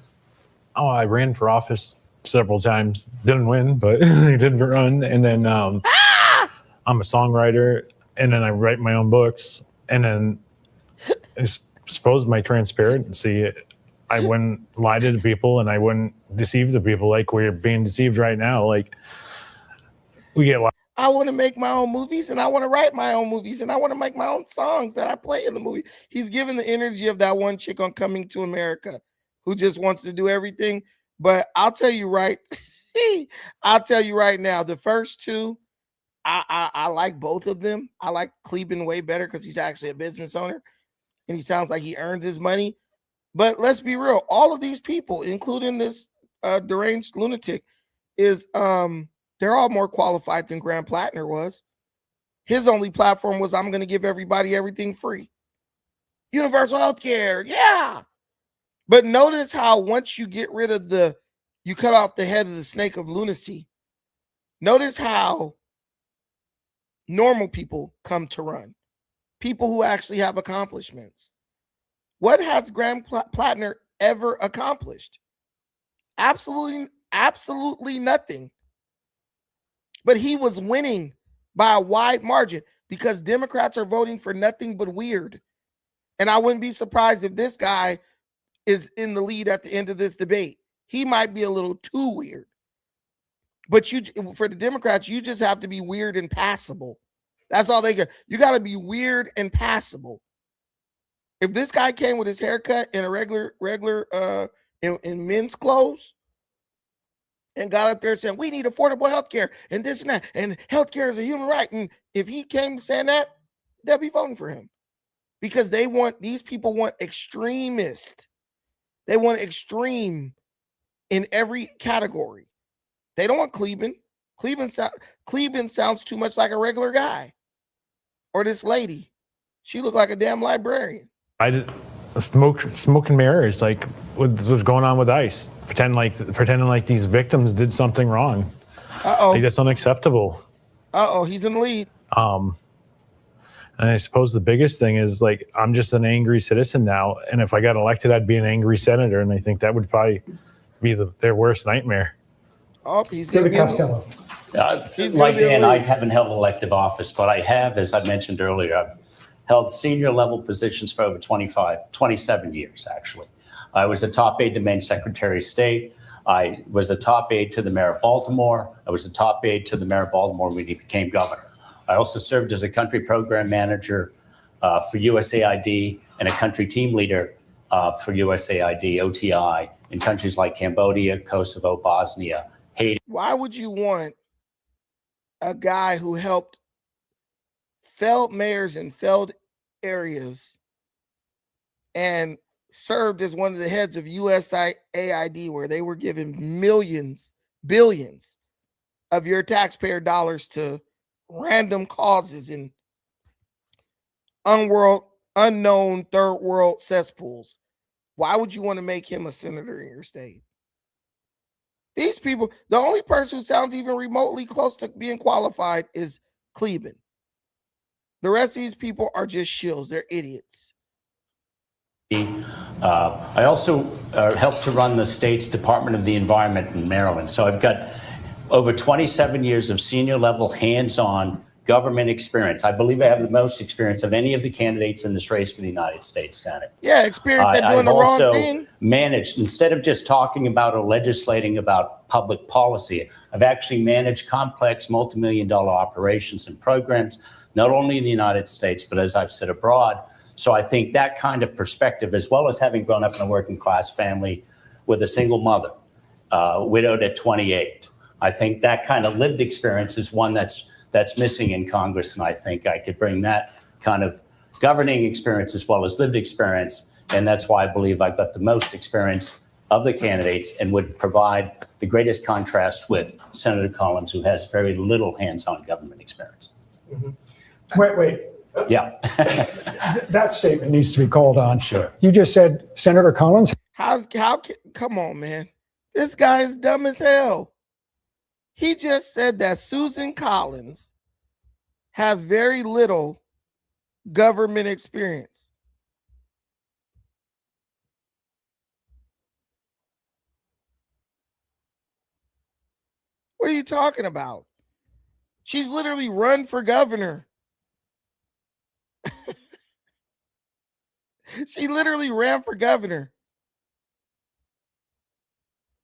Oh, I ran for office several times. Didn't win, but I did run. And then I'm a songwriter, and then I write my own books. And then I suppose my transparency, I wouldn't lie to the people, and I wouldn't deceive the people like we're being deceived right now. Like, we get I want to make my own movies, and I want to write my own movies, and I want to make my own songs that I play in the movie. He's given the energy of that one chick on Coming to America who just wants to do everything. But I'll tell you right now, the first two, I like both of them. I like Kleban way better because he's actually a business owner, and he sounds like he earns his money. But let's be real, all of these people, including this deranged lunatic, is they're all more qualified than Graham Plattner was. His only platform was, I'm going to give everybody everything free. Universal health care, yeah. But notice how once you get rid of you cut off the head of the snake of lunacy, notice how normal people come to run. People who actually have accomplishments. What has Graham Plattner ever accomplished? Absolutely nothing. But he was winning by a wide margin because Democrats are voting for nothing but weird. And I wouldn't be surprised if this guy is in the lead at the end of this debate. He might be a little too weird. But for the Democrats, you just have to be weird and passable. That's all they get. You got to be weird and passable. If this guy came with his haircut in a regular in men's clothes and got up there saying, we need affordable health care and this and that, and health care is a human right. And if he came saying that, they'll be voting for him because these people want extremist. They want extreme in every category. They don't want Cleveland. Cleveland sounds too much like a regular guy. Or this lady. She looked like a damn librarian. I did smoke and mirrors, like what was going on with ICE, pretending like these victims did something wrong. Like that's unacceptable. He's in the lead. And I suppose the biggest thing is like I'm just an angry citizen now, and if I got elected, I'd be an angry senator, and I think that would probably be their worst nightmare. He's David Costello. Like Dan, I haven't held elective office, but I have, as I mentioned earlier, I've held senior level positions for over 27 years, actually. I was a top aide to Maine Secretary of State. I was a top aide to the mayor of Baltimore. I was a top aide to the mayor of Baltimore when he became governor. I also served as a country program manager for USAID and a country team leader for USAID, OTI, in countries like Cambodia, Kosovo, Bosnia, Haiti. Why would you want a guy who helped failed mayors in failed areas and served as one of the heads of USAID, where they were given billions of your taxpayer dollars to random causes in unknown third world cesspools? Why would you want to make him a senator in your state? These people, the only person who sounds even remotely close to being qualified is Cleveland. The rest of these people are just shills. They're idiots. I also helped to run the state's Department of the Environment in Maryland. So I've got over 27 years of senior level hands-on government experience. I believe I have the most experience of any of the candidates in this race for the United States Senate. Yeah, experience at doing the wrong thing. Managed, instead of just talking about or legislating about public policy, I've actually managed complex multi-million-dollar operations and programs, not only in the United States, but as I've said, abroad. So I think that kind of perspective, as well as having grown up in a working class family with a single mother, widowed at 28, I think that kind of lived experience is one that's missing in Congress. And I think I could bring that kind of governing experience as well as lived experience. And that's why I believe I've got the most experience of the candidates and would provide the greatest contrast with Senator Collins, who has very little hands-on government experience. Mm-hmm. Wait. Yeah. That statement needs to be called on. Sure. You just said Senator Collins. Come on, man. This guy is dumb as hell. He just said that Susan Collins has very little government experience. What are you talking about? She's literally run for governor. She literally ran for governor.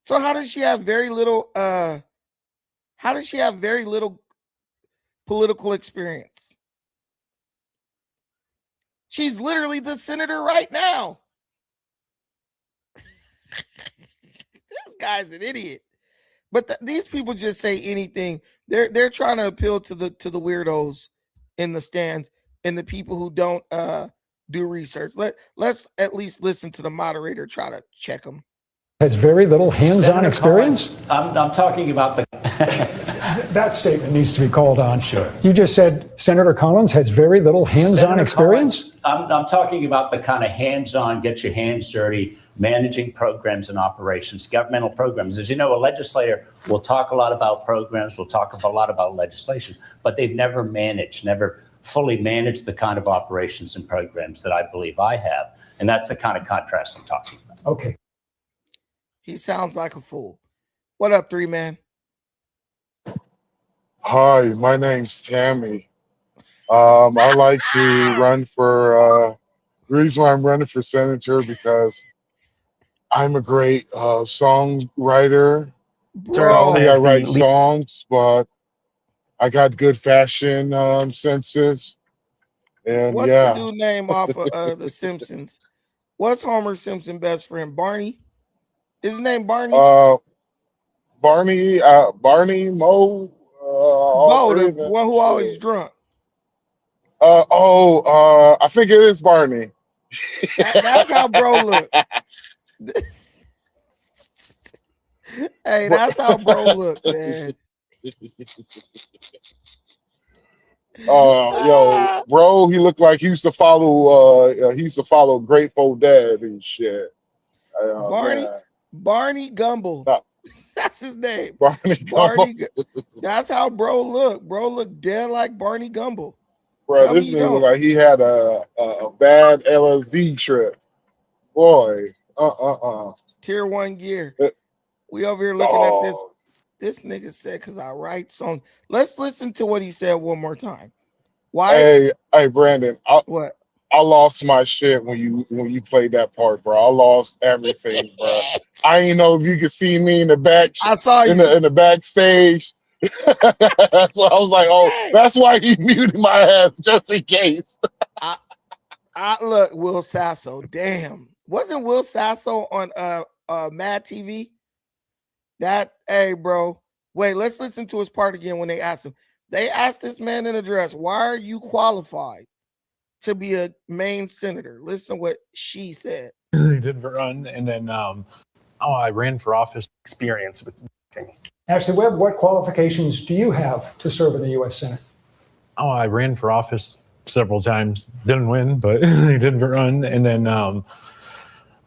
So how does she have very little political experience? She's literally the senator right now. This guy's an idiot. But these people just say anything. They're trying to appeal to the weirdos in the stands and the people who don't do research. Let's at least listen to the moderator try to check them. Has very little hands-on experience. I'm talking about the That statement needs to be called on. Sure. You just said Senator Collins has very little hands-on Senator experience. Collins, I'm talking about the kind of hands-on, get your hands dirty, managing programs and operations, governmental programs. As you know, a legislator will talk a lot about programs, will talk a lot about legislation, but they've never fully managed the kind of operations and programs that I believe I have. And that's the kind of contrast I'm talking about. Okay. He sounds like a fool. What up, 3-man? Hi, my name's Tammy. I like to run for, the reason why I'm running for senator because I'm a great songwriter. Not only I write songs, but I got good fashion senses. And What's yeah. the dude name off of The Simpsons? What's Homer Simpson's best friend? Barney? Is his name Barney? Barney, Mo, Bo, the one who always drunk. I think it is Barney. That's how bro look. Hey, that's how bro look, man. Yo, bro, he looked like he used to follow Grateful Dead and shit. Barney Gumble. No. That's his name. Barney Gumble. That's how bro look. Bro look dead like Barney Gumble. Bro, this nigga looked like he had a bad LSD trip. Boy, Tier 1 gear. We over here looking at this. This nigga said, "Cause I write songs." Let's listen to what he said one more time. Why? Hey, Brandon. What? I lost my shit when you played that part, bro. I lost everything, bro. I didn't know if you could see me in the back. I saw you in the backstage. So I was like, oh, that's why he muted my ass just in case. I look, Will Sasso. Damn, wasn't Will Sasso on Mad TV? Hey, bro. Wait, let's listen to his part again when they asked him. They asked this man in address, "Why are you qualified to be a Maine senator?" Listen to what she said. I did run, and then I ran for office. Experience with Ashley Webb, what qualifications do you have to serve in the U.S. Senate? I ran for office several times. Didn't win, but I did run. And then I'm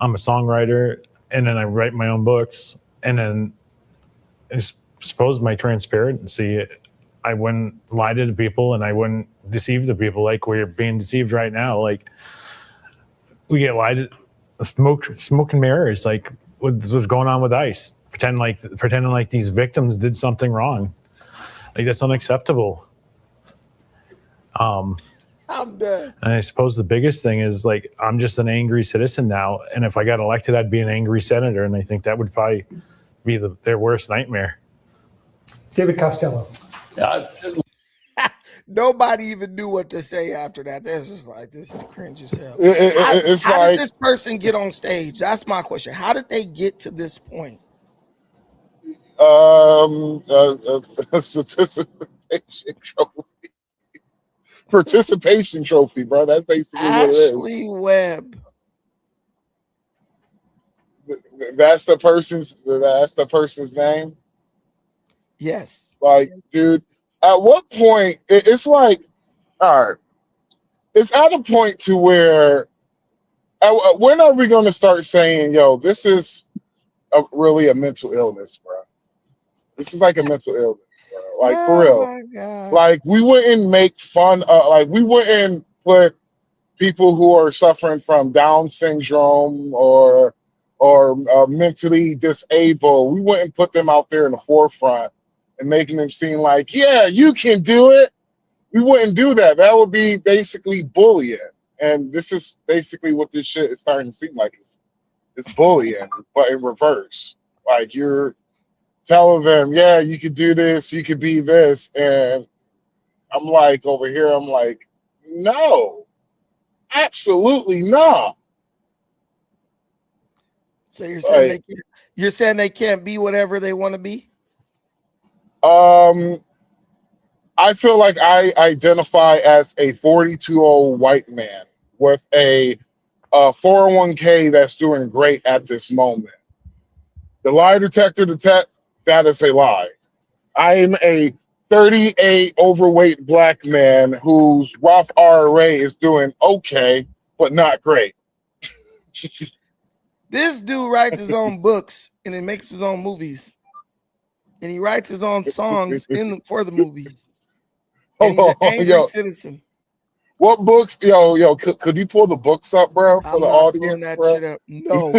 a songwriter, and then I write my own books. And then I suppose my transparency, I wouldn't lie to the people, and I wouldn't deceive the people like we're being deceived right now. Like, we get lied to, smoke and mirrors, like what's going on with ICE. Pretending like these victims did something wrong. Like, that's unacceptable. I'm done. And I suppose the biggest thing is, like, I'm just an angry citizen now. And if I got elected, I'd be an angry senator. And I think that would probably be their worst nightmare. David Costello. Nobody even knew what to say after that. This is cringe as hell. How did this person get on stage? That's my question. How did they get to this point? Participation trophy, bro. That's basically what it is. Ashley Webb. That's the person's name. Yes. Like, dude, at what point it's like, all right, it's at a point to where when are we going to start saying, yo, this is really a mental illness, bro? This is like a mental illness, bro. Like, for real. My God. Like, we wouldn't make fun of, we wouldn't put people who are suffering from Down syndrome or mentally disabled, we wouldn't put them out there in the forefront and making them seem like, yeah, you can do it. We wouldn't do that. That would be basically bullying. And this is basically what this shit is starting to seem like. It's bullying, but in reverse. Like, you're telling them, yeah, you could do this, you could be this. And I'm like, over here, I'm like, no, absolutely not. So you're saying they can't be whatever they want to be? I feel like I identify as a 42-year-old white man with a 401k that's doing great at this moment. The lie detector that is a lie. I am a 38 overweight black man whose Roth IRA is doing okay, but not great. This dude writes his own books and then makes his own movies. And he writes his own songs for the movies. And he's an angry citizen. What books? Could you pull the books up, bro, for I'm the not audience, pulling that bro? shit up. No,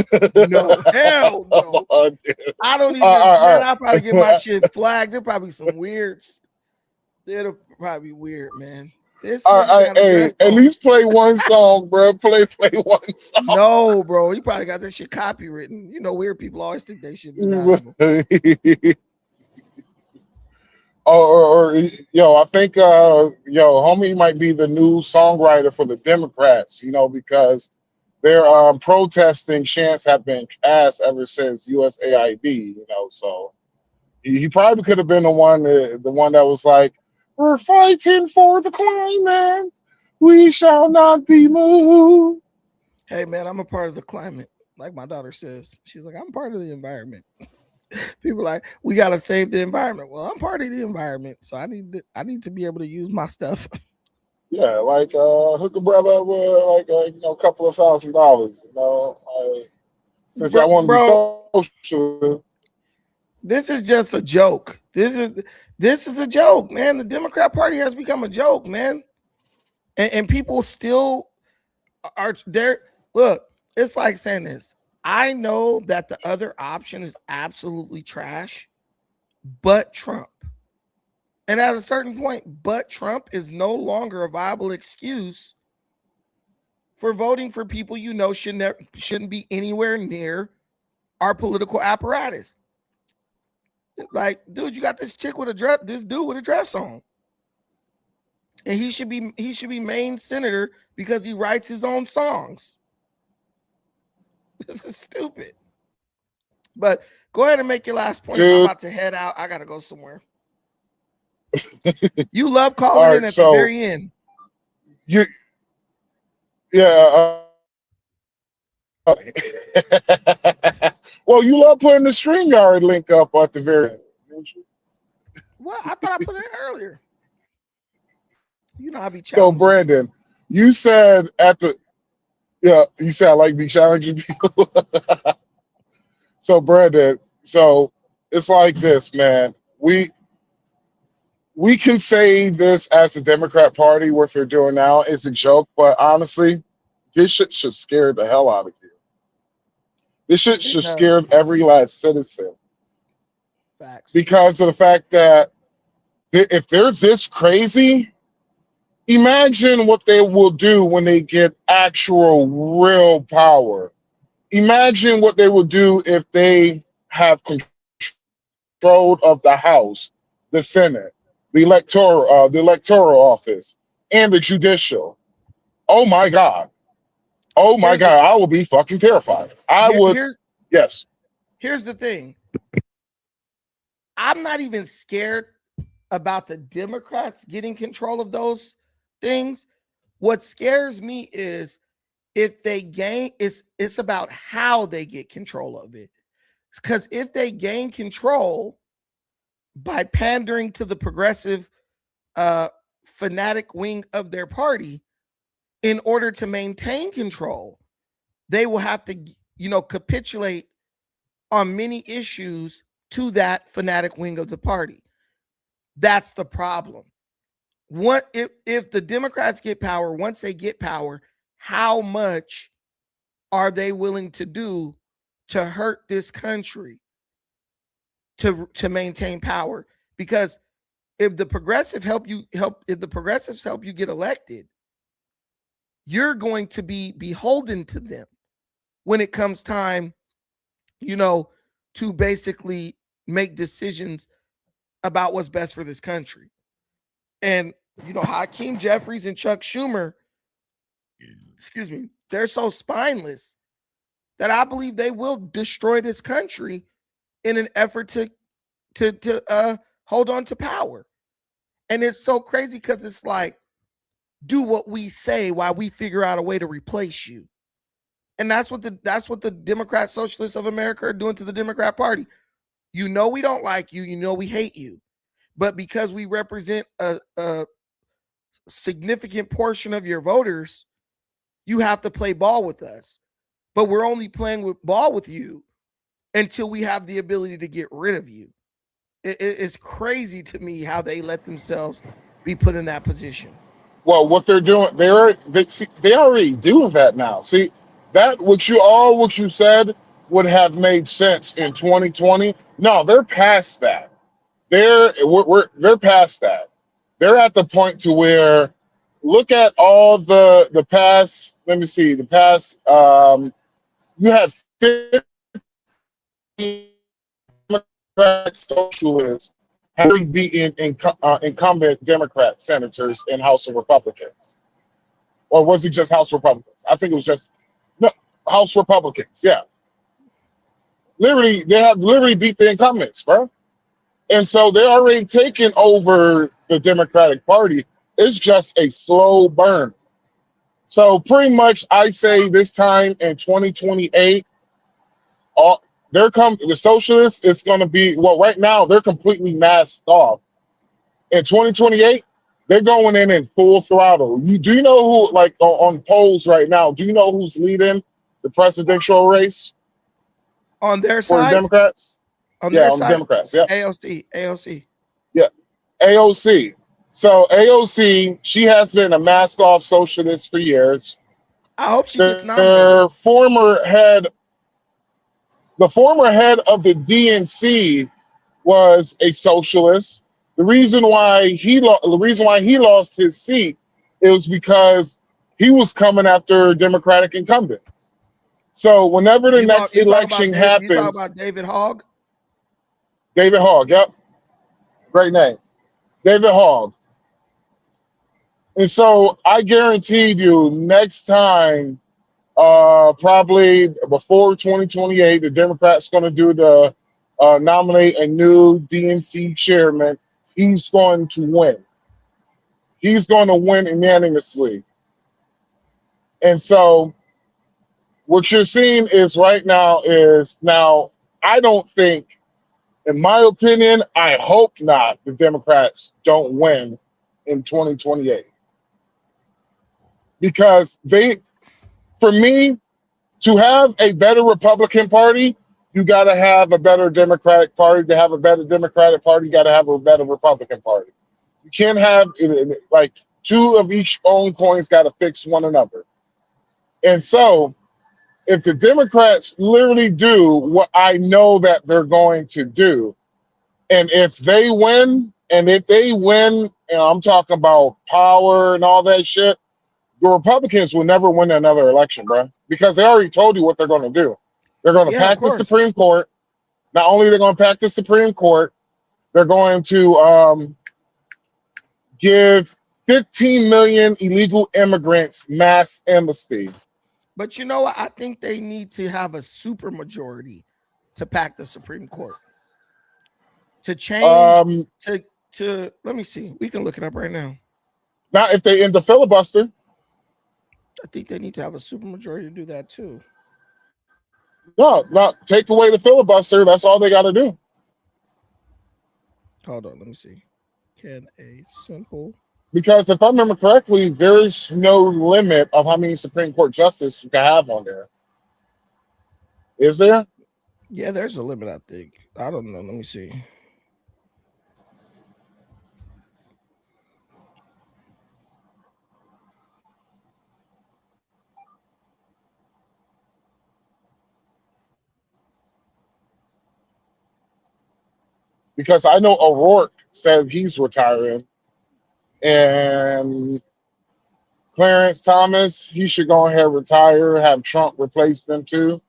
hell no. Oh, dude. I don't even, All right. man, I'll probably get my shit flagged. There'll probably be some weird, it'll probably be weird, man. This All nigga right, got a hey, dress at on. least play one song, bro. Play one song. No, bro, he probably got that shit copywritten. You know, weird people always think they shit is valuable. or I think homie might be the new songwriter for the Democrats, because their protesting chants have been cast ever since USAID, so he probably could have been the one that was like, we're fighting for the climate, we shall not be moved. Hey man, I'm a part of the climate. Like my daughter says, she's like, I'm part of the environment. People like, we gotta save the environment. Well, I'm part of the environment, so I need to be able to use my stuff. Yeah, like hook a brother up with a couple of $1,000. Since I want to be social. This is just a joke. This is a joke, man. The Democrat Party has become a joke, man. And people still are there. Look, it's like saying this. I know that the other option is absolutely trash, but Trump. And at a certain point, but Trump is no longer a viable excuse for voting for people shouldn't be anywhere near our political apparatus. Like, dude, you got this chick with this dude with a dress on. And he should be main senator because he writes his own songs. This is stupid. But go ahead and make your last point. Dude. I'm about to head out. I gotta go somewhere. You love calling in at the very end. Well, you love putting the StreamYard link up at the very end. What? I thought I put it in earlier. You know I be So challenging. Brandon, you said you said I like be challenging people. So Brandon, it's like this, man. We can say this as the Democrat Party, what they're doing now is a joke, but honestly, this shit should scare the hell out of you. This shit should scare every last citizen. Facts. Because of the fact that if they're this crazy, imagine what they will do when they get actual real power. Imagine what they will do if they have control of the House, the Senate, the electoral office, and the judicial. Oh my God. Oh my God. I will be fucking terrified. Yes. Here's the thing. I'm not even scared about the Democrats getting control of those things. What scares me is if they gain, it's about how they get control of it. Because if they gain control by pandering to the progressive fanatic wing of their party, in order to maintain control, they will have to, capitulate on many issues to that fanatic wing of the party. That's the problem. What if the Democrats get power, once they get power, how much are they willing to do to hurt this country to maintain power? Because if the progressives help you get elected, you're going to be beholden to them when it comes time, to basically make decisions about what's best for this country. And, Hakeem Jeffries and Chuck Schumer, they're so spineless that I believe they will destroy this country in an effort to hold on to power. And it's so crazy because it's like, do what we say while we figure out a way to replace you. And that's what the Democrat Socialists of America are doing to the Democrat Party. We don't like you. We hate you. but because we represent a significant portion of your voters, you have to play ball with us. But we're only playing ball with you until we have the ability to get rid of you. It's crazy to me how they let themselves be put in that position. Well, what they're doing, they already doing that now. See, that what you said would have made sense in 2020. No, they're past that. They're past that. They're at the point to where, look at all the past. Let me see the past. You had 50 Democratic socialists having beaten incumbent Democrat senators in House of Republicans. Or was it just House Republicans? I think it was just House Republicans. Yeah, they have literally beat the incumbents, bro. And so they're already taken over the Democratic Party. It's just a slow burn. So pretty much, I say this time in 2028, the socialists. It's going to be, well, right now they're completely masked off. In 2028, they're going in full throttle. Do you know who, like on polls right now? Do you know who's leading the presidential race on their for side? the Democrats? On Yeah, their on the side, Democrats. Yeah. AOC. Yeah, AOC. So AOC, she has been a mask-off socialist for years. I hope she gets The nominated. the former head of the DNC was a socialist. The reason why he lost his seat is because he was coming after Democratic incumbents. So whenever the next election You happens, talk about David Hogg? David Hogg, yep, great name, David Hogg. And so I guarantee you, next time, probably before 2028, the Democrats going to do the nominate a new DNC chairman. He's going to win. He's going to win unanimously. And so what you're seeing is right now I don't think, in my opinion, I hope not, the Democrats don't win in 2028. Because for me, to have a better Republican Party, you got to have a better Democratic Party. To have a better Democratic Party, you got to have a better Republican Party. You can't have like two of each own coins got to fix one another. And so if the Democrats literally do what I know that they're going to do, and if they win, and I'm talking about power and all that shit, the Republicans will never win another election, bro, because they already told you what they're going to do. They're going to pack the Supreme Court. Not only are they going to pack the Supreme Court, they're going to give 15 million illegal immigrants mass amnesty. But you know what? I think they need to have a supermajority to pack the Supreme Court. To change to let me see. We can look it up right now. Not if they end the filibuster. I think they need to have a supermajority to do that too. No, not take away the filibuster. That's all they got to do. Hold on, let me see. Can a simple Because if I remember correctly, there's no limit of how many Supreme Court justices you can have on there. Is there? Yeah, there's a limit, I think. I don't know. Let me see. Because I know O'Rourke said he's retiring, and Clarence Thomas, he should go ahead and retire, have Trump replace them too.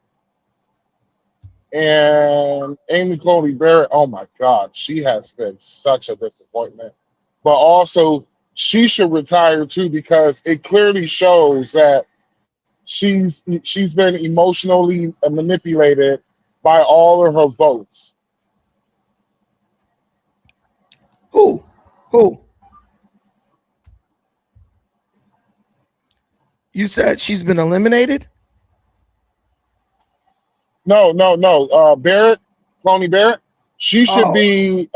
And Amy Coney Barrett, oh my God, she has been such a disappointment. But also, she should retire too, because it clearly shows that she's been emotionally manipulated by all of her votes. Who? You said she's been eliminated? No. Barrett, Coney Barrett, She should be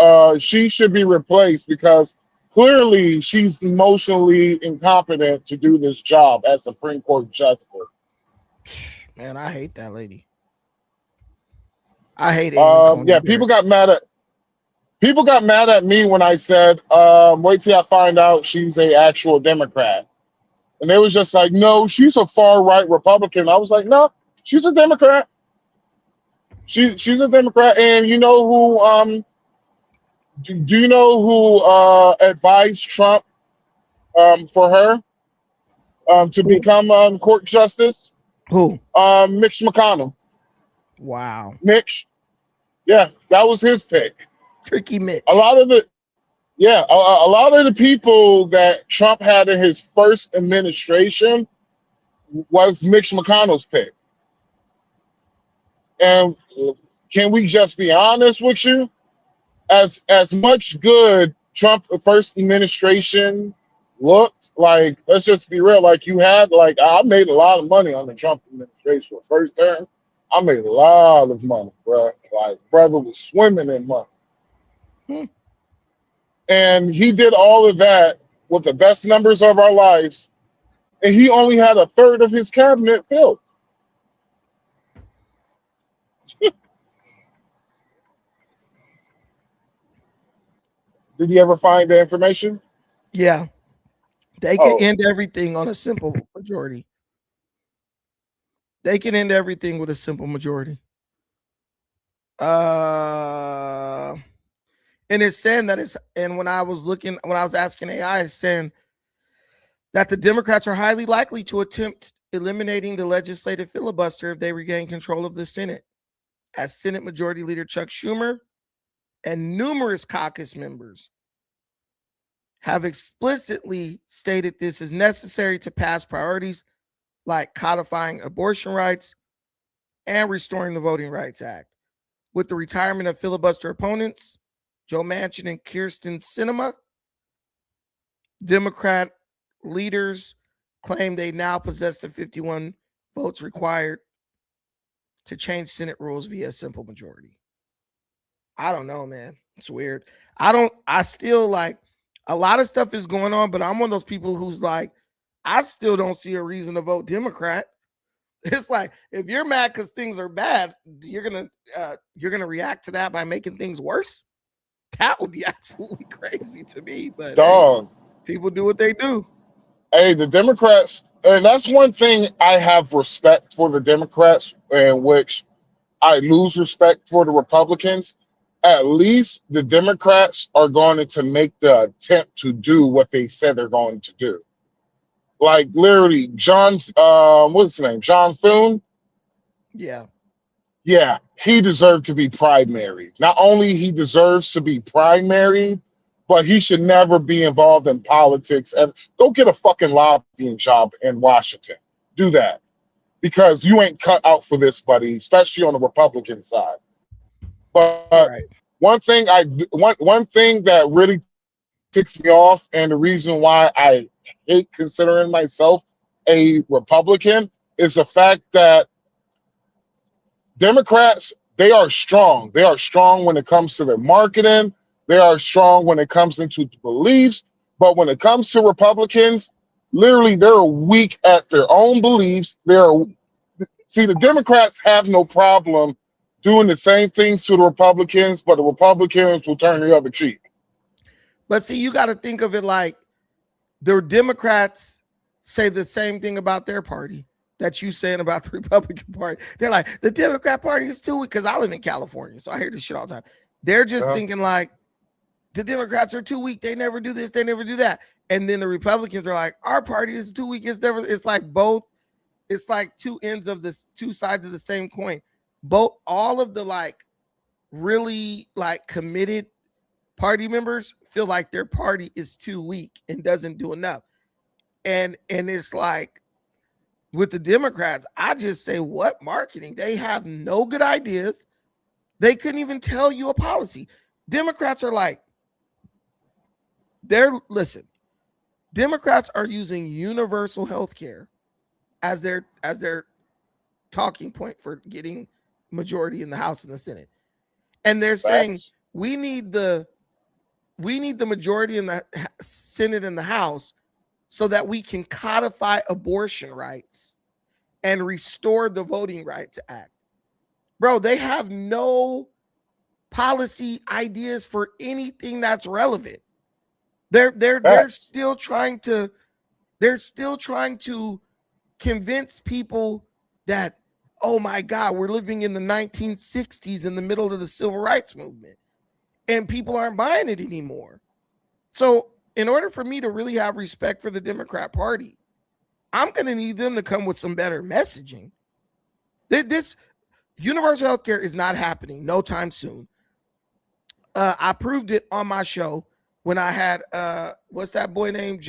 replaced because clearly she's emotionally incompetent to do this job as Supreme Court justice. Man, I hate that lady. I hate Amy Yeah, Coney people Barrett. got mad at me when I said, wait till I find out she's a actual Democrat. And they was just like, no, she's a far right Republican. I was like, no, she's a Democrat. She's a Democrat. And you know who do you know who advised Trump for her to become court justice? Who? Mitch McConnell. Wow. Mitch. Yeah, that was his pick. Tricky Mitch. A lot of the people that Trump had in his first administration was Mitch McConnell's pick. And can we just be honest with you? As much good Trump first administration looked, like, let's just be real, like you had, like, I made a lot of money on the Trump administration first term. I made a lot of money, bro. Like, brother was swimming in money. And he did all of that with the best numbers of our lives, and he only had a third of his cabinet filled. Did you ever find the information? Yeah. They can end everything on a simple majority. They can end everything with a simple majority. And it's saying that it's, and when I was asking AI, it's saying that the Democrats are highly likely to attempt eliminating the legislative filibuster if they regain control of the Senate, as Senate Majority Leader Chuck Schumer and numerous caucus members have explicitly stated this is necessary to pass priorities like codifying abortion rights and restoring the Voting Rights Act. With the retirement of filibuster opponents, Joe Manchin and Kyrsten Sinema, Democrat leaders claim they now possess the 51 votes required to change Senate rules via simple majority. I don't know, man. It's weird. I still like, a lot of stuff is going on, but I'm one of those people who's like, I still don't see a reason to vote Democrat. It's like, if you're mad because things are bad, you're gonna react to that by making things worse. That would be absolutely crazy to me. But Dog. hey, people do what they do. Hey, the Democrats, and that's one thing I have respect for the Democrats, in which I lose respect for the Republicans. At least the Democrats are going to make the attempt to do what they said they're going to do. Like, literally, what's his name? John Thune? Yeah. Yeah, he deserved to be primary. Not only he deserves to be primary, but he should never be involved in politics. And go get a fucking lobbying job in Washington. Do that. Because you ain't cut out for this, buddy, especially on the Republican side. But one thing that really ticks me off, and the reason why I hate considering myself a Republican, is the fact that Democrats, they are strong. They are strong when it comes to their marketing. They are strong when it comes into beliefs. But when it comes to Republicans, literally, they're weak at their own beliefs. See, the Democrats have no problem doing the same things to the Republicans, but the Republicans will turn the other cheek. But see, you got to think of it like the Democrats say the same thing about their party that you saying about the Republican Party. They're like, the Democrat Party is too weak, because I live in California, so I hear this shit all the time. They're just thinking like, the Democrats are too weak. They never do this. They never do that. And then the Republicans are like, our party is too weak. It's like both. It's like two ends of this, two sides of the same coin. All of the like really like committed party members feel like their party is too weak and doesn't do enough. And it's like with the Democrats, I just say, what marketing? They have no good ideas. They couldn't even tell you a policy. Democrats are like, Democrats are using universal health care as their talking point for getting majority in the House and the Senate. And they're saying we need the majority in the Senate and the House so that we can codify abortion rights and restore the Voting Rights Act. Bro, they have no policy ideas for anything that's relevant. They're still trying to convince people that, oh my God, we're living in the 1960s in the middle of the civil rights movement, and people aren't buying it anymore. So in order for me to really have respect for the Democrat Party, I'm going to need them to come with some better messaging. This universal health care is not happening no time soon. I proved it on my show when I had, what's that boy named?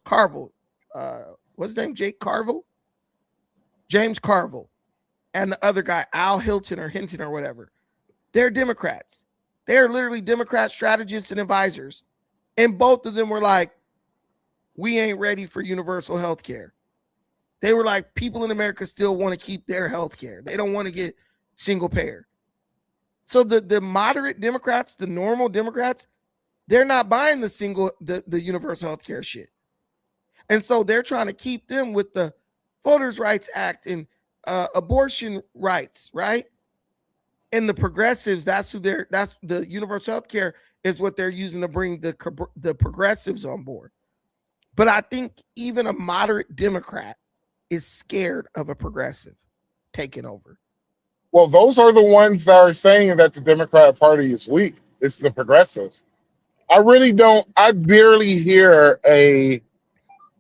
Carville. What's his name? Jake Carville? James Carville. And the other guy, Al Hilton or Hinton or whatever. They're Democrats. They're literally Democrat strategists and advisors. And both of them were like, we ain't ready for universal health care. They were like, people in America still want to keep their health care. They don't want to get single payer. So the moderate Democrats, the normal Democrats, they're not buying the universal health care shit. And so they're trying to keep them with the Voters' Rights Act and abortion rights, right? And the progressives, that's the universal health care is what they're using to bring the progressives on board. But I think even a moderate Democrat is scared of a progressive taking over. Well, those are the ones that are saying that the Democratic Party is weak. It's the progressives. I barely hear a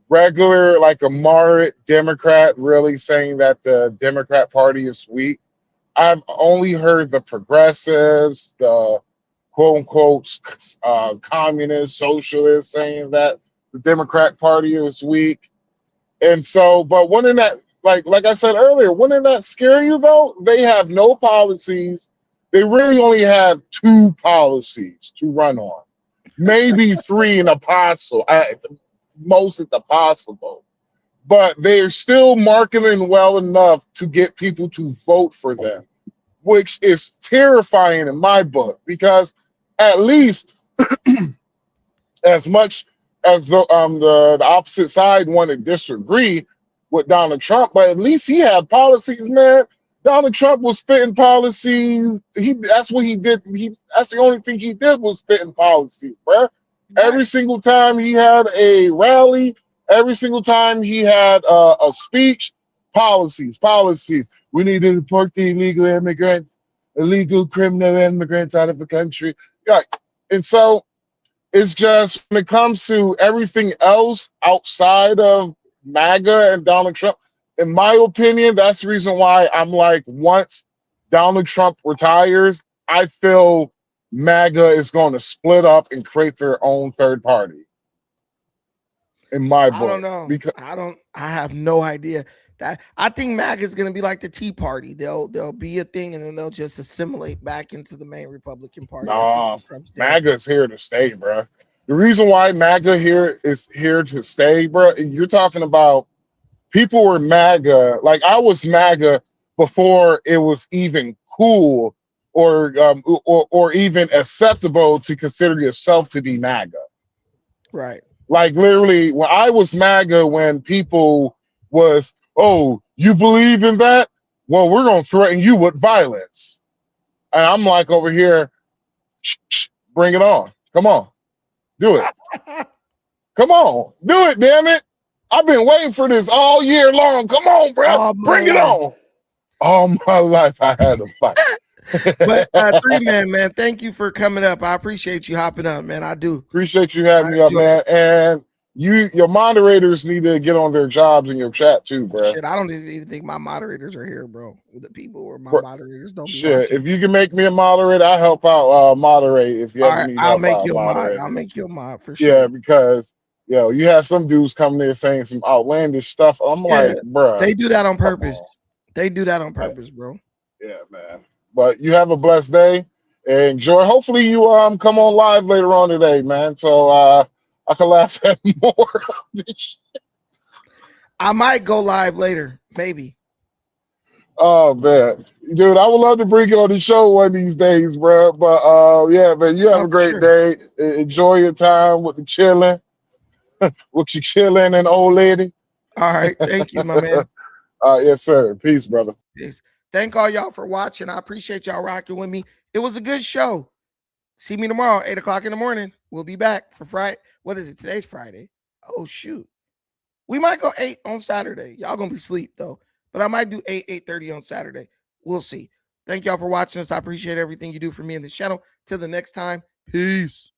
regular, like a moderate Democrat really saying that the Democrat Party is weak. I've only heard the progressives, the quote unquote communist, socialists saying that the Democrat Party is weak. And so, but wouldn't that, like I said earlier, wouldn't that scare you though? They have no policies. They really only have 2 policies to run on. Maybe 3 in a possible, most at the possible. But they're still marketing well enough to get people to vote for them, which is terrifying in my book, because at least as much as the opposite side want to disagree with Donald Trump, but at least he had policies, man. Donald Trump was spitting policies. That's what he did. That's the only thing he did was spitting policies, bro. Every single time he had a rally, every single time he had a speech, policies. We need to deport the illegal criminal immigrants out of the country. Yeah. And so it's just when it comes to everything else outside of MAGA and Donald Trump, in my opinion, that's the reason why I'm like, once Donald Trump retires, I feel MAGA is going to split up and create their own third party. In my book. I don't know. Because I have no idea. I think MAGA is going to be like the Tea Party. They'll be a thing and then they'll just assimilate back into the main Republican Party. Nah, MAGA's here to stay, bro. The reason why MAGA is here to stay, bro, you're talking about people were MAGA. Like I was MAGA before it was even cool or even acceptable to consider yourself to be MAGA. Right. Like literally, when I was MAGA, when people was, oh, you believe in that? Well, we're gonna threaten you with violence. And I'm like over here, bring it on. Come on. Do it. Come on. Do it, damn it. I've been waiting for this all year long. Come on, bro. Bring it on. All my life I had to fight. But 3-Man, thank you for coming up. I appreciate you hopping up, man. I do. Appreciate you having me up, man. And your moderators need to get on their jobs in your chat too, bro. Shit, I don't even think my moderators are here, bro. The people who are my moderators don't be shit. watching. If you can make me a moderator, I'll help out moderate. If you ever need I'll help make out, you a mod. moderate. I'll make you a mod for sure. Yeah, because you have some dudes coming in saying some outlandish stuff. I'm like, bro. They do that on purpose. They do that on purpose, bro. Yeah, man. But you have a blessed day. Enjoy. Hopefully you come on live later on today, man. So I can laugh at more of this shit. I might go live later, maybe. Oh man, dude, I would love to bring you on the show one of these days, bro. But yeah, man, you have Oh, a for great sure. day. Enjoy your time with the chilling, with your chilling and old lady. All right. Thank you, my man. Yes, sir. Peace, brother. Peace. Thank all y'all for watching. I appreciate y'all rocking with me. It was a good show. See me tomorrow, 8 o'clock in the morning. We'll be back for Friday. What is it? Today's Friday. Oh, shoot. We might go 8 on Saturday. Y'all gonna be asleep though. But I might do 8:30 on Saturday. We'll see. Thank y'all for watching us. I appreciate everything you do for me in this channel. Till the next time, peace.